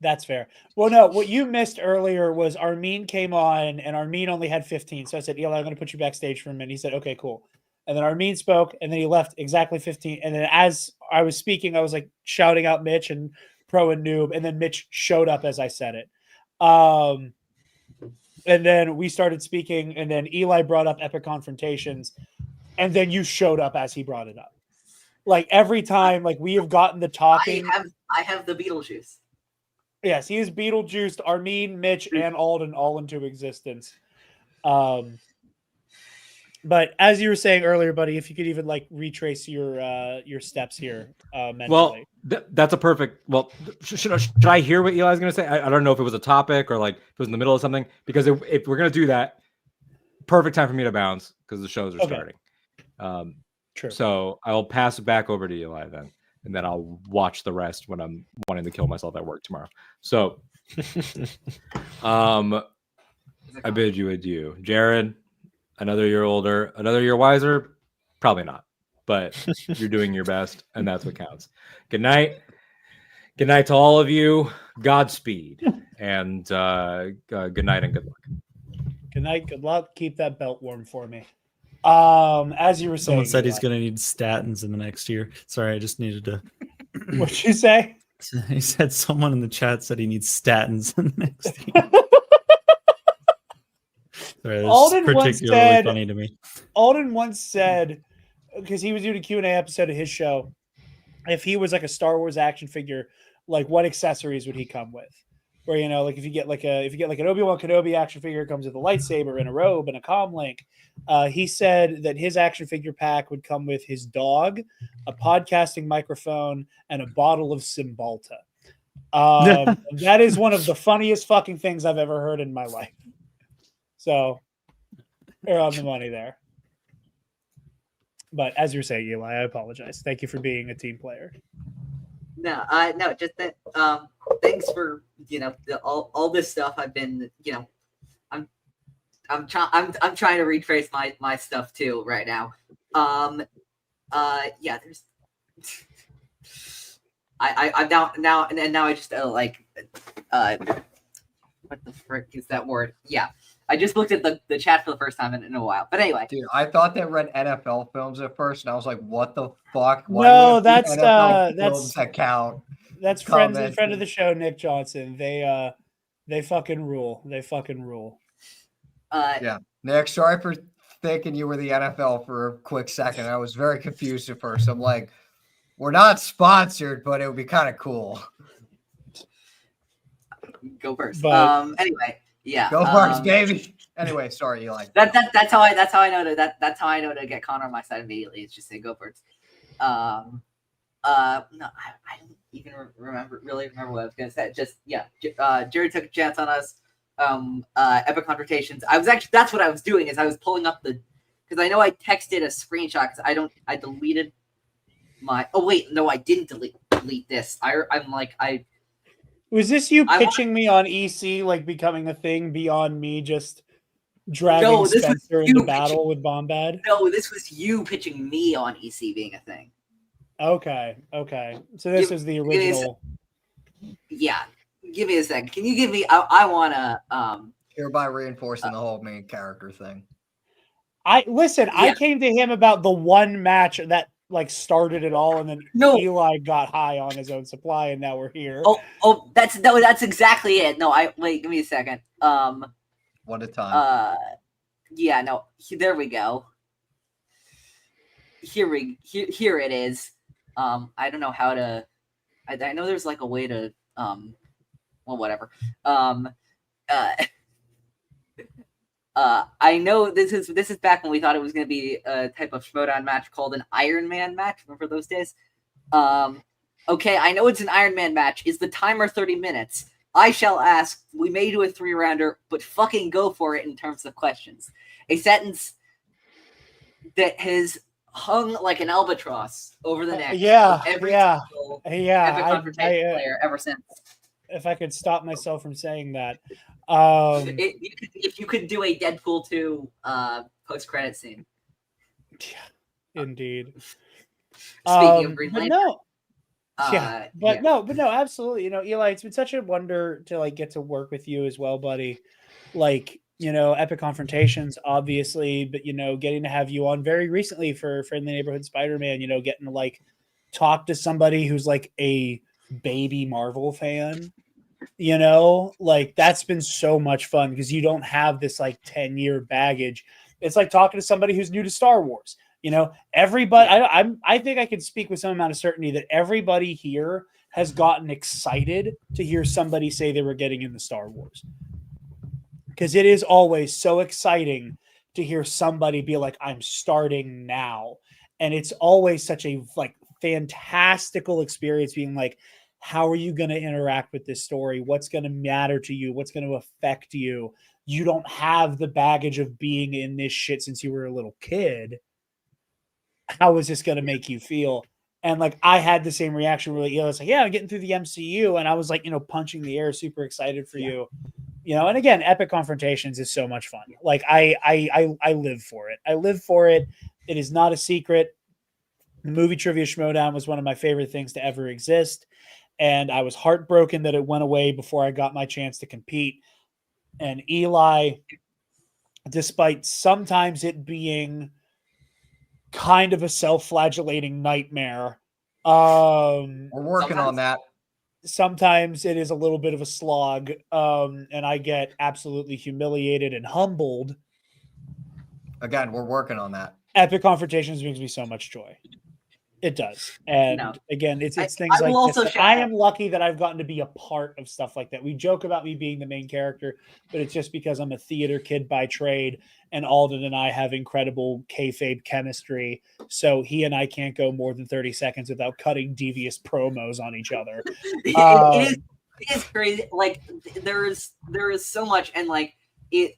That's fair. Well, no, what you missed earlier was Armin came on, and Armin only had 15. So I said, Eli, I'm going to put you backstage for a minute. He said, okay, cool. And then Armin spoke, and then he left exactly 15. And then as I was speaking, I was like shouting out Mitch and Pro and Noob, and then Mitch showed up as I said it. And then we started speaking, and then Eli brought up Epic Confrontations, and then you showed up as he brought it up. Like every time, like we have gotten the talking. I have the Beetlejuice. Yes, he is Beetlejuiced Armin, Mitch, and Alden all into existence. But as you were saying earlier, buddy, if you could even like retrace your steps here mentally. Well, that's a perfect. Well, should I hear what Eli's going to say? I don't know if it was a topic or like if it was in the middle of something. Because if we're going to do that, perfect time for me to bounce because the shows are starting. True. So I'll pass it back over to Eli then, and then I'll watch the rest when I'm wanting to kill myself at work tomorrow. So, I bid you adieu, Jarod. Another year older, another year wiser. Probably not, but you're doing your best, and that's what counts. Good night. Good night to all of you. Godspeed, and good night and good luck. Good night. Good luck. Keep that belt warm for me. As you were saying, someone said he's going to need statins in the next year. Sorry, I just needed to. What'd you say? He said someone in the chat said he needs statins in the next year. Sorry, Alden particularly funny to me. Alden once said, because he was doing a Q&A episode of his show, if he was like a Star Wars action figure, like what accessories would he come with? Where, you know, like if you get like an Obi-Wan Kenobi action figure, it comes with a lightsaber and a robe and a comm link. He said that his action figure pack would come with his dog, a podcasting microphone, and a bottle of Cymbalta. That is one of the funniest fucking things I've ever heard in my life. So they're on the money there. But as you're saying, Eli, I apologize. Thank you for being a team player. No, just that. Thanks for all this stuff. I've been, I'm trying to retrace my stuff too right now. Yeah, there's. I'm now I just what the frick is that word? Yeah. I just looked at the chat for the first time in a while. But anyway. Dude, I thought they read NFL films at first, and I was like, what the fuck? No, that's that count. That's friend of the show, Nick Johnson. They fucking rule. They fucking rule. Yeah. Nick, sorry for thinking you were the NFL for a quick second. I was very confused at first. I'm like, we're not sponsored, but it would be kind of cool. Go first. But, anyway. Yeah. Go first, baby. Anyway, sorry, Eli. That's how I know to get Conor on my side immediately. It's just say go first. No, I don't even remember what I was gonna say. Just Jerry took a chance on us. Epic Confrontations. That's what I was doing is I was pulling up because I know I texted a screenshot because I deleted my. Oh wait, no, I didn't delete this. Was this you pitching me on EC, like becoming a thing beyond me just dragging Spencer in the battle with Bombad? No, this was you pitching me on EC being a thing. Okay. So this is the original. Yeah. Give me a second. Can you give me? I want to. Hereby reinforcing the whole main character thing. I came to him about the one match that like started it all, and then Eli got high on his own supply, and now we're here. That's exactly it. No, wait. Give me a second. One at a time. Yeah. No. There we go. Here it is. I don't know how to. I know there's like a way to. Well, whatever. I know this is back when we thought it was going to be a type of Schmodown match called an Iron Man match. Remember those days? Okay, I know it's an Iron Man match. Is the timer 30 minutes? I shall ask. We may do a 3-rounder, but fucking go for it in terms of questions. A sentence that has hung like an albatross over the neck. Every single Epic Confrontation player ever since. If I could stop myself from saying that. If you could do a Deadpool 2 post-credit scene. Yeah, indeed. Speaking of Green but Lantern. no, but no, absolutely. Eli, it's been such a wonder to like get to work with you as well, buddy. Like, Epic Confrontations, obviously, but getting to have you on very recently for Friendly Neighborhood Spider-Man, getting to like talk to somebody who's like a baby Marvel fan, like that's been so much fun because you don't have this like 10-year baggage. It's like talking to somebody who's new to Star Wars. Everybody, I think I can speak with some amount of certainty that everybody here has gotten excited to hear somebody say they were getting into Star Wars. Because it is always so exciting to hear somebody be like, I'm starting now. And it's always such a like fantastical experience being like, how are you going to interact with this story? What's going to matter to you? What's going to affect you? You don't have the baggage of being in this shit since you were a little kid. How is this going to make you feel? And like, I had the same reaction where I was like, yeah, I'm getting through the MCU. And I was like, punching the air, super excited for you. And again, Epic Confrontations is so much fun. Like I live for it. I live for it. It is not a secret. The movie Trivia Schmodown was one of my favorite things to ever exist. And I was heartbroken that it went away before I got my chance to compete. And Eli, despite sometimes it being kind of a self-flagellating nightmare, we're working on that. Sometimes it is a little bit of a slog, and I get absolutely humiliated and humbled. Again, we're working on that. Epic Confrontations brings me so much joy. It does. And again, it's things like this. I am lucky that I've gotten to be a part of stuff like that. We joke about me being the main character, but it's just because I'm a theater kid by trade, and Alden and I have incredible kayfabe chemistry. So he and I can't go more than 30 seconds without cutting devious promos on each other. It is crazy. Like there is so much, and like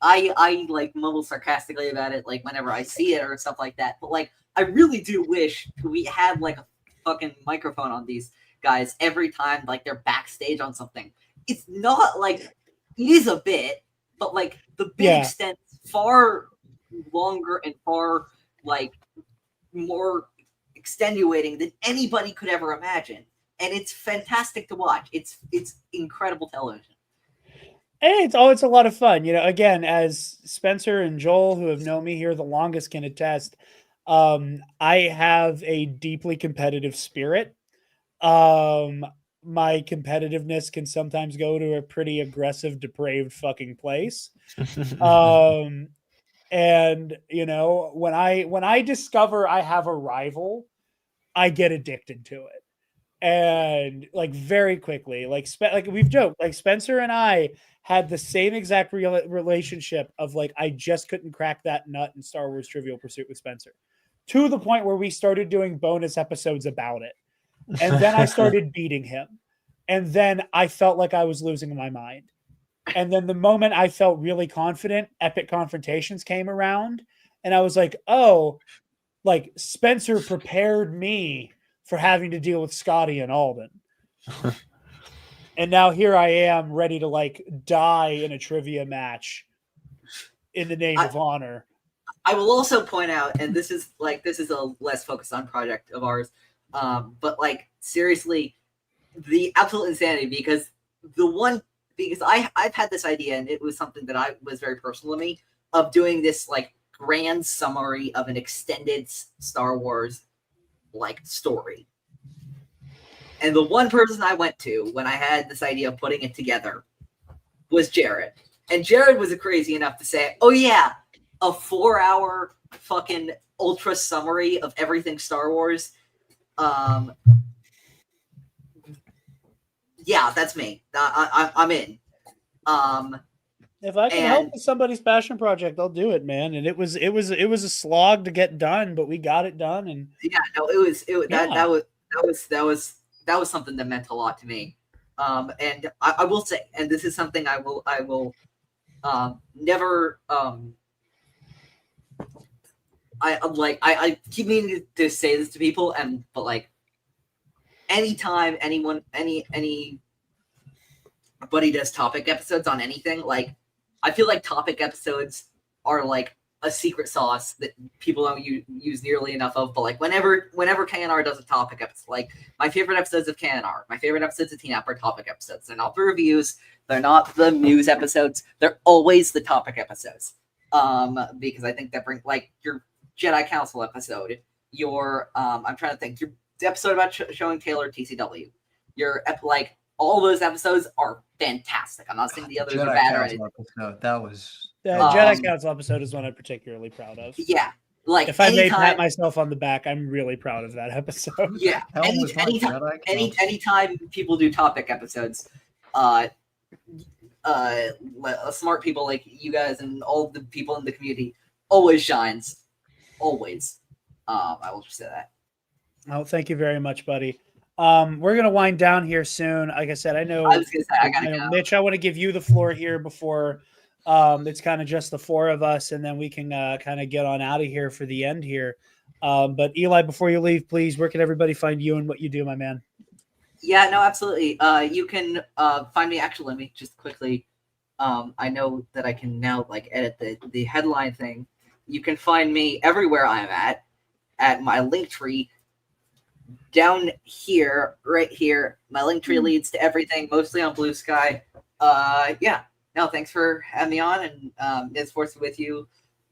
I like mumble sarcastically about it, like whenever I see it or stuff like that. But like, I really do wish we had like a fucking microphone on these guys every time like they're backstage on something. It's not like it is a bit, but like the bit extends far longer and far like more extenuating than anybody could ever imagine. And it's fantastic to watch. It's incredible television. And it's a lot of fun. Again, as Spencer and Joel, who have known me here the longest, can attest, I have a deeply competitive spirit. My competitiveness can sometimes go to a pretty aggressive, depraved fucking place. And when I discover I have a rival, I get addicted to it. And like very quickly, like we've joked, like Spencer and I had the same exact relationship of like, I just couldn't crack that nut in Star Wars Trivial Pursuit with Spencer, to the point where we started doing bonus episodes about it. And then I started beating him. And then I felt like I was losing my mind. And then the moment I felt really confident, Epic Confrontations came around. And I was like, oh, like Spencer prepared me for having to deal with Scotty and Alden. And now here I am ready to like die in a trivia match in the name of honor. I will also point out, and this is a less focused on project of ours, but like seriously, the absolute insanity because I've had this idea, and it was something that was very personal to me, of doing this like grand summary of an extended Star Wars like story. And the one person I went to when I had this idea of putting it together was Jarod. And Jarod was crazy enough to say, oh yeah, a 4-hour fucking ultra summary of everything Star Wars. Yeah, that's me. I'm in. If I can help with somebody's passion project, I'll do it, man. And it was a slog to get done, but we got it done. And yeah, no, that was something that meant a lot to me. And I will say, and this is something I will never. I keep meaning to say this to people, but like, anytime anybody does topic episodes on anything, like I feel like topic episodes are like a secret sauce that people don't use nearly enough of. But like whenever KNR does a topic episode, like my favorite episodes of KNR, my favorite episodes of Teen App are topic episodes. They're not the reviews. They're not the news episodes. They're always the topic episodes. Because I think that bring like your Jedi Council episode, your I'm trying to think, your episode about showing Taylor TCW, your like all those episodes are fantastic. I'm not saying the others Jedi are bad or Council anything. episode, that was The Jedi Council episode is one I'm particularly proud of. Yeah, like if I may anytime, pat myself on the back, I'm really proud of that episode. Yeah, anytime people do topic episodes, smart people like you guys and all the people in the community always shines. Always. I will just say that. Oh, thank you very much, buddy. We're gonna wind down here soon. Like I said, I know, I was gonna say, I gotta go. Mitch, I want to give you the floor here before it's kind of just the four of us, and then we can kind of get on out of here for the end here. But Eli, before you leave, please, where can everybody find you and what you do, my man? Yeah, no, absolutely. You can find me. Actually, let me just quickly. I know that I can now like edit the headline thing. You can find me everywhere I'm at my link tree. Down here, right here, my link tree leads to everything, mostly on Blue Sky. Yeah. No, thanks for having me on, and it's forced with you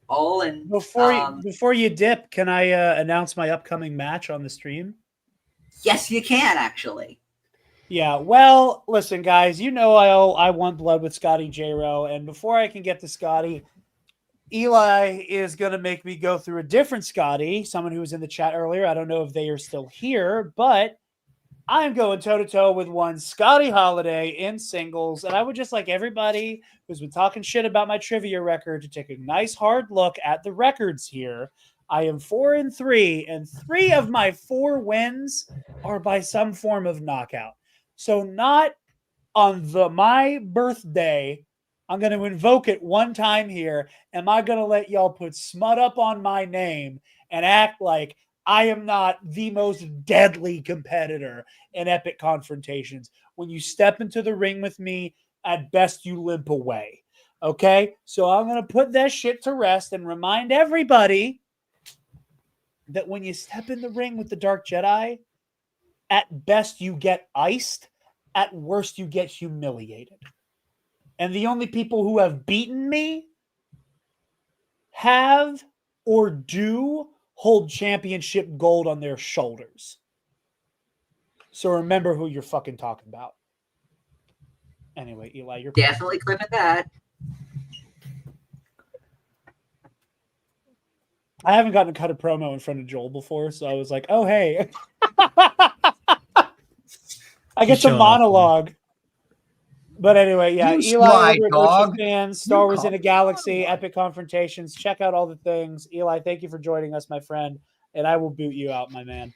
all. And before you dip, can I announce my upcoming match on the stream? Yes, you can actually. Yeah, well, listen, guys, you know I want blood with Scotty J-Ro, and before I can get to Scotty, Eli is going to make me go through a different Scotty, someone who was in the chat earlier. I don't know if they are still here, but I'm going toe-to-toe with one Scotty Holiday in singles, and I would just like everybody who's been talking shit about my trivia record to take a nice hard look at the records here. I am 4-3, and 3 of my 4 wins are by some form of knockout. So not on my birthday, I'm going to invoke it one time here. Am I going to let y'all put smut up on my name and act like I am not the most deadly competitor in epic confrontations? When you step into the ring with me, at best you limp away. Okay? So I'm going to put that shit to rest and remind everybody that when you step in the ring with the Dark Jedi, at best you get iced, at worst you get humiliated. And the only people who have beaten me have or do hold championship gold on their shoulders. So remember who you're fucking talking about. Anyway, Eli, you're definitely clipping that. I haven't gotten to cut a promo in front of Joel before, so I was like, oh, hey. I get some monologue. But anyway, yeah, Eli over at fans, Star Wars in a Galaxy, Epic Confrontations. Check out all the things. Eli, thank you for joining us, my friend. And I will boot you out, my man.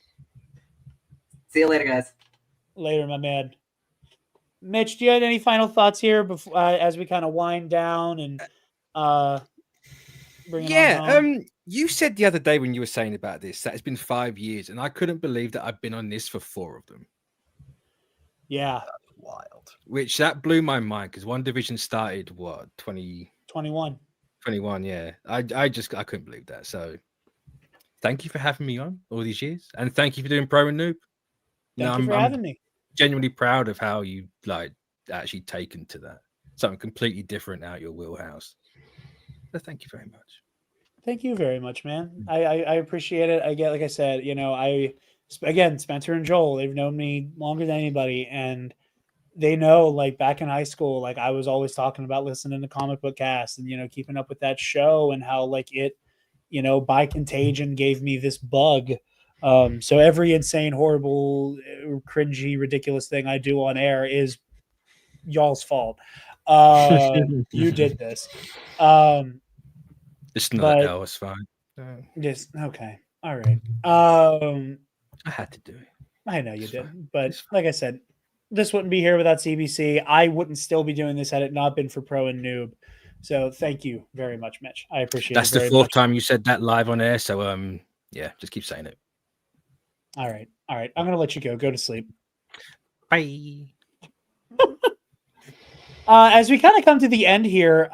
See you later, guys. Later, my man. Mitch, do you have any final thoughts here before as we kind of wind down and bring it on home? You said the other day when you were saying about this that it's been 5 years, and I couldn't believe that I've been on this for 4 of them. Yeah. That's wild. Which that blew my mind because one division started what 21. Yeah. I couldn't believe that. So thank you for having me on all these years, and thank you for doing Pro and Noob. Thank you for having me. Genuinely proud of how you actually taken to that. Something completely different out your wheelhouse. So thank you very much. Thank you very much, man. I appreciate it. Like I said, Spencer and Joel, they've known me longer than anybody, and they know, like, back in high school, like, I was always talking about listening to Comic Book Cast and, keeping up with that show and how, like, it, by contagion gave me this bug. So every insane, horrible, cringy, ridiculous thing I do on air is y'all's fault. You did this. It's not Ellis, fine. Just okay. All right. I had to do it. I know you did, but like I said, this wouldn't be here without CBC. I wouldn't still be doing this had it not been for Pro and Noob. So thank you very much, Mitch. I appreciate it. That's the 4th time you said that live on air. So yeah, just keep saying it. All right. I'm gonna let you go. Go to sleep. Bye. As we kind of come to the end here,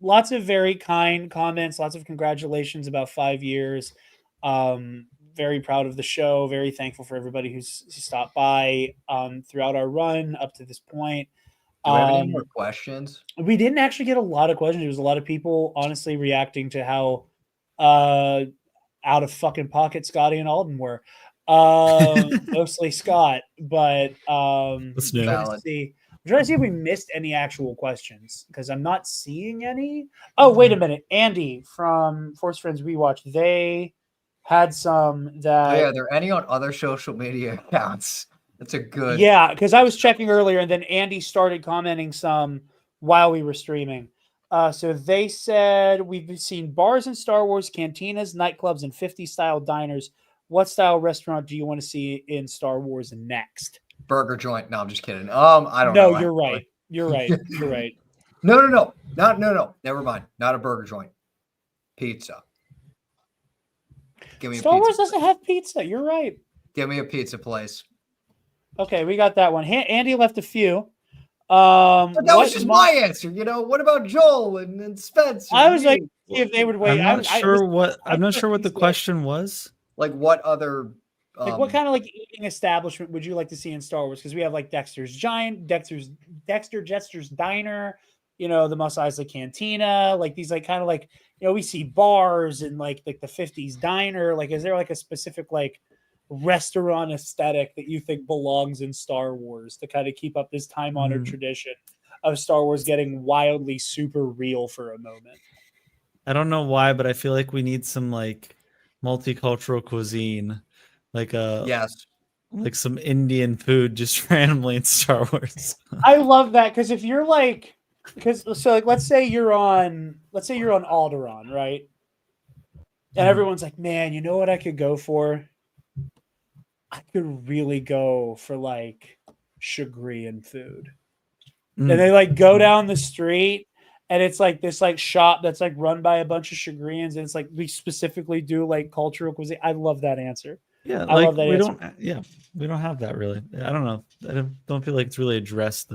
lots of very kind comments, lots of congratulations about 5 years. Very proud of the show. Very thankful for everybody who's stopped by throughout our run up to this point. Do we have any more questions? We didn't actually get a lot of questions. There was a lot of people honestly reacting to how out of fucking pocket Scotty and Alden were. Mostly Scott, but That's new. I'm trying to see if we missed any actual questions because I'm not seeing any. Oh, wait a minute. Andy from Force Friends Rewatch, they had some that. Oh, yeah, are there any on other social media accounts? That's a good. Yeah, because I was checking earlier and then Andy started commenting some while we were streaming. So they said we've seen bars in Star Wars, cantinas, nightclubs, and 50 style diners. What style restaurant do you want to see in Star Wars next? Burger joint. No, I'm just kidding. I don't know. No, you're right. You're right. You're right. No. Never mind. Not a burger joint. Pizza. Give me Star a pizza Wars doesn't have pizza. You're right. Give me a pizza place. Okay, we got that one. Andy left a few. But that was just my answer. What about Joel and Spencer? I was like, if they would wait. I'm not sure what the question was. Like, what other like what kind of like eating establishment would you like to see in Star Wars? Because we have like Dexter Jester's Diner, the Mos Eisley Cantina, like these like kind of like we see bars and like the 50s diner. Like, is there like a specific like restaurant aesthetic that you think belongs in Star Wars to kind of keep up this time-honored tradition of Star Wars getting wildly super real for a moment? I don't know why, but I feel like we need some like multicultural cuisine, like like some Indian food just randomly in Star Wars. I love that because if you're like, let's say you're on Alderaan, right? And everyone's like, man, you know what I could go for? I could really go for like Chagrian food. And they like go down the street and it's like this like shop that's like run by a bunch of Chagrians and it's like we specifically do like cultural cuisine. I love that answer. Yeah, I love that we answer. we don't have that really. I don't know. I don't feel like it's really addressed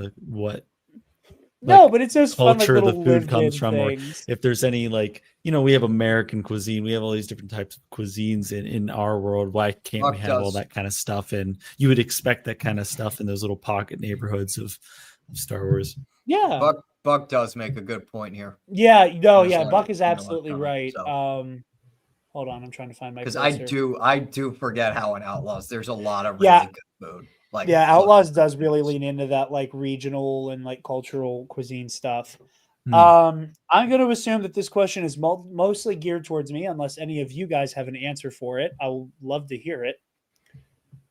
No, but it's just culture fun, like, the food comes from, things. or if there's any like we have American cuisine, we have all these different types of cuisines in our world. Why can't we have all that kind of stuff? And you would expect that kind of stuff in those little pocket neighborhoods of Star Wars. Yeah, Buck does make a good point here. Yeah, no, There's yeah, like, Buck is absolutely right. So. Hold on, I'm trying to find my. Because cursor. I do forget how in Outlaws there's a lot of really good food. Like Outlaws does really lean into that like regional and like cultural cuisine stuff. I'm going to assume that this question is mostly geared towards me, unless any of you guys have an answer for it. I'll love to hear it.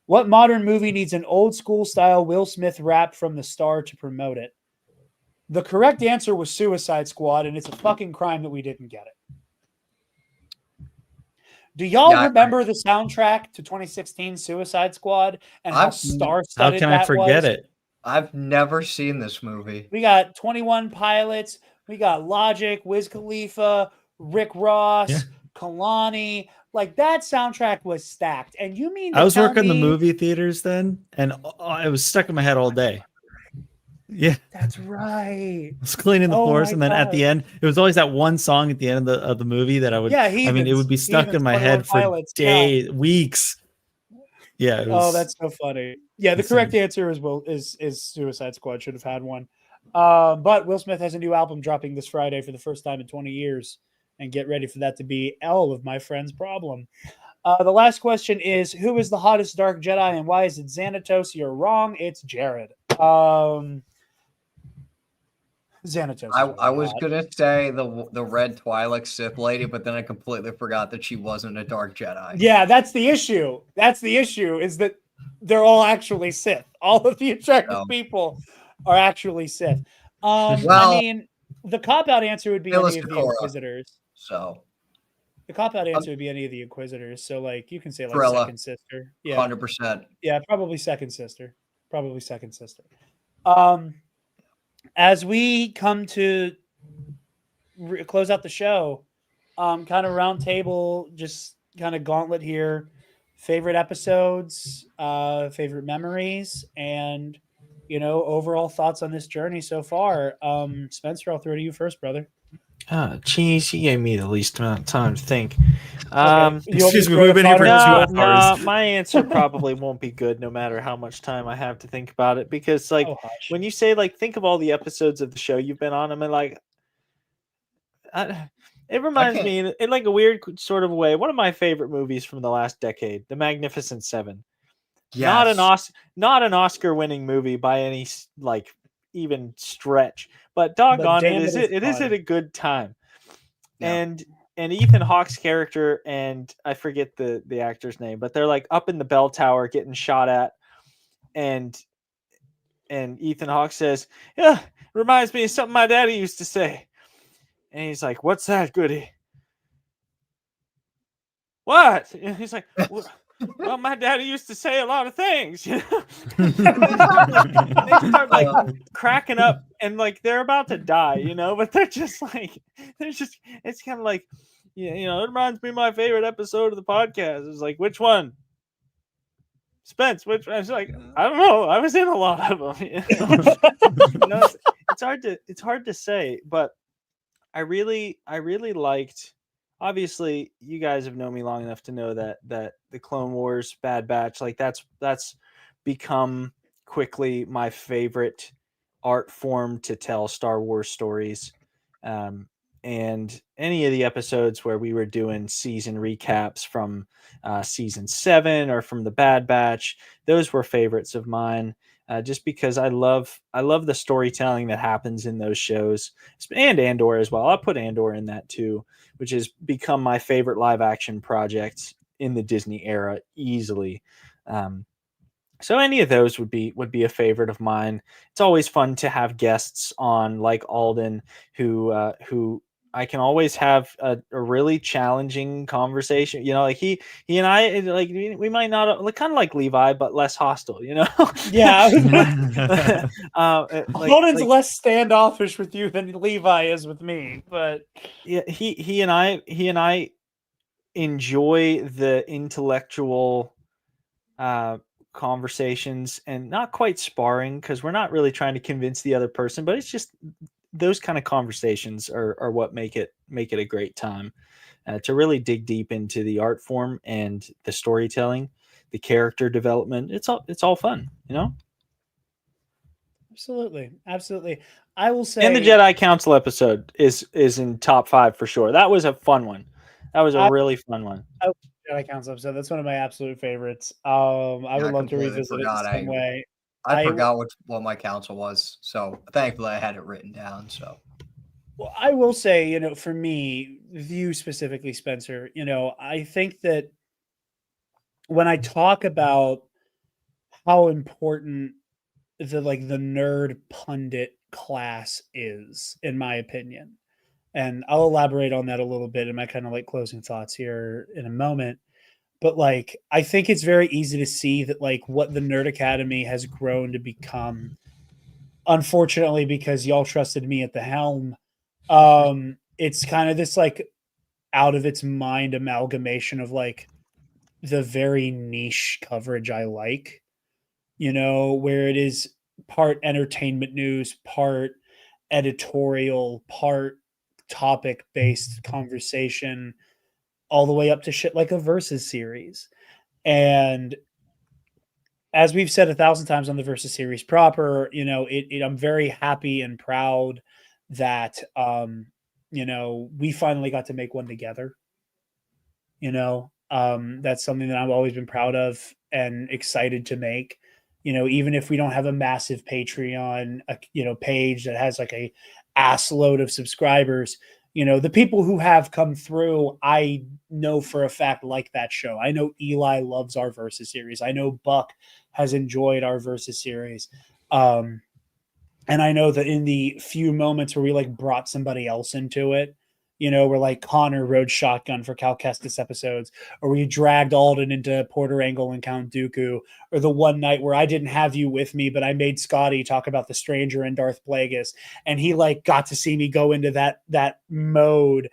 What modern movie needs an old school style Will Smith rap from the star to promote it? The correct answer was Suicide Squad, and it's a fucking crime that we didn't get it. Do y'all remember the soundtrack to 2016 Suicide Squad and how star-studded How can I forget it? I've never seen this movie. We got 21 Pilots. We got Logic, Wiz Khalifa, Rick Ross, Kalani. Like, that soundtrack was stacked. And you mean I was working in the movie theaters then, and it was stuck in my head all day. Yeah, that's right. I was cleaning the floors, and then at the end, it was always that one song at the end of the movie that I would. Yeah, it would be stuck in my head for days, weeks. Yeah. That's so funny. Yeah, the correct answer is Suicide Squad. Should have had one. But Will Smith has a new album dropping this Friday for the first time in 20 years, and get ready for that to be all of my friend's problem. The last question is: who is the hottest Dark Jedi, and why is it Xanatos? You're wrong. It's Jarod. Xanatos. I was gonna say the red Twi'lek Sith lady, but then I completely forgot that she wasn't a Dark Jedi. Yeah, that's the issue. That's the issue, is that they're all actually Sith. All of the attractive people are actually Sith. I mean, the cop-out answer would be any of the Inquisitors. So the cop-out answer would be any of the Inquisitors. So like you can say like Trilla, second sister. Yeah, 100%. Yeah, probably second sister. Probably second sister. As we come to close out the show, kind of round table, just kind of gauntlet here. Favorite episodes, favorite memories, and overall thoughts on this journey so far. Spencer, I'll throw to you first, brother. Jeez, you gave me the least amount of time to think. Excuse me, we've been here for 2 hours. No, my answer probably won't be good no matter how much time I have to think about it, because like when you say like think of all the episodes of the show you've been on, I mean like it reminds me in like a weird sort of way. One of my favorite movies from the last decade, The Magnificent Seven. Yes. Not an Oscar-winning movie by any like even stretch, but doggone it is it a good time. Yeah. And Ethan Hawke's character, and I forget the actor's name, but they're like up in the bell tower getting shot at, and Ethan Hawke says, "Yeah, reminds me of something my daddy used to say." And he's like, "What's that, Goody?" "What?" And he's like, "Well, my daddy used to say a lot of things." You know? they start like cracking up, and like they're about to die, you know, but they're just it's kind of like, you know, it reminds me of my favorite episode of the podcast. It's like, which one? Spence, which one? It's like, I don't know. I was in a lot of them. You know, it's hard to say, but I really liked. Obviously, you guys have known me long enough to know that the Clone Wars, Bad Batch, like that's become quickly my favorite art form to tell Star Wars stories. And any of the episodes where we were doing season recaps from season 7 or from the Bad Batch, those were favorites of mine. Just because I love the storytelling that happens in those shows, and Andor as well. I'll put Andor in that too, which has become my favorite live action project in the Disney era easily. So any of those would be a favorite of mine. It's always fun to have guests on like Alden, who I can always have a really challenging conversation. You know, like he and I, like we might not like kind of like Levi, but less hostile. You know? Yeah. Like, Alden's less standoffish with you than Levi is with me, but yeah, he and I enjoy the intellectual conversations, and not quite sparring, because we're not really trying to convince the other person, but it's just those kind of conversations are what make it a great time, to really dig deep into the art form and the storytelling, the character development. It's all fun, you know. Absolutely. I will say, and the Jedi Council episode is in top 5 for sure. That was a fun one. That was a really fun one. Jedi Council episode. That's one of my absolute favorites. I would love to revisit it in some way. I forgot what my council was, so thankfully I had it written down. So, well, I will say, you know, for me, you specifically, Spencer, you know, I think that when I talk about how important the nerd pundit class is, in my opinion, and I'll elaborate on that a little bit in my kind of like closing thoughts here in a moment. But like, I think it's very easy to see that like what the Nerd Academy has grown to become, unfortunately, because y'all trusted me at the helm, it's kind of this like out of its mind amalgamation of like the very niche coverage I like, you know, where it is part entertainment news, part editorial, part topic based conversation, all the way up to shit like a Versus series. And as we've said 1,000 times on the Versus series proper, you know, I'm very happy and proud that, you know, we finally got to make one together. You know, that's something that I've always been proud of and excited to make. You know, even if we don't have a massive Patreon, you know, page that has like a ass load of subscribers, you know, the people who have come through, I know for a fact like that show. I know Eli loves our Versus series. I know Buck has enjoyed our Versus series. And I know that in the few moments where we like brought somebody else into it, you know, where like Conor rode shotgun for Cal Kestis episodes, or we dragged Alden into Porter Angle and Count Dooku, or the one night where I didn't have you with me, but I made Scotty talk about the Stranger and Darth Plagueis, and he like got to see me go into that mode.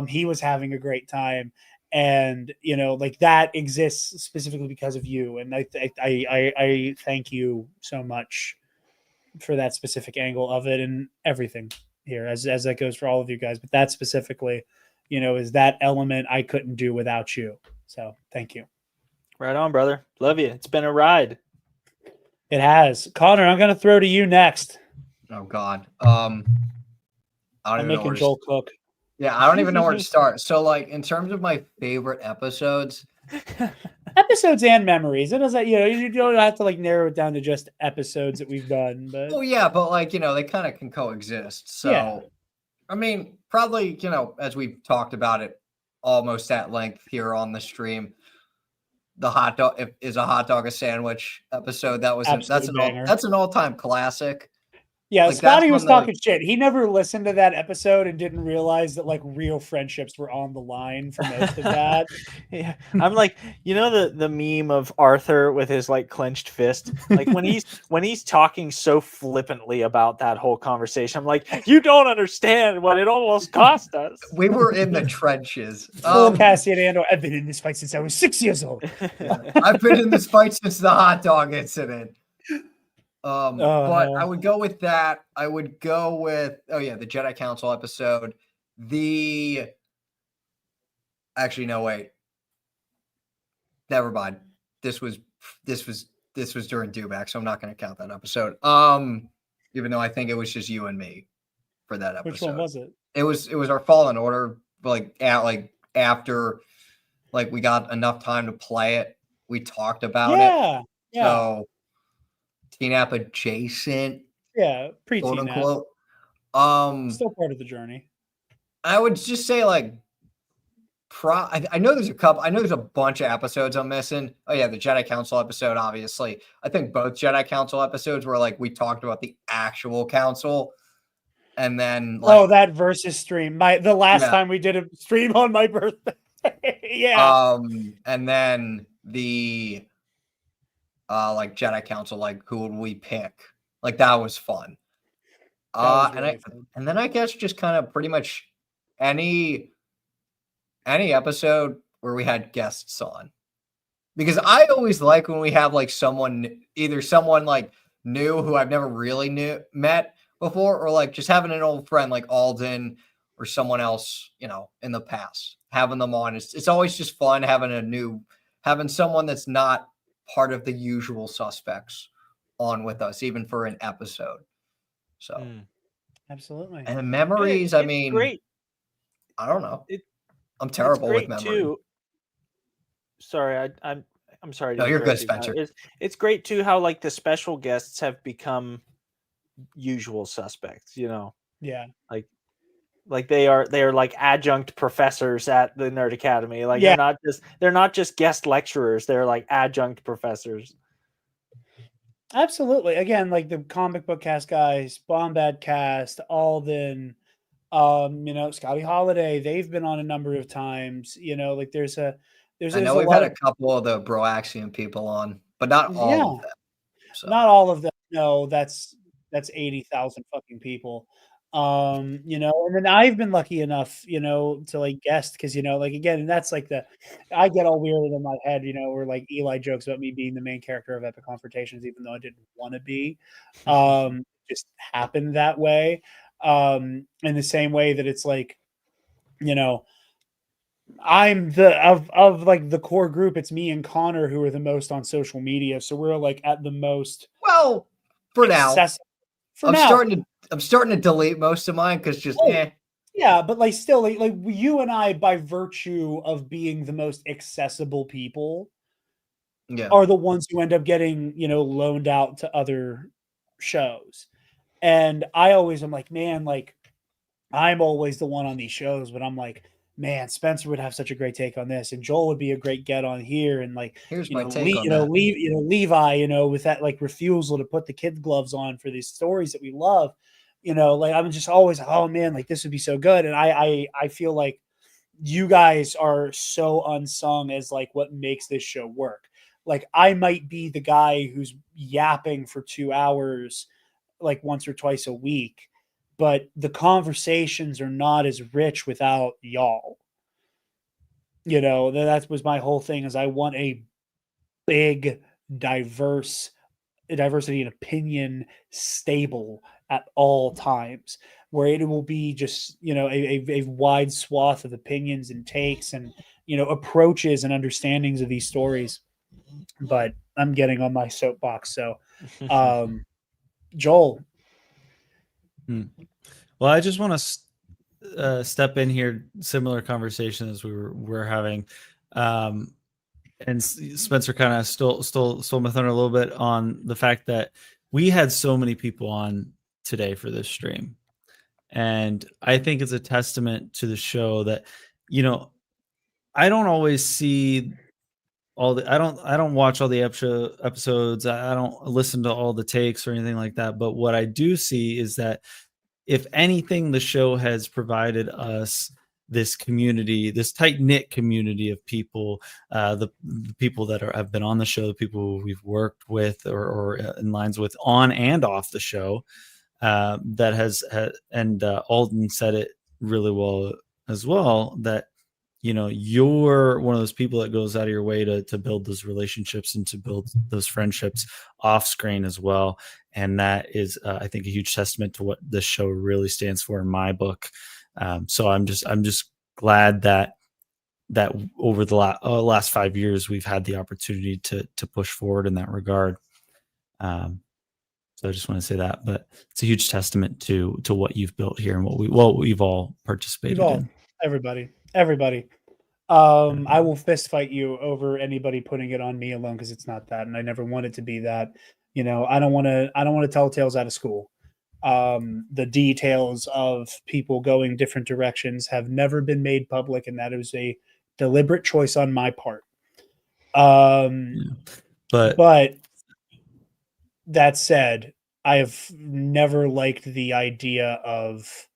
He was having a great time, and you know, like that exists specifically because of you, and I thank you so much for that specific angle of it and everything, here, as that goes for all of you guys. But that specifically, is that element I couldn't do without you. So thank you. Right on, brother. Love you. It's been a ride. It has. Connor, I'm going to throw to you next. Oh God. I'm making Joel cook. Yeah, I don't even know where to start. So, like, in terms of my favorite episodes, episodes and memories. It doesn't, you don't have to like narrow it down to just episodes that we've done. But yeah, but like they kind of can coexist. So, yeah. I mean, probably as we've talked about it almost at length here on the stream, the hot dog is a hot dog a sandwich episode. That's an all-time classic. Yeah, like, Scotty was talking shit. He never listened to that episode and didn't realize that like real friendships were on the line for most of that. Yeah, I'm like, the meme of Arthur with his like clenched fist, like when he's talking so flippantly about that whole conversation. I'm like, you don't understand what it almost cost us. We were in the trenches. Cassie and Ando, I've been in this fight since I was 6 years old. I've been in this fight since the hot dog incident. But I would go with that. I would go with the Jedi Council episode. Actually, no, wait. Never mind. This was during Dewback, so I'm not going to count that episode. Even though I think it was just you and me for that episode. Which one was it? It was our Fallen Order. After we got enough time to play it, we talked about it. Yeah. So. TNAP adjacent, pre-TNAP. Still part of the journey. I would just say I know there's a couple. I know there's a bunch of episodes I'm missing. Oh yeah, the Jedi Council episode. Obviously, I think both Jedi Council episodes were we talked about the actual council, and then that versus stream. The last time we did a stream on my birthday. Yeah. And then the. Jedi Council, who would we pick? That was fun. And then I guess just kind of pretty much any episode where we had guests on, because I always like when we have someone new who I've never really met before, or just having an old friend like Alden or someone else, in the past, having them on. It's always just fun having someone that's not part of the usual suspects on with us, even for an episode. So absolutely. And memories, I mean, great. I don't know. I'm terrible with memory. Too. Sorry, I'm sorry. No, you're good, Spencer. It's great too how the special guests have become usual suspects. Yeah. Like they are adjunct professors at the Nerd Academy. They're not just guest lecturers. They're adjunct professors. Absolutely. Again, the comic book cast guys, Bombad cast, Alden, Scotty Holiday. They've been on a number of times. I know we've had a couple of the Broaxium people on, but not all of them. So. Not all of them. No, that's 80,000 fucking people. And then I've been lucky enough, to guest, because again, and that's I get all weird in my head, where Eli jokes about me being the main character of Epic Confrontations, even though I didn't want to be. Just happened that way. In the same way that it's I'm the core group, it's me and Conor who are the most on social media, so we're at the most for now. I'm starting to delete most of mine because yeah, but still you and I, by virtue of being the most accessible people, are the ones who end up getting loaned out to other shows. And I always am man, I'm always the one on these shows, but I'm man, Spencer would have such a great take on this, and Joel would be a great get on here, and here's my take on that. Levi, with that refusal to put the kid gloves on for these stories that we love, I'm just always, oh man, this would be so good, and I feel like you guys are so unsung as what makes this show work. I might be the guy who's yapping for 2 hours, once or twice a week, but the conversations are not as rich without y'all. That was my whole thing, is I want a big, diversity and opinion stable at all times, where it will be just, a wide swath of opinions and takes and, approaches and understandings of these stories. But I'm getting on my soapbox. So, Joel. Well, I just want to step in here, similar conversation as we're having. And Spencer kind of stole my thunder a little bit on the fact that we had so many people on today for this stream. And I think it's a testament to the show that, I don't always see I don't watch all the episodes. I don't listen to all the takes or anything like that. But what I do see is that, if anything, the show has provided us this community, this tight-knit community of people, the people that have been on the show, the people we've worked with or in lines with on and off the show, that has and Alden said it really well as well, that you're one of those people that goes out of your way to build those relationships and to build those friendships off screen as well. And that is, I think, a huge testament to what this show really stands for in my book. So I'm just glad that over the last 5 years, we've had the opportunity to push forward in that regard. So I just want to say that, but it's a huge testament to what you've built here and what we've all participated in. Everybody. I will fist fight you over anybody putting it on me alone, because it's not that, and I never want it to be that. I don't want to tell tales out of school. The details of people going different directions have never been made public, and that is a deliberate choice on my part. But that said, I have never liked the idea of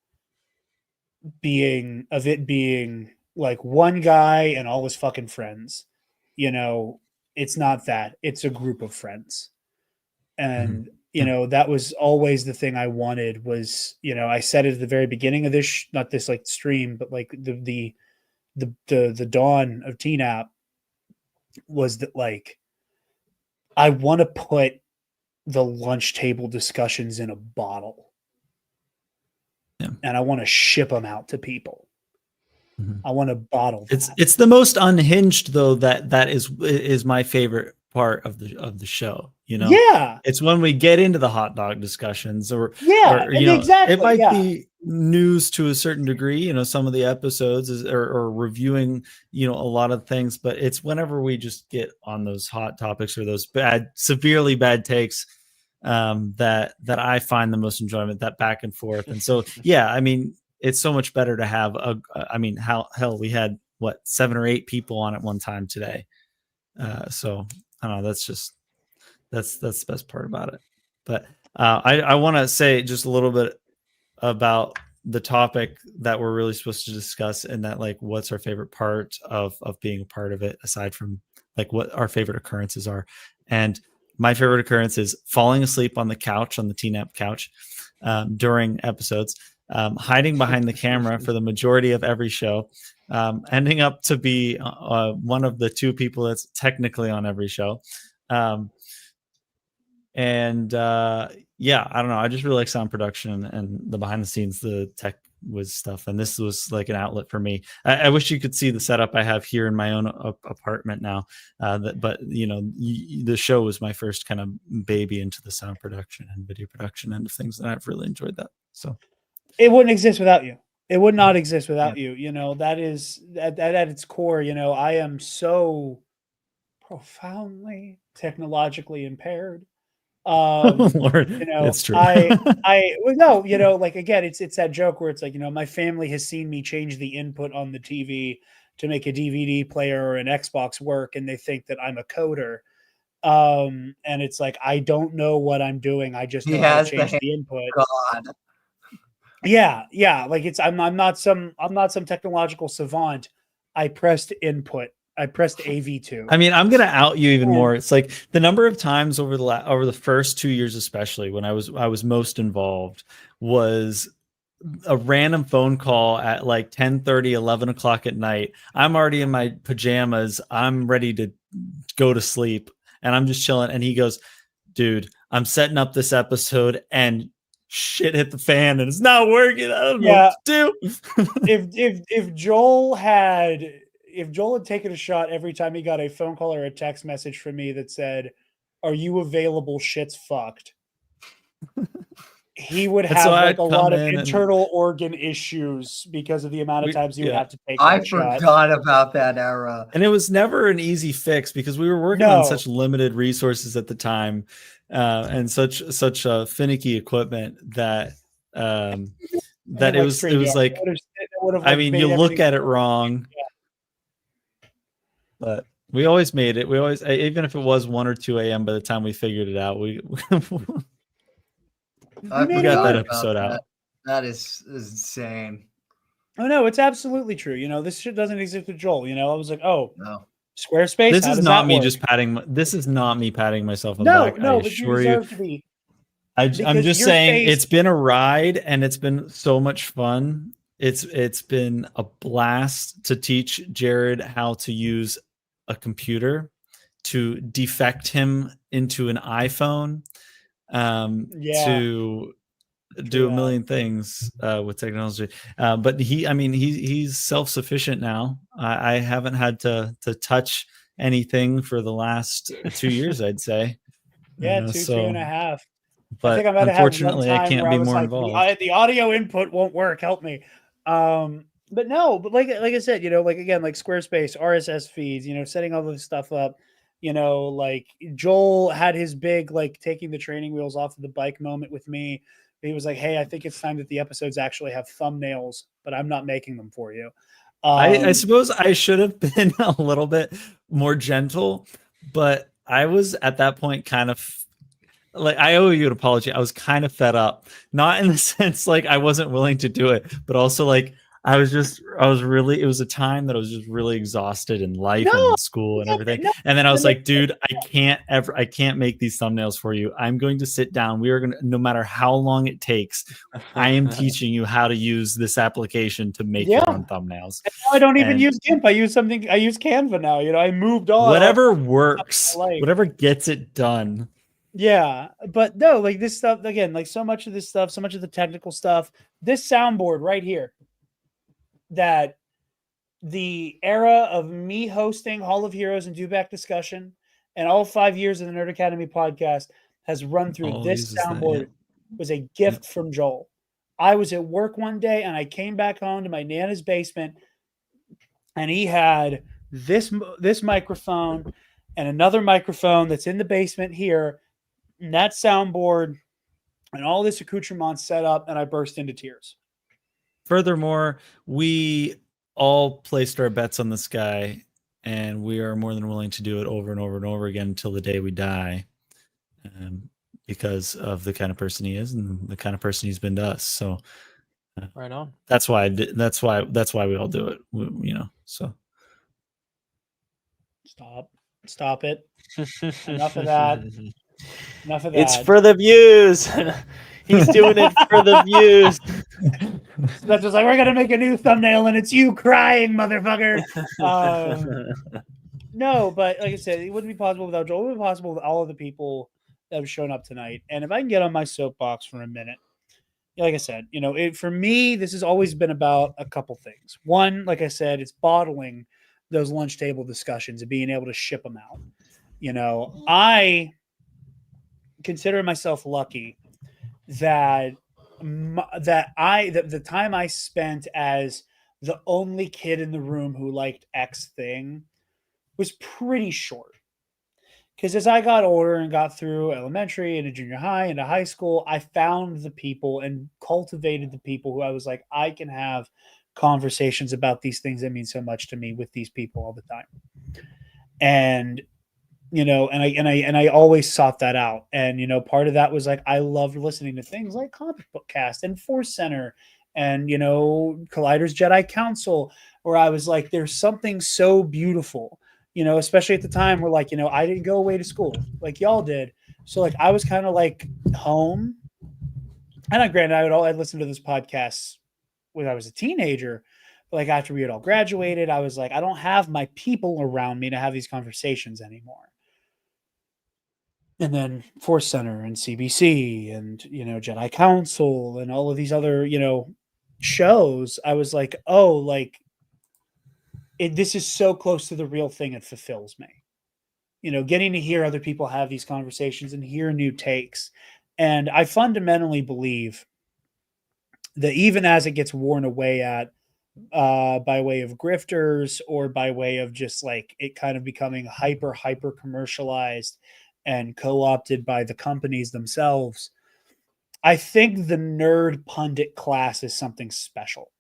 it being like one guy and all his fucking friends. It's not that. It's a group of friends. And that was always the thing I wanted was, I said it at the very beginning of this, not this like stream, but like the dawn of TNAP was that, like, I want to put the lunch table discussions in a bottle. Yeah. And I want to ship them out to people. I want to bottle that. It's the most unhinged, though, that is my favorite part of the show. Yeah, it's when we get into the hot dog discussions, exactly. It might be news to a certain degree. Some of the episodes or reviewing, a lot of things, but it's whenever we just get on those hot topics or those severely bad takes, that I find the most enjoyment, that back and forth. And so, yeah, I mean, it's so much better to have hell, we had 7 or 8 people on at one time today. So I don't know. That's the best part about it. But I want to say just a little bit about the topic that we're really supposed to discuss, and that, like, what's our favorite part of being a part of it, aside from like what our favorite occurrences are. And my favorite occurrence is falling asleep on the couch, on the TNAP couch, during episodes, hiding behind the camera for the majority of every show, ending up to be one of the 2 people that's technically on every show. Yeah, I don't know. I just really like sound production and the behind the scenes, the tech was stuff. And this was like an outlet for me. I wish you could see the setup I have here in my own apartment now. But the show was my first kind of baby into the sound production and video production end of things. And I've really enjoyed that. So it wouldn't exist without you. It would not exist without you. That is at its core. I am so profoundly technologically impaired. Lord, it's true. Like, again, it's that joke where it's like, my family has seen me change the input on the TV to make a DVD player or an Xbox work, and they think that I'm a coder. And it's like, I don't know what I'm doing. I just know how to change the input. God. Yeah. Like, I'm not some technological savant. I pressed input. I pressed AV2. I mean, I'm gonna out you even more. It's like the number of times over the first 2 years, especially when I was most involved, was a random phone call at like 10:30, 11 o'clock at night. I'm already in my pajamas. I'm ready to go to sleep, and I'm just chilling. And he goes, "Dude, I'm setting up this episode, and shit hit the fan and it's not working. I don't know what to do. if Joel had taken a shot every time he got a phone call or a text message from me that said, "Are you available? Shit's fucked." He would have like a lot of internal organ issues because of the amount of times he would have to take that shot. I forgot about that era. And it was never an easy fix because we were working on such limited resources at the time, and such finicky equipment that it was like, I mean, you look at it wrong, but we always made it. We always, even if it was 1 or 2 a.m. by the time we figured it out, we got that episode out. That is insane. Oh no, it's absolutely true. You know, this shit doesn't exist with Joel. You know, I was like, oh no, Squarespace. This is not me just patting. This is not me patting myself on the back. No, I assure you. To be. I'm just saying it's been a ride and it's been so much fun. It's been a blast to teach Jarod how to use a computer, to defect him into an iPhone, to do a million things with technology. But he's self-sufficient now. I haven't had to touch anything for the last 2 years, I'd say. Yeah, 2.5. But I think unfortunately, I can't be more involved. The audio input won't work. Help me. But like I said, you know, like again, like Squarespace, RSS feeds, you know, setting all this stuff up. You know, like Joel had his big like taking the training wheels off of the bike moment with me. He was like, "Hey, I think it's time that the episodes actually have thumbnails, but I'm not making them for you." I suppose I should have been a little bit more gentle, but I was at that point kind of like, I owe you an apology. I was kind of fed up, not in the sense like I wasn't willing to do it, but also like it was a time that I was just really exhausted in life and school and everything. And then I was like, dude, I can't make these thumbnails for you. I'm going to sit down. We are going to, no matter how long it takes, I am teaching you how to use this application to make your own thumbnails. I don't even use GIMP. I use Canva now. You know, I moved on. Whatever works, whatever gets it done. Yeah, but no, like this stuff again, like so much of this stuff, so much of the technical stuff, this soundboard right here, that the era of me hosting Hall of Heroes and Dewback discussion and all 5 years of the Nerd Academy podcast has run through. This soundboard was a gift from Joel. I was at work one day and I came back home to my Nana's basement and he had this microphone and another microphone that's in the basement here, and that soundboard and all this accoutrement set up, and I burst into tears. Furthermore, we all placed our bets on this guy, and we are more than willing to do it over and over and over again until the day we die, because of the kind of person he is and the kind of person he's been to us. So, right on. That's why we all do it. You know. So, Stop it. Enough of that. Enough of that. It's for the views. He's doing it for the views. That's just like, we're gonna make a new thumbnail and it's you crying, motherfucker. No, but like I said, it wouldn't be possible without Joel. It would be possible with all of the people that have shown up tonight. And if I can get on my soapbox for a minute, like I said, you know, for me, this has always been about a couple things. One, like I said, it's bottling those lunch table discussions and being able to ship them out. You know, I consider myself lucky that the time I spent as the only kid in the room who liked X thing was pretty short. Because as I got older and got through elementary and junior high into high school, I found the people and cultivated the people who I was like, I can have conversations about these things that mean so much to me with these people all the time. And you know, and I always sought that out. And, you know, part of that was like, I loved listening to things like Comic Book Cast and Force Center and, you know, Collider's Jedi Council, where I was like, there's something so beautiful, you know, especially at the time where like, you know, I didn't go away to school like y'all did. So like, I was kind of like home. And granted, I'd listen to this podcast when I was a teenager. But like after we had all graduated, I was like, I don't have my people around me to have these conversations anymore. And then Force Center and CBC and, Jedi Council and all of these other, shows. I was like, oh, like, this is so close to the real thing. It fulfills me. Getting to hear other people have these conversations and hear new takes. And I fundamentally believe that even as it gets worn away at by way of grifters or by way of just like it kind of becoming hyper commercialized and co-opted by the companies themselves, I think the nerd pundit class is something special.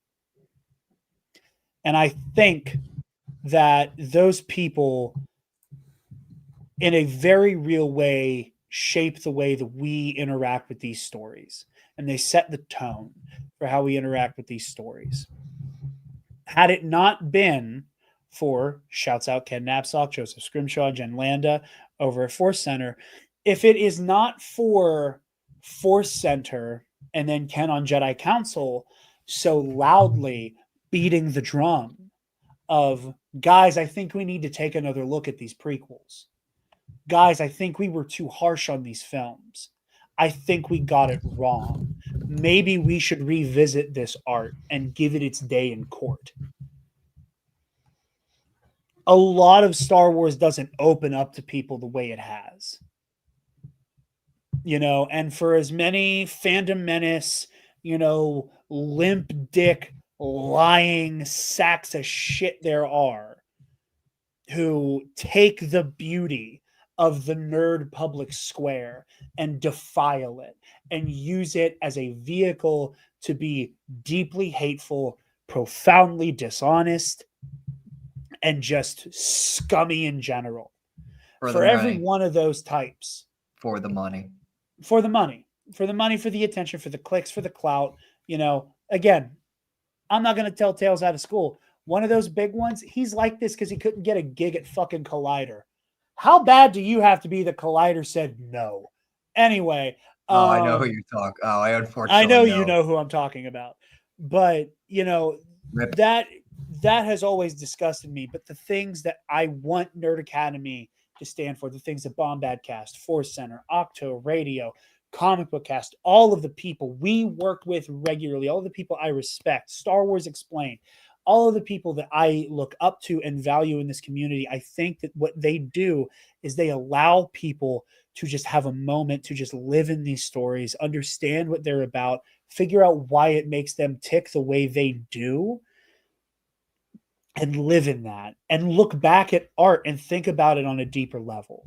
And I think that those people in a very real way shape the way that we interact with these stories, and they set the tone for how we interact with these stories. Had it not been for, shouts out Ken Knapsack, Joseph Scrimshaw, Jen Landa over at Force Center, if it is not for Force Center and then Ken on Jedi Council so loudly beating the drum of, guys, I think we need to take another look at these prequels. Guys, I think we were too harsh on these films. I think we got it wrong. Maybe we should revisit this art and give it its day in court. A lot of Star Wars doesn't open up to people the way it has. And for as many fandom menace, limp dick, lying sacks of shit there are who take the beauty of the nerd public square and defile it and use it as a vehicle to be deeply hateful, profoundly dishonest, and just scummy in general. For every one of those types. For the money. For the money, for the attention, for the clicks, for the clout. Again, I'm not going to tell tales out of school. One of those big ones, he's like this because he couldn't get a gig at fucking Collider. How bad do you have to be that Collider said no? Anyway. I know who you talk. Oh, I unfortunately I know you know who I'm talking about. But, that has always disgusted me. But the things that I want Nerd Academy to stand for, the things that Bombadcast, Force Center, Octo, Radio, Comic Book Cast, all of the people we work with regularly, all of the people I respect, Star Wars Explained, all of the people that I look up to and value in this community, I think that what they do is they allow people to just have a moment to just live in these stories, understand what they're about, figure out why it makes them tick the way they do, and live in that and look back at art and think about it on a deeper level.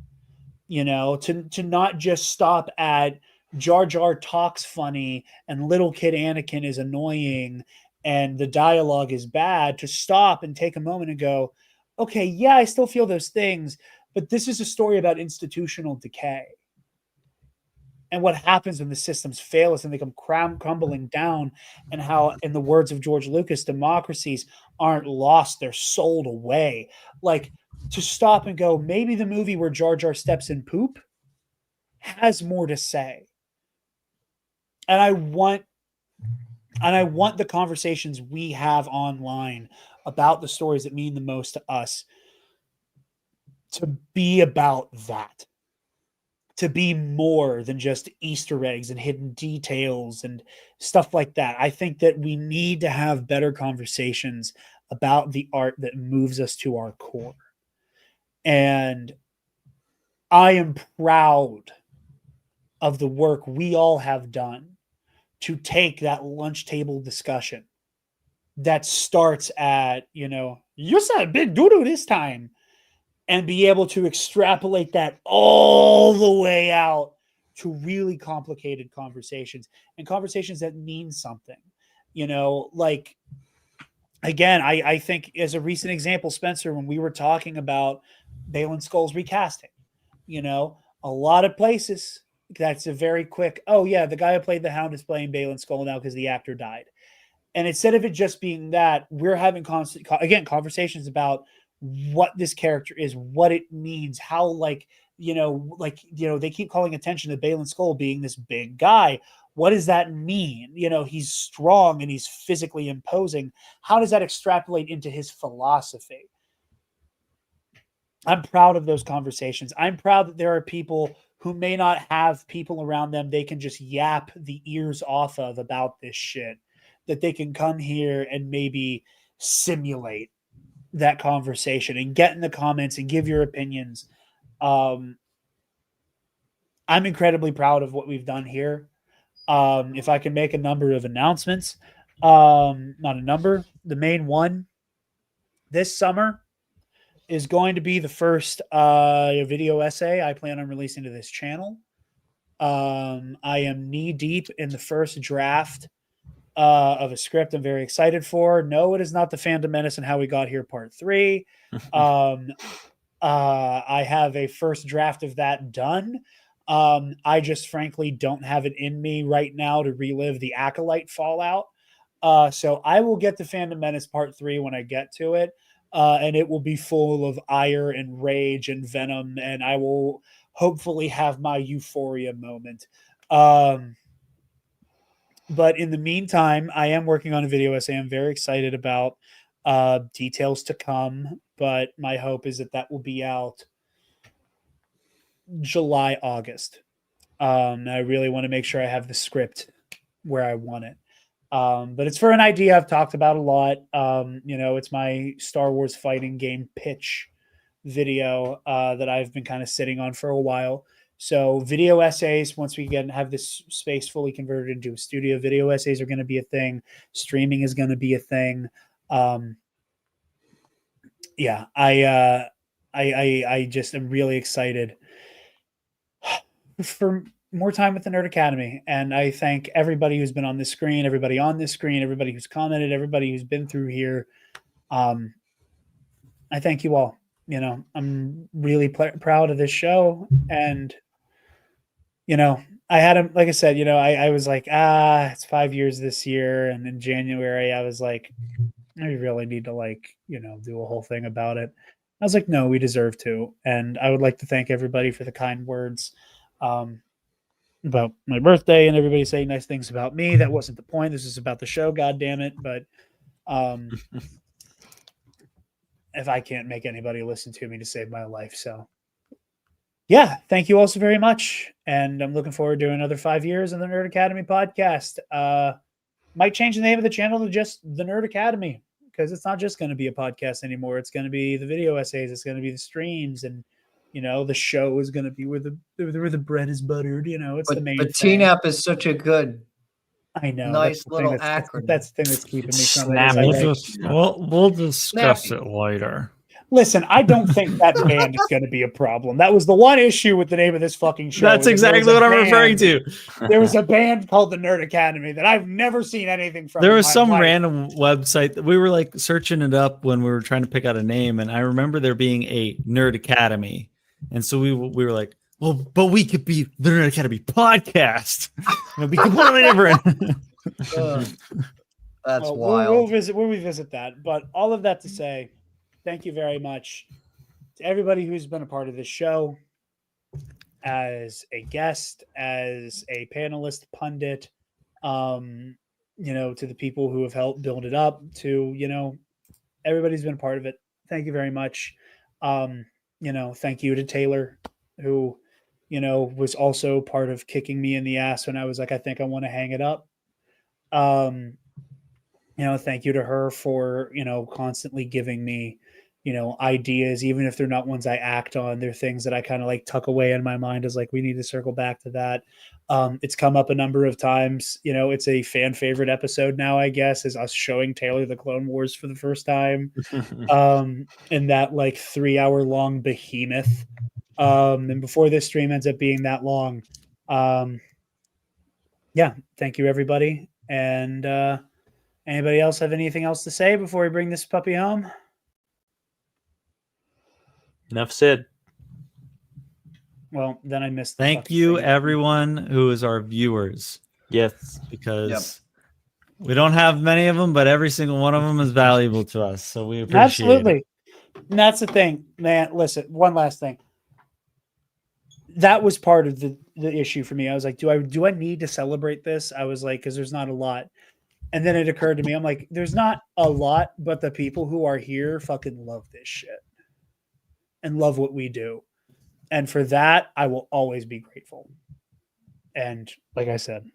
To not just stop at Jar Jar talks funny and little kid Anakin is annoying and the dialogue is bad, to stop and take a moment and go, okay, yeah, I still feel those things, but this is a story about institutional decay and what happens when the systems fail us and they come crumbling down, and how, in the words of George Lucas, democracies aren't lost, they're sold away. Like, to stop and go, maybe the movie where Jar Jar steps in poop has more to say. And I want the conversations we have online about the stories that mean the most to us to be about that, to be more than just Easter eggs and hidden details and stuff like that. I think that we need to have better conversations about the art that moves us to our core. And I am proud of the work we all have done to take that lunch table discussion that starts at, you said big doo-doo this time, and be able to extrapolate that all the way out to really complicated conversations and conversations that mean something. Like, again, I think as a recent example, Spencer, when we were talking about Baylan Skoll's recasting, a lot of places, that's a very quick, oh yeah, the guy who played the Hound is playing Baylan Skoll now because the actor died. And instead of it just being that, we're having conversations about what this character is, what it means, how they keep calling attention to Baylan Skoll being this big guy. What does that mean? He's strong and he's physically imposing. How does that extrapolate into his philosophy? I'm proud of those conversations. I'm proud that there are people who may not have people around them they can just yap the ears off of about this shit, that they can come here and maybe simulate that conversation and get in the comments and give your opinions. I'm incredibly proud of what we've done here. If I can make a number of announcements, not a number, the main one this summer is going to be the first video essay I plan on releasing to this channel. I am knee deep in the first draft of a script I'm very excited for. No, it is not the Phantom Menace and How We Got Here Part 3. I have a first draft of that done. I just frankly don't have it in me right now to relive the Acolyte fallout. So I will get to Phantom Menace Part 3 when I get to it. And it will be full of ire and rage and venom, and I will hopefully have my euphoria moment. But in the meantime, I am working on a video essay I'm very excited about. Details to come, but my hope is that that will be out July, August. I really want to make sure I have the script where I want it. But it's for an idea I've talked about a lot. It's my Star Wars fighting game pitch video that I've been kind of sitting on for a while. So video essays, once we have this space fully converted into a studio, video essays are going to be a thing. Streaming is going to be a thing. I just am really excited for more time with the Nerd Academy. And I thank everybody who's been on this screen, everybody on this screen, everybody who's commented, everybody who's been through here. I thank you all. I'm really proud of this show. And, I had him, like I said, I was like, it's 5 years this year. And in January, I was like, I really need to do a whole thing about it. I was like, no, we deserve to. And I would like to thank everybody for the kind words about my birthday and everybody saying nice things about me. That wasn't the point. This is about the show, God damn it. But if I can't make anybody listen to me to save my life. So yeah, thank you all so very much. And I'm looking forward to another 5 years in the Nerd Academy podcast. Might change the name of the channel to just the Nerd Academy, because it's not just going to be a podcast anymore. It's going to be the video essays. It's going to be the streams, and the show is going to be where the bread is buttered. It's the main. But thing. TNAP is such a good. I know. Nice little acronym. That's the thing that's keeping me from it. We'll discuss it later. Listen, I don't think that band is going to be a problem. That was the one issue with the name of this fucking show. That's exactly what I'm referring to. There was a band called the Nerd Academy that I've never seen anything from. There was some random website that we were searching it up when we were trying to pick out a name, and I remember there being a Nerd Academy, and so we were like, well, but we could be the Nerd Academy podcast. It'll be completely different. That's wild. We'll revisit that. But all of that to say, thank you very much to everybody who's been a part of this show, as a guest, as a panelist, pundit, to the people who have helped build it up, to, everybody's been a part of it. Thank you very much. Thank you to Taylor, who, was also part of kicking me in the ass when I was like, I think I want to hang it up. Thank you to her for, constantly giving me, ideas, even if they're not ones I act on. They're things that I kind of tuck away in my mind as we need to circle back to that. It's come up a number of times. It's a fan favorite episode now, I guess, is us showing Taylor the Clone Wars for the first time. And that 3 hour long behemoth. And before this stream ends up being that long. Thank you, everybody. And anybody else have anything else to say before we bring this puppy home? Enough said. Well, then I missed. Thank you, everyone who is our viewers. Yes, because we don't have many of them, but every single one of them is valuable to us. So we appreciate it. And that's the thing, man. Listen, one last thing. That was part of the issue for me. I was like, do I need to celebrate this? I was like, because there's not a lot. And then it occurred to me, I'm like, there's not a lot, but the people who are here fucking love this shit and love what we do. And for that, I will always be grateful. And like I said,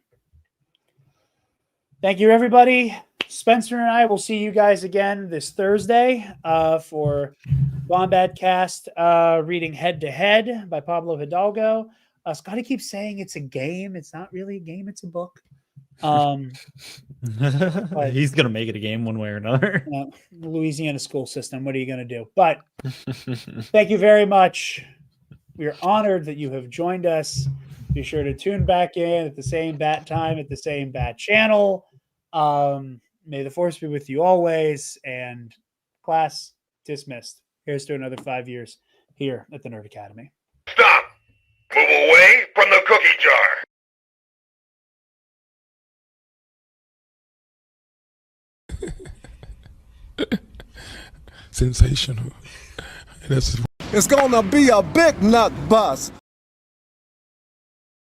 thank you, everybody. Spencer and I will see you guys again this Thursday for Wombat Cast, reading Head to Head by Pablo Hidalgo. Scotty keeps saying it's a game. It's not really a game. It's a book. He's gonna make it a game one way or another. Louisiana school system. What are you gonna do? But thank you very much. We are honored that you have joined us. Be sure to tune back in at the same bat time at the same bat channel. May the force be with you always. And class dismissed. Here's to another 5 years here at the Nerd Academy. Stop! Move away from the cookie jar! Sensational. It's gonna be a big nut bust.